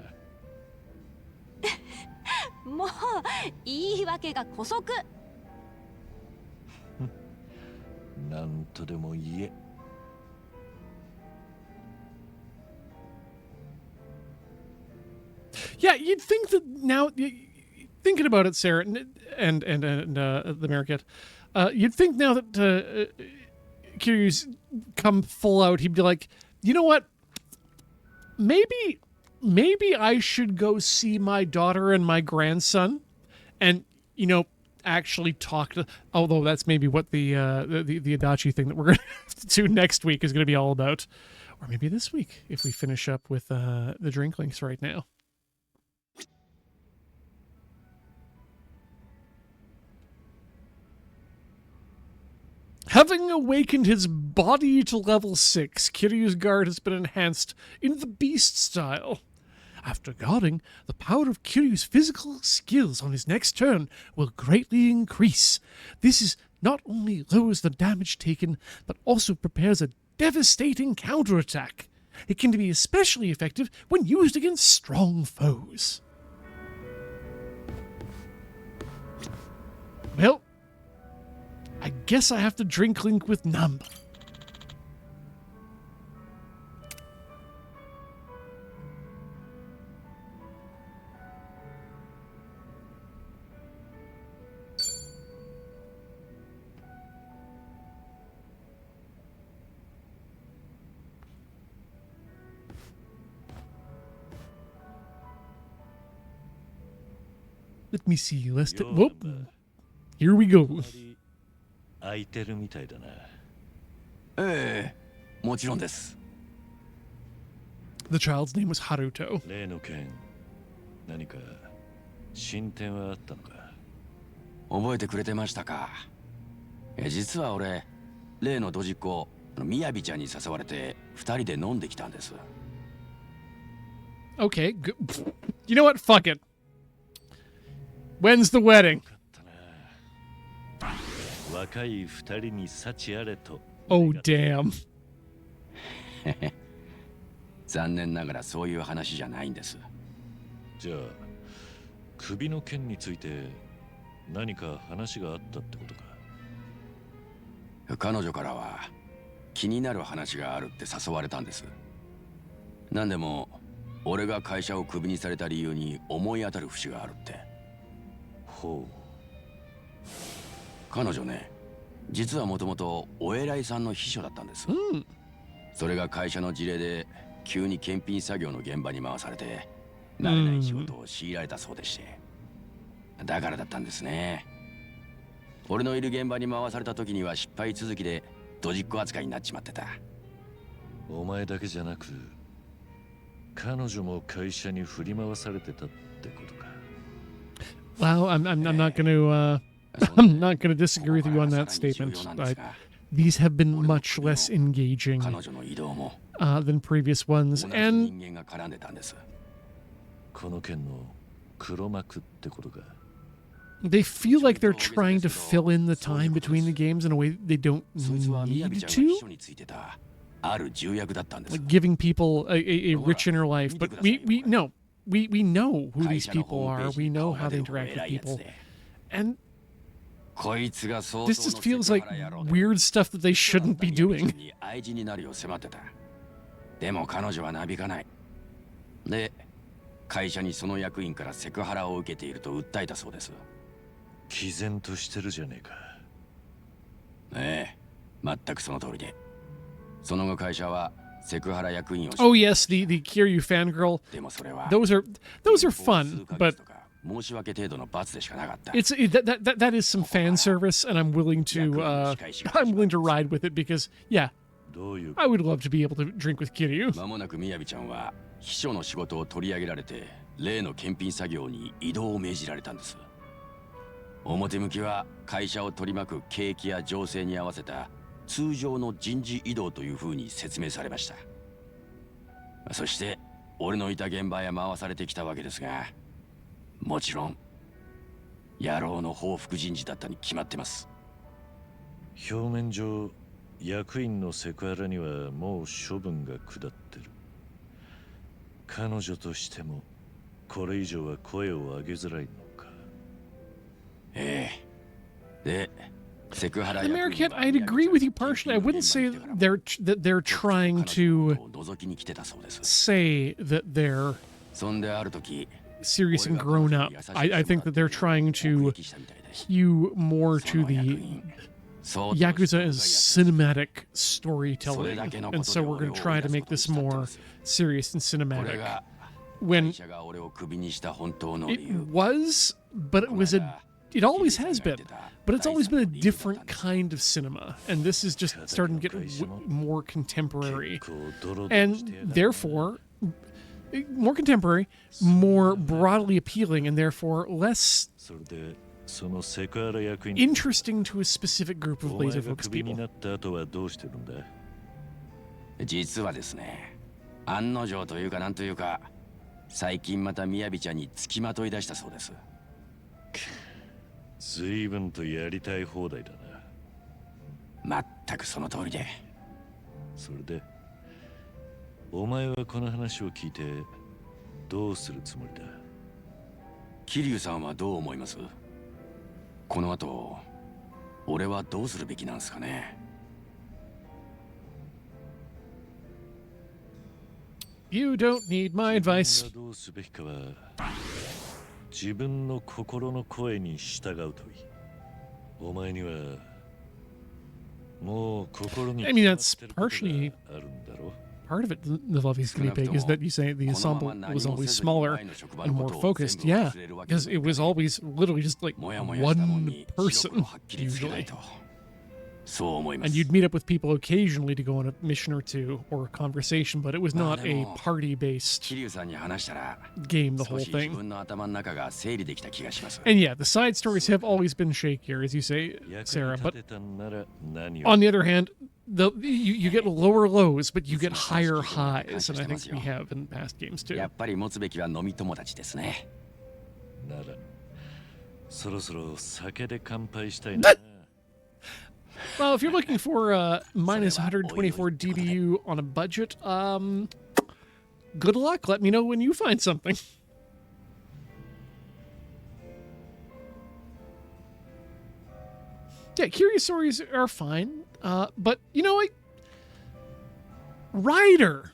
もう言い訳が姑息。なんとでも言え。Yeah, you'd think that now, thinking about it, Sarah, and the Marikit, you'd think now that Kiryu's come full out, he'd be like, you know what? Maybe I should go see my daughter and my grandson, and actually talk to. Although that's maybe what the Adachi thing that we're going to do next week is going to be all about, or maybe this week if we finish up with the Drinklinks right now. Having awakened his body to level 6, Kiryu's guard has been enhanced in the beast style. After guarding, the power of Kiryu's physical skills on his next turn will greatly increase. This is not only lowers the damage taken, but also prepares a devastating counterattack. It can be especially effective when used against strong foes. Well, I guess I have to drink link with Namba. Let me see. Let's whoop. Here we go. 空いてるみたいだな。ええ、もちろんです。The child's name was Haruto. 例の件、何か進展はあったのか。覚えてくれてましたか。実は俺、例のドジっ子、みやびちゃんに誘われて二人で飲んできたんです。Okay, you know what? Fuck it. When's the wedding? 若い二人に幸あれと。Oh, damn. 残念ながらそういう話じゃないんです。じゃあ、首の件について何か話があったってことか。彼女からは気になる話があるって誘われたんです。なんでも俺が会社をクビにされた理由に思い当たる節があるって。ほう。彼女ね、実はもともとお偉いさんの秘書だったんです。それが会社の事例で急に検品作業の現場に回されて慣れない仕事を強いられたそうでして、だからだったんですね。俺のいる現場に回された時には失敗続きでドジっ子扱いになっちまってた。お前だけじゃなく彼女も会社に振り回されてたってことか。Well, I'm not going to I'm not going to disagree with you on that statement. These have been much less engaging than previous ones, and この件の黒幕ってことか。they feel like they're trying to fill in the time between the games in a way they don't need to. Like giving people a rich inner life, but we know who these people are. We know how they interact with people, and this just feels like weird stuff that they shouldn't be doing. でも彼女はなびかない。で、会社にその役員からセクハラを受けていると訴えたそうです。毅然としてるじゃねえか。ええ、全くその通りで。その後会社はセクハラ役員を。Oh yes, the Kiryu fangirl. Those are fun, but it's that is some fan service, and I'm willing to ride with it because yeah, I would love to be able to drink with Kiryu. 間もなくみやびちゃんは秘書の仕事を取り上げられて例の検品作業に移動を命じられたんです。表向きは会社を取り巻く景気や情勢に合わせた通常の人事異動というふうに説明されました。そして俺のいた現場へ回されてきたわけですが、もちろん野郎の報復人事だったに決まってます。表面上役員のセクハラにはもう処分が下ってる。彼女としてもこれ以上は声を上げづらいのか。ええ。で、The Marquette, I'd agree with you partially. I wouldn't say they're trying to say that they're serious and grown up. I think that they're trying to hew more to the Yakuza as cinematic storytelling, and so we're going to try to make this more serious and cinematic. When it was, but it always has been, but it's always been a different kind of cinema, and this is just starting to get more contemporary, and therefore more contemporary, more broadly appealing, and therefore less interesting to a specific group of laserfocused people. 実はですね、案の定というかなんというか、最近またみやびちゃんに付きまとい出したそうです。随分とやりたい放題だな。全くその通りで。それで、お前はこの話を聞いてどうするつもりだ？桐生さんはどう思います？この後、俺はどうするべきなんですかね。You don't need my advice. どうすべきかは自分の心の声に従うといい。お前にはもう心に I mean, that's partially part of it. The Love Is Guinea Pig is that you say the ensemble was always smaller and more focused. Yeah, because it was always literally just like one person usually. And you'd meet up with people occasionally to go on a mission or two or a conversation, but it was not a party-based game, the whole thing. And yeah, the side stories have always been shakier, as you say, Sarah, but on the other hand, you get lower lows, but you get higher highs, and I think we have in past games too. やっぱり持つべきは飲み友達ですね。なら、そろそろ酒で乾杯したいな。Well, if you're looking for minus 124 DBU on a budget, good luck. Let me know when you find something. Yeah, curious stories are fine, but you know what? Rider,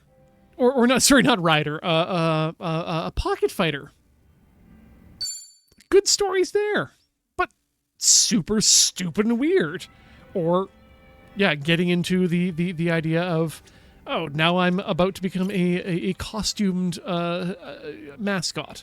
or not? Sorry, not Rider. A Pocket Fighter. Good stories there, but super stupid and weird. Or, yeah, getting into the idea of, oh, now I'm about to become a costumed mascot.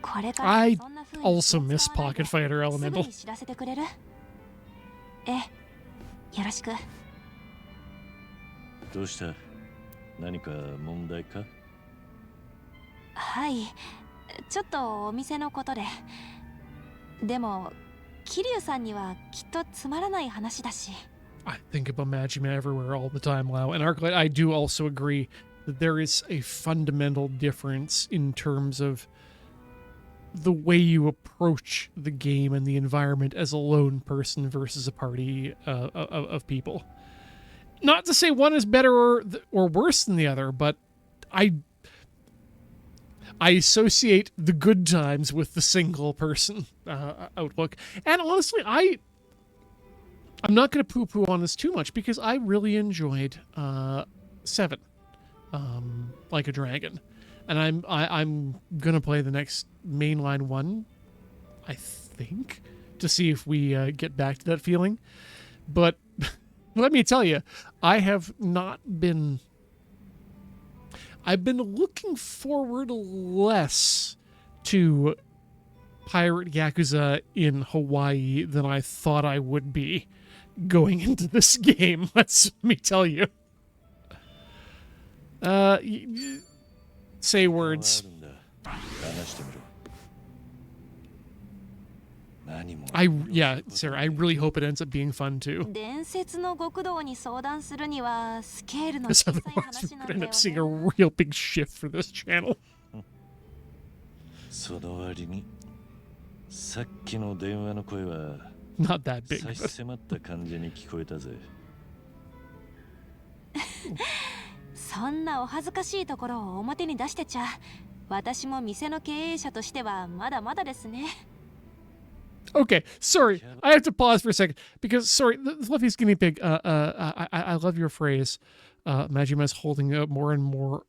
I also miss Pocket Fighter Elemental. どうした？何か問題か？はい、ちょっとお店のことで。でも、桐生さんにはきっとつまらない話だし。I think about Majima everywhere all the time, Lau. And Arclight, I do also agree that there is a fundamental difference in terms of the way you approach the game and the environment as a lone person versus a party of people. Not to say one is better or worse than the other, but I associate the good times with the single person outlook. And honestly, I'm not going to poo-poo on this too much because I really enjoyed 7, Like a Dragon, and I'm gonna play the next mainline one, I think, to see if we get back to that feeling. But let me tell you, I've been looking forward less to Pirate Yakuza in Hawaii than I thought I would be going into this game. Let me tell you. Say words. Yeah, Sarah, I really hope it ends up being fun too. Because otherwise we're gonna end up seeing a real big shift for this channel. その割にさっきの電話の声は Not that big. 差し迫った感じに聞こえたぜ。そんなお恥ずかしいところを表に出してちゃ、私も店の経営者としてはまだまだですね。Okay, sorry. I have to pause for a second because, sorry, the Fluffy's guinea pig. I love your phrase. Majima's holding up more and more.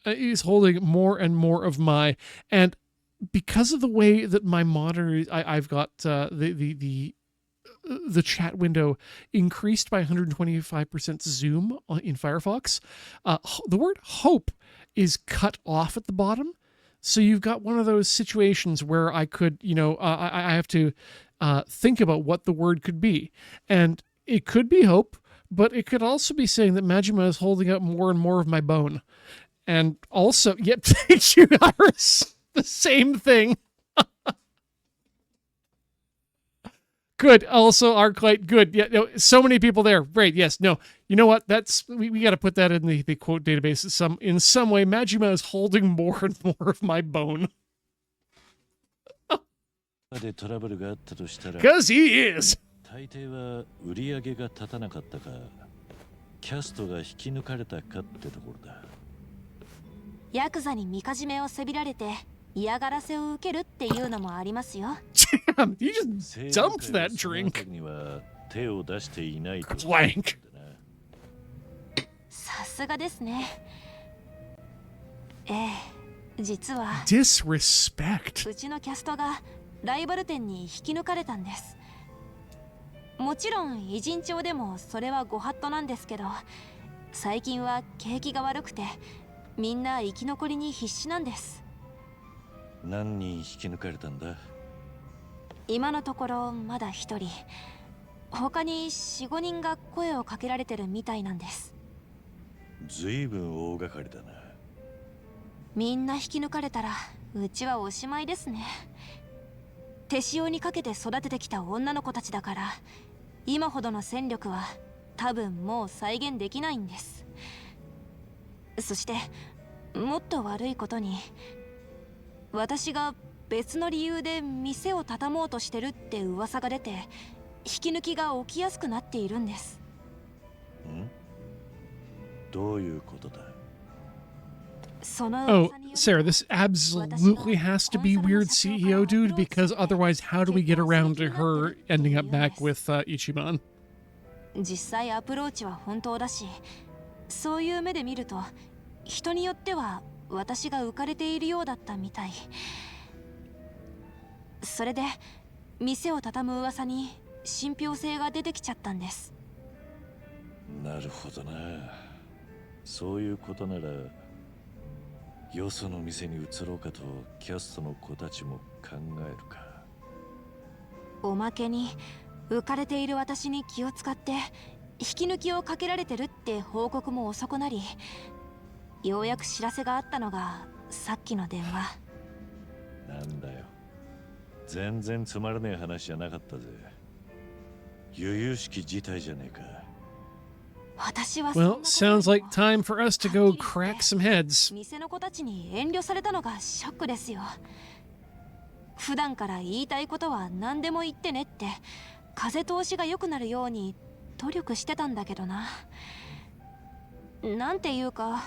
He's holding more and more of my, and because of the way that my monitor, I've got the chat window increased by 125% zoom in Firefox. The word hope is cut off at the bottom. So you've got one of those situations where I could, I have to think about what the word could be. And it could be hope, but it could also be saying that Majima is holding up more and more of my bone. And also, yep, thank you, Iris. The same thing. Good. Also, Arclight, good. Yeah, no, so many people there. Great. Yes. No. You know what? That's we got to put that in the quote database in some way. Majima is holding more and more of my bone. Because he is. 大抵は売り上げが立たなかったか、キャストが引き抜かれたかってところだ。ヤクザにみかじめをせびられて嫌がらせを受けるっていうのもありますよ。Damn, you just dumped that drink. には手を出していないと。Blank. さすがですね。実は Disrespect. うちのキャストがライバル店に引き抜かれたんです。もちろん偉人帳でもそれはご法度なんですけど、最近は景気が悪くてみんな生き残りに必死なんです。何人引き抜かれたんだ？今のところまだ一人、他に 4,5 人が声をかけられてるみたいなんです。ずいぶん大掛かりだな。みんな引き抜かれたらうちはおしまいですね。手塩にかけて育ててきた女の子たちだから、今ほどの戦力は多分もう再現できないんです。そしてもっと悪いことに、私が別の理由で店を畳もうとしてるって噂が出て、引き抜きが起きやすくなっているんです。どういうことだ？ Oh, Sarah, this absolutely has to be weird CEO dude, because otherwise how do we get around to her ending up back with Ichiban? 実際アプローチは本当だし、そういう目で見ると人によっては私が浮かれているようだったみたい。それで店を畳む噂に信憑性が出てきちゃったんです。なるほどな。そういうことならよその店に移ろうかとキャストの子たちも考えるか。おまけに浮かれている私に気を使って引き抜きをかけられてるって報告も遅くなり、ようやく知らせがあったのがさっきの電話。なんだよ、全然つまらねえ話じゃなかったぜ。由々しき事態じゃねえか。Well, sounds like time for us to go crack some heads. 店の子たちに遠慮されたのがショックですよ。普段から言いたいことは何でも言ってねって風通しが良くなるように努力してたんだけどな。なんていうか、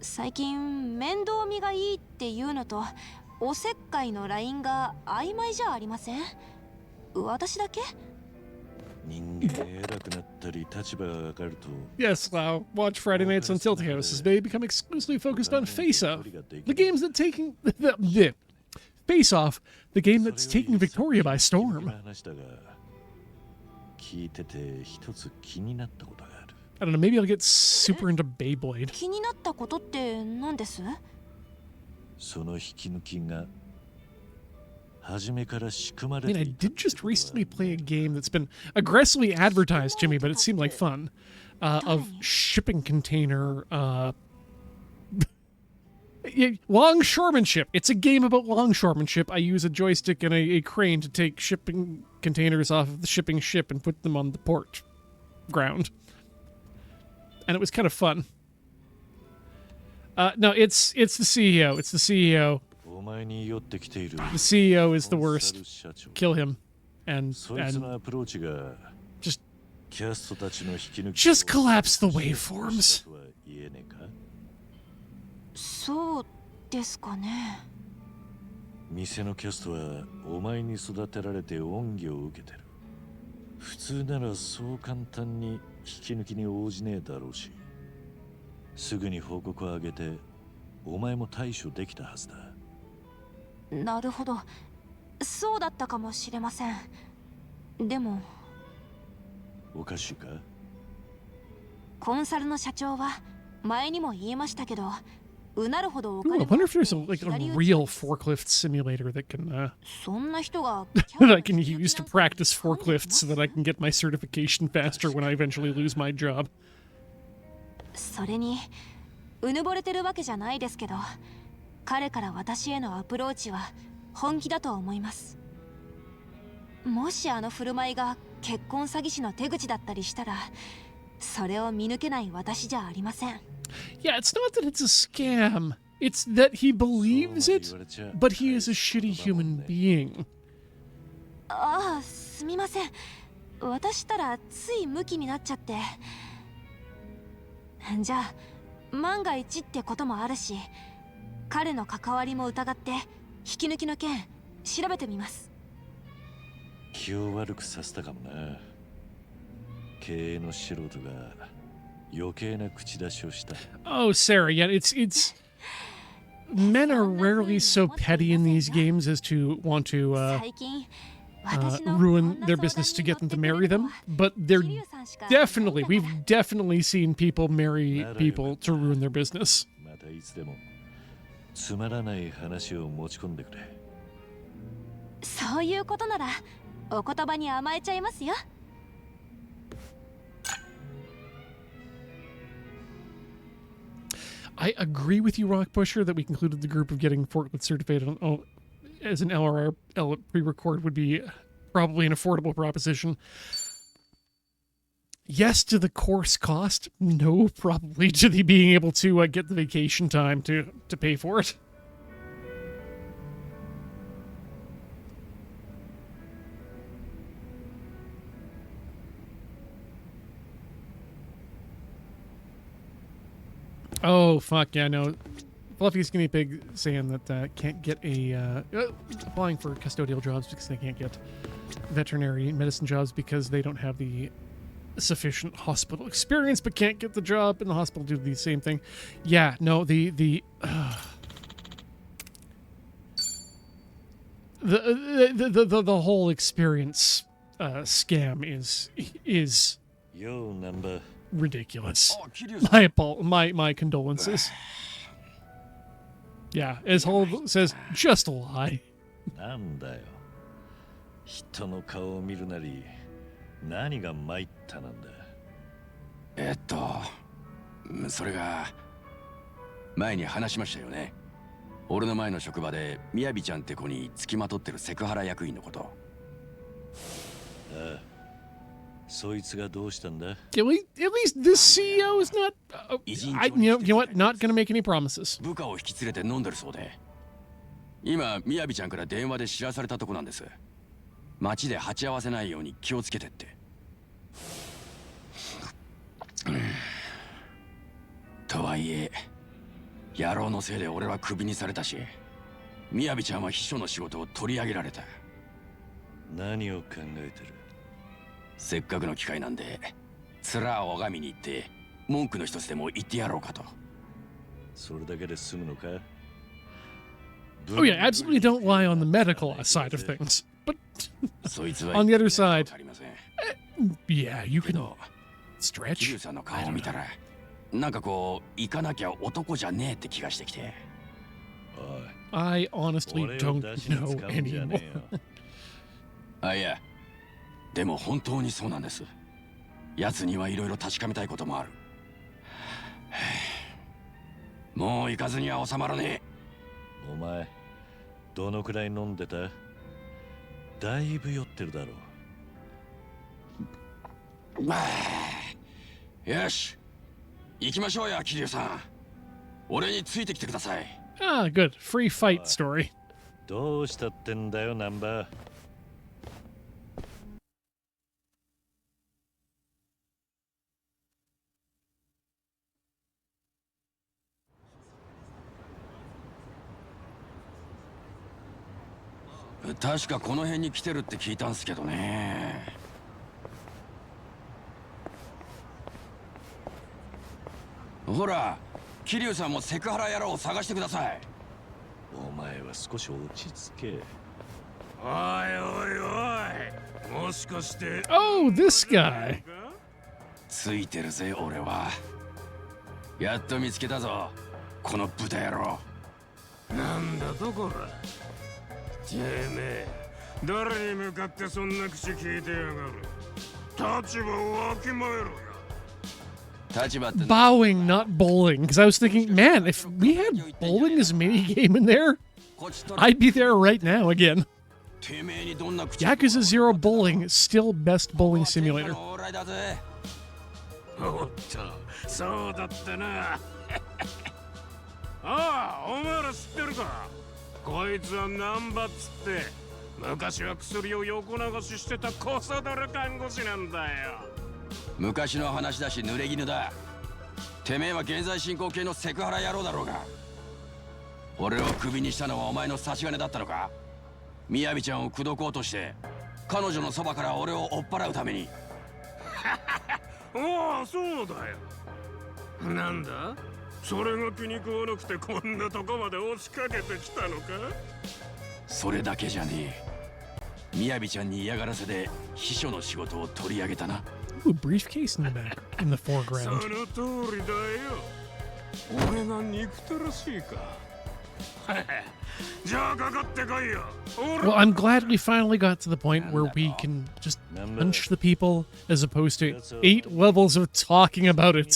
最近面倒見がいいっていうのとおせっかいのラインが曖昧じゃありません？私だけ？人間が偉くなったり立場が上がると。 Yes, Lau. Watch Friday nights on Tiltyhouse as they become exclusively focused on Face Off, the games that taking the Face Off, the game that's taking Victoria by storm. 聞いてて一つ気になったことがある。 I don't know, maybe I'll get super into Beyblade. 気になったことって何です？その引き抜きが I mean, I did just recently play a game that's been aggressively advertised to me, but it seemed like fun. Of shipping container, longshoremanship. It's a game about longshoremanship. I use a joystick and a crane to take shipping containers off of the shipping ship and put them on the port ground. And it was kind of fun. No, it's the CEO. It's the CEO. The CEO is the worst. Kill him. And just キャストたちの引き抜き Just collapse the waveforms. とは言えねえか。そうですかね。店のキャストはお前に育てられて恩義を受けてる。普通ならそう簡単に引き抜きに応じねえだろうし、すぐに報告を上げてお前も対処できたはずだ。なるほど、そうだったかもしれません。でもおかしいか？コンサルの社長は前にも言いましたけど、うなるほどお Ooh, 金 I wonder if there's like a real forklift simulator that can そんな人が that I can use to practice forklifts so that I can get my certification faster when I eventually lose my job. それにうぬぼれてるわけじゃないですけど、彼から私へのアプローチは本気だと思います。もしあの振る舞いが結婚詐欺師の手口だったりしたら、それを見抜けない私じゃありません。Yeah, it's not that it's a scam. It's that he believes it, but he is a shitty human being. ああ、すみません。私ったらついムキになっちゃって。じゃあ万が一ってこともあるし、彼の関わりも疑って引き抜きの件調べてみます。気を悪くさせたかもな。経営の素人が余計な口出しをした。Oh, Sarah, yeah, it's men are rarely so petty in these games as to want to ruin their business to get them to marry them, but we've definitely seen people marry people to ruin their business. またいつでもつまらない話を持ち込んでくれ。そういうことならお言葉に甘えちゃいますよ。I agree with you, Rock Pusher, that we concluded the group of getting forklift certified as an LRL pre-record would be probably an affordable proposition. Yes to the course cost. No, probably to the being able to get the vacation time to pay for it. Oh, fuck, yeah, no. Fluffy Skinny Pig saying that can't get applying for custodial jobs because they can't get veterinary medicine jobs because they don't have the sufficient hospital experience, but can't get the job in the hospital due to the same thing. Yeah, no, the whole experience scam is Yo, number. Ridiculous. My condolences. Yeah, as Hull says, just a lie. なんだよ。人の顔を見るなり、何が参ったなんだ。それが前に話しましたよね。俺の前の職場でみやびちゃんって子に付きまとってるセクハラ役員のこと。ああ、そいつがどうしたんだ? At least the CEO is not. You know what? Not gonna make any promises. 部下を引き連れて飲んでるそうで、今みやびちゃんから電話で知らされたとこなんです。街で鉢合わせないように気をつけてって。とはいえ、野郎のせいで俺はクビにされたし、みやびちゃんは秘書の仕事を取り上げられた。何を考えてる？せっかくの機会なんで、面を拝みに行って文句の一つでも言ってやろうかと。それだけで済むのか? Oh yeah, absolutely don't lie on the medical side of things. But on the other side, yeah, you can stretch. 桐生さんの顔を見たら、なんかこう行かなきゃ男じゃねえって気がしてきて。I honestly don't know anymore. あ、いや、でも本当にそうなんです。奴にはいろいろ確かめたいこともある。もう行かずには収まらねえ。お前、どのくらい飲んでた？だいぶ酔ってるだろう。よし、行きましょうや、桐生さん。俺についてきてください。Ah, good. Free fight story. どうしたってんだよ、ナンバー。確かこの辺に来てるって聞いたんすけどね。ほら、桐生さんもセクハラ野郎を探してください。お前は少し落ち着け。おいおいおい、もしかして。 Oh, this guy. ついてるぜ俺は。やっと見つけたぞ、この豚野郎。なんだとこら。てめえ、誰に向かってそんな口聞いてやがる。立場をわきまえろや。 Bowing, not bowling. Because I was thinking, man, if we had bowling as a minigame in there, I'd be there right now again. Yakuza 0 Bowling, still best bowling simulator. おっと、そうだったな。ああ、お前ら知ってるか。こいつは難波っつって、昔は薬を横流ししてたコソ泥看護師なんだよ。昔の話だし濡れ衣だ。てめえは現在進行形のセクハラ野郎だろうが。俺をクビにしたのはお前の差し金だったのか。みやびちゃんを口説こうとして彼女のそばから俺を追っ払うために。おお、そうだよ。なんだ、それが気に食わなくてこんなとこまで押しかけてきたのか。それだけじゃねえ。みやびちゃんに嫌がらせで秘書の仕事を取り上げたな。Ooh, briefcase in the back, in the foreground. その通りだよ。俺が憎たらしいか。じゃあかかってこいよ。 Well, I'm glad we finally got to the point where we can just punch the people as opposed to 8 levels of talking about it.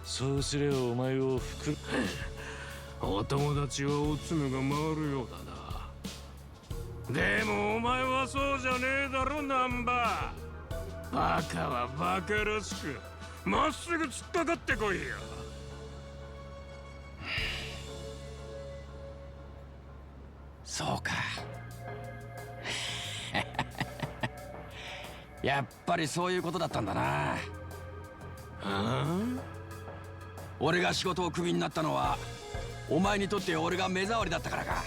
そうすればお前を服。お友達はおつむが回るようだな。でもお前はそうじゃねえだろ、ナンバー。バカはバカらしくまっすぐ突っかかってこいよ。そうか。やっぱりそういうことだったんだな。俺が仕事をクビになったのはお前にとって俺が目障りだったからか。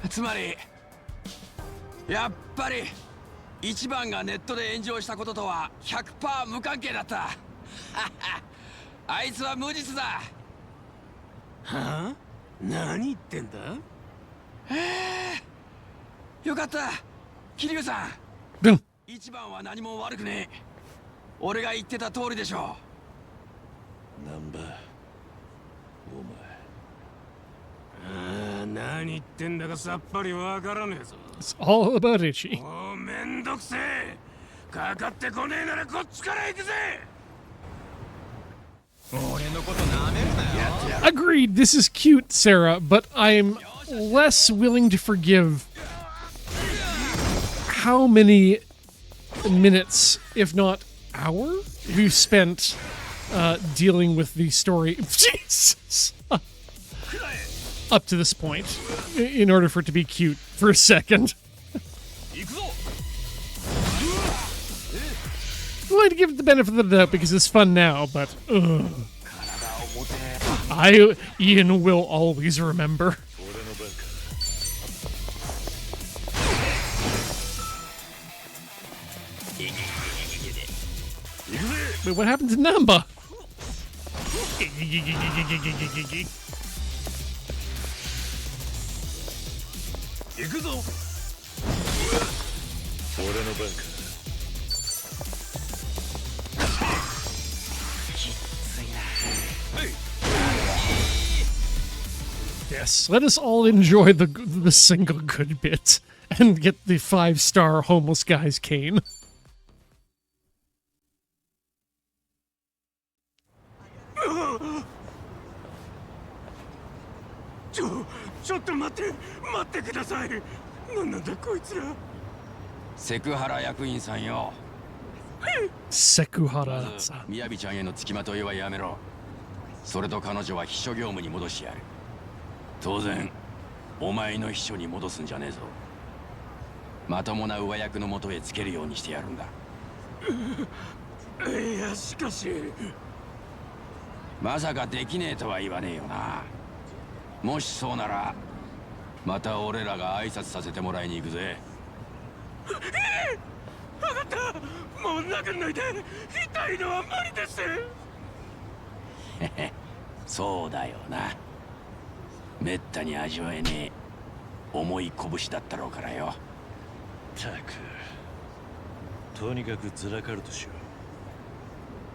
つまりやっぱり一番がネットで炎上したこととは 100% 無関係だった。あいつは無実だ。はあ？何言ってんだ？よかった、桐生さん。うん。一番は何も悪くねえ。俺が言ってた通りでしょナンバー、ああ、何言ってんだかさっぱりわからねえぞ。 It's all about itchy. もうめんどくせえ。かかってこねえならこっちから行くぜ。俺のことなめるなよ。 Agreed, this is cute, Sarah, but I'm less willing to forgive how many minutes, if not hour, we've spent dealing with the story. Jesus! Up to this point, in order for it to be cute for a second. I'm going to give it the benefit of the doubt because it's fun now, but Ian will always remember. Wait, what happened to Namba? Yes, let us all enjoy the single good bit and get the 5-star homeless guy's cane. ちょっと待ってください。なんだこいつら。セクハラ役員さんよ。セクハラさん。みやびちゃんへの付きまといはやめろ。それと彼女は秘書業務に戻してやる。当然お前の秘書に戻すんじゃねえぞ。まともな上役の元へつけるようにしてやるんだ。いや、しかしまさかできねえとは言わねえよな。もしそうならまた俺らが挨拶させてもらいに行くぜ。分かった。もう殴んないで。痛いのは無理です。そうだよな。めったに味わえねえ重い拳だったろうからよ。たく、とにかくずらかるとしよ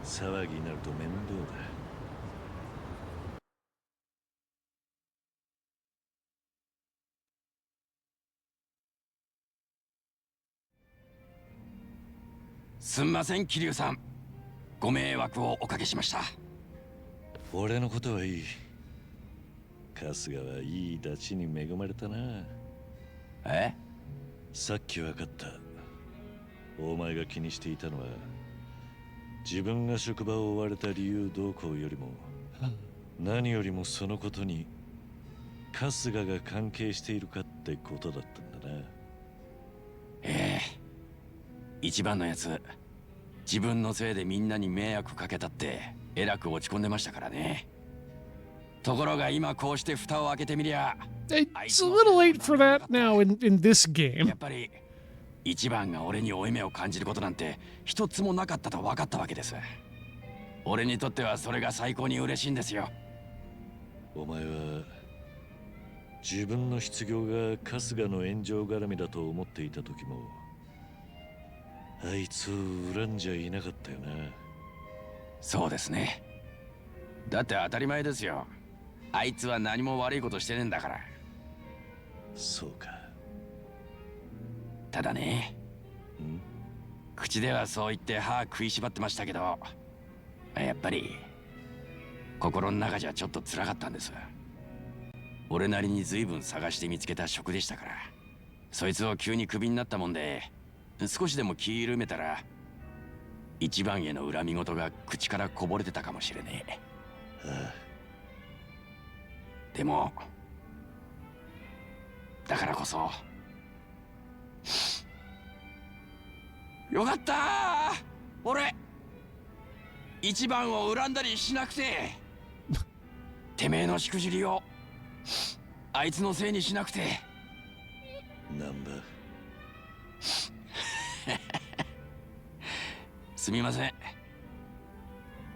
う。騒ぎになると面倒だ。すんません桐生さん、ご迷惑をおかけしました。俺のことはいい。春日はいいダチに恵まれたな。え？さっき分かった。お前が気にしていたのは自分が職場を追われた理由どうこうよりも何よりもそのことに春日が関係しているかってことだったんだな。ええ、一番のやつ、自分のせいでみんなに迷惑かけたってえらく落ち込んでましたからね。ところが今こうして蓋を開けてみりゃ、 It's a little late for that now in this や game. っぱり一番が俺に負い目を感じることなんて一つもなかったと分かったわけです。俺にとってはそれが最高に嬉しいんですよ。お前は自分の失業が春日の炎上絡みだと思っていた時もあいつを恨んじゃいなかったよな。そうですね。だって当たり前ですよ。あいつは何も悪いことしてねえんだから。そうか。ただね、口ではそう言って歯食いしばってましたけど、やっぱり心の中じゃちょっと辛かったんです。俺なりに随分探して見つけた職でしたから。そいつを急にクビになったもんで、少しでも気緩めたら一番への恨み事が口からこぼれてたかもしれねえ。でもだからこそよかったー、俺一番を恨んだりしなくて。てめえのしくじりをあいつのせいにしなくて。なんだ。すみません。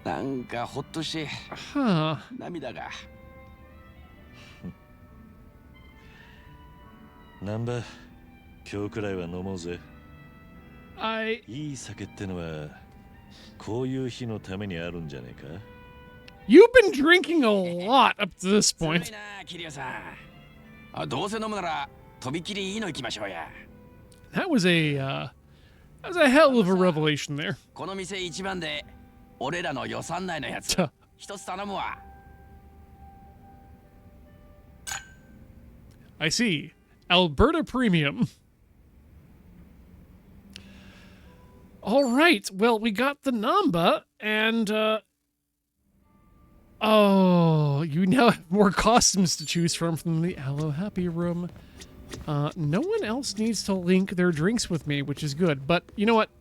なんかほっとして涙が。なんば、今日くらいは飲もうぜ。いい酒ってのはこういう日のためにあるんじゃねえか。 You've been drinking a lot up to this 強い point. な桐生さん。あ、どうせ飲むならとびきりいいの行きましょうや。That was a hell of a revelation there. この店一番で俺らの予算内のやつ一つ頼むわ。I see. Alberta Premium. All right. Well, we got the Namba, and oh, you now have more costumes to choose from the Aloe Happy Room. No one else needs to link their drinks with me, which is good. But you know what?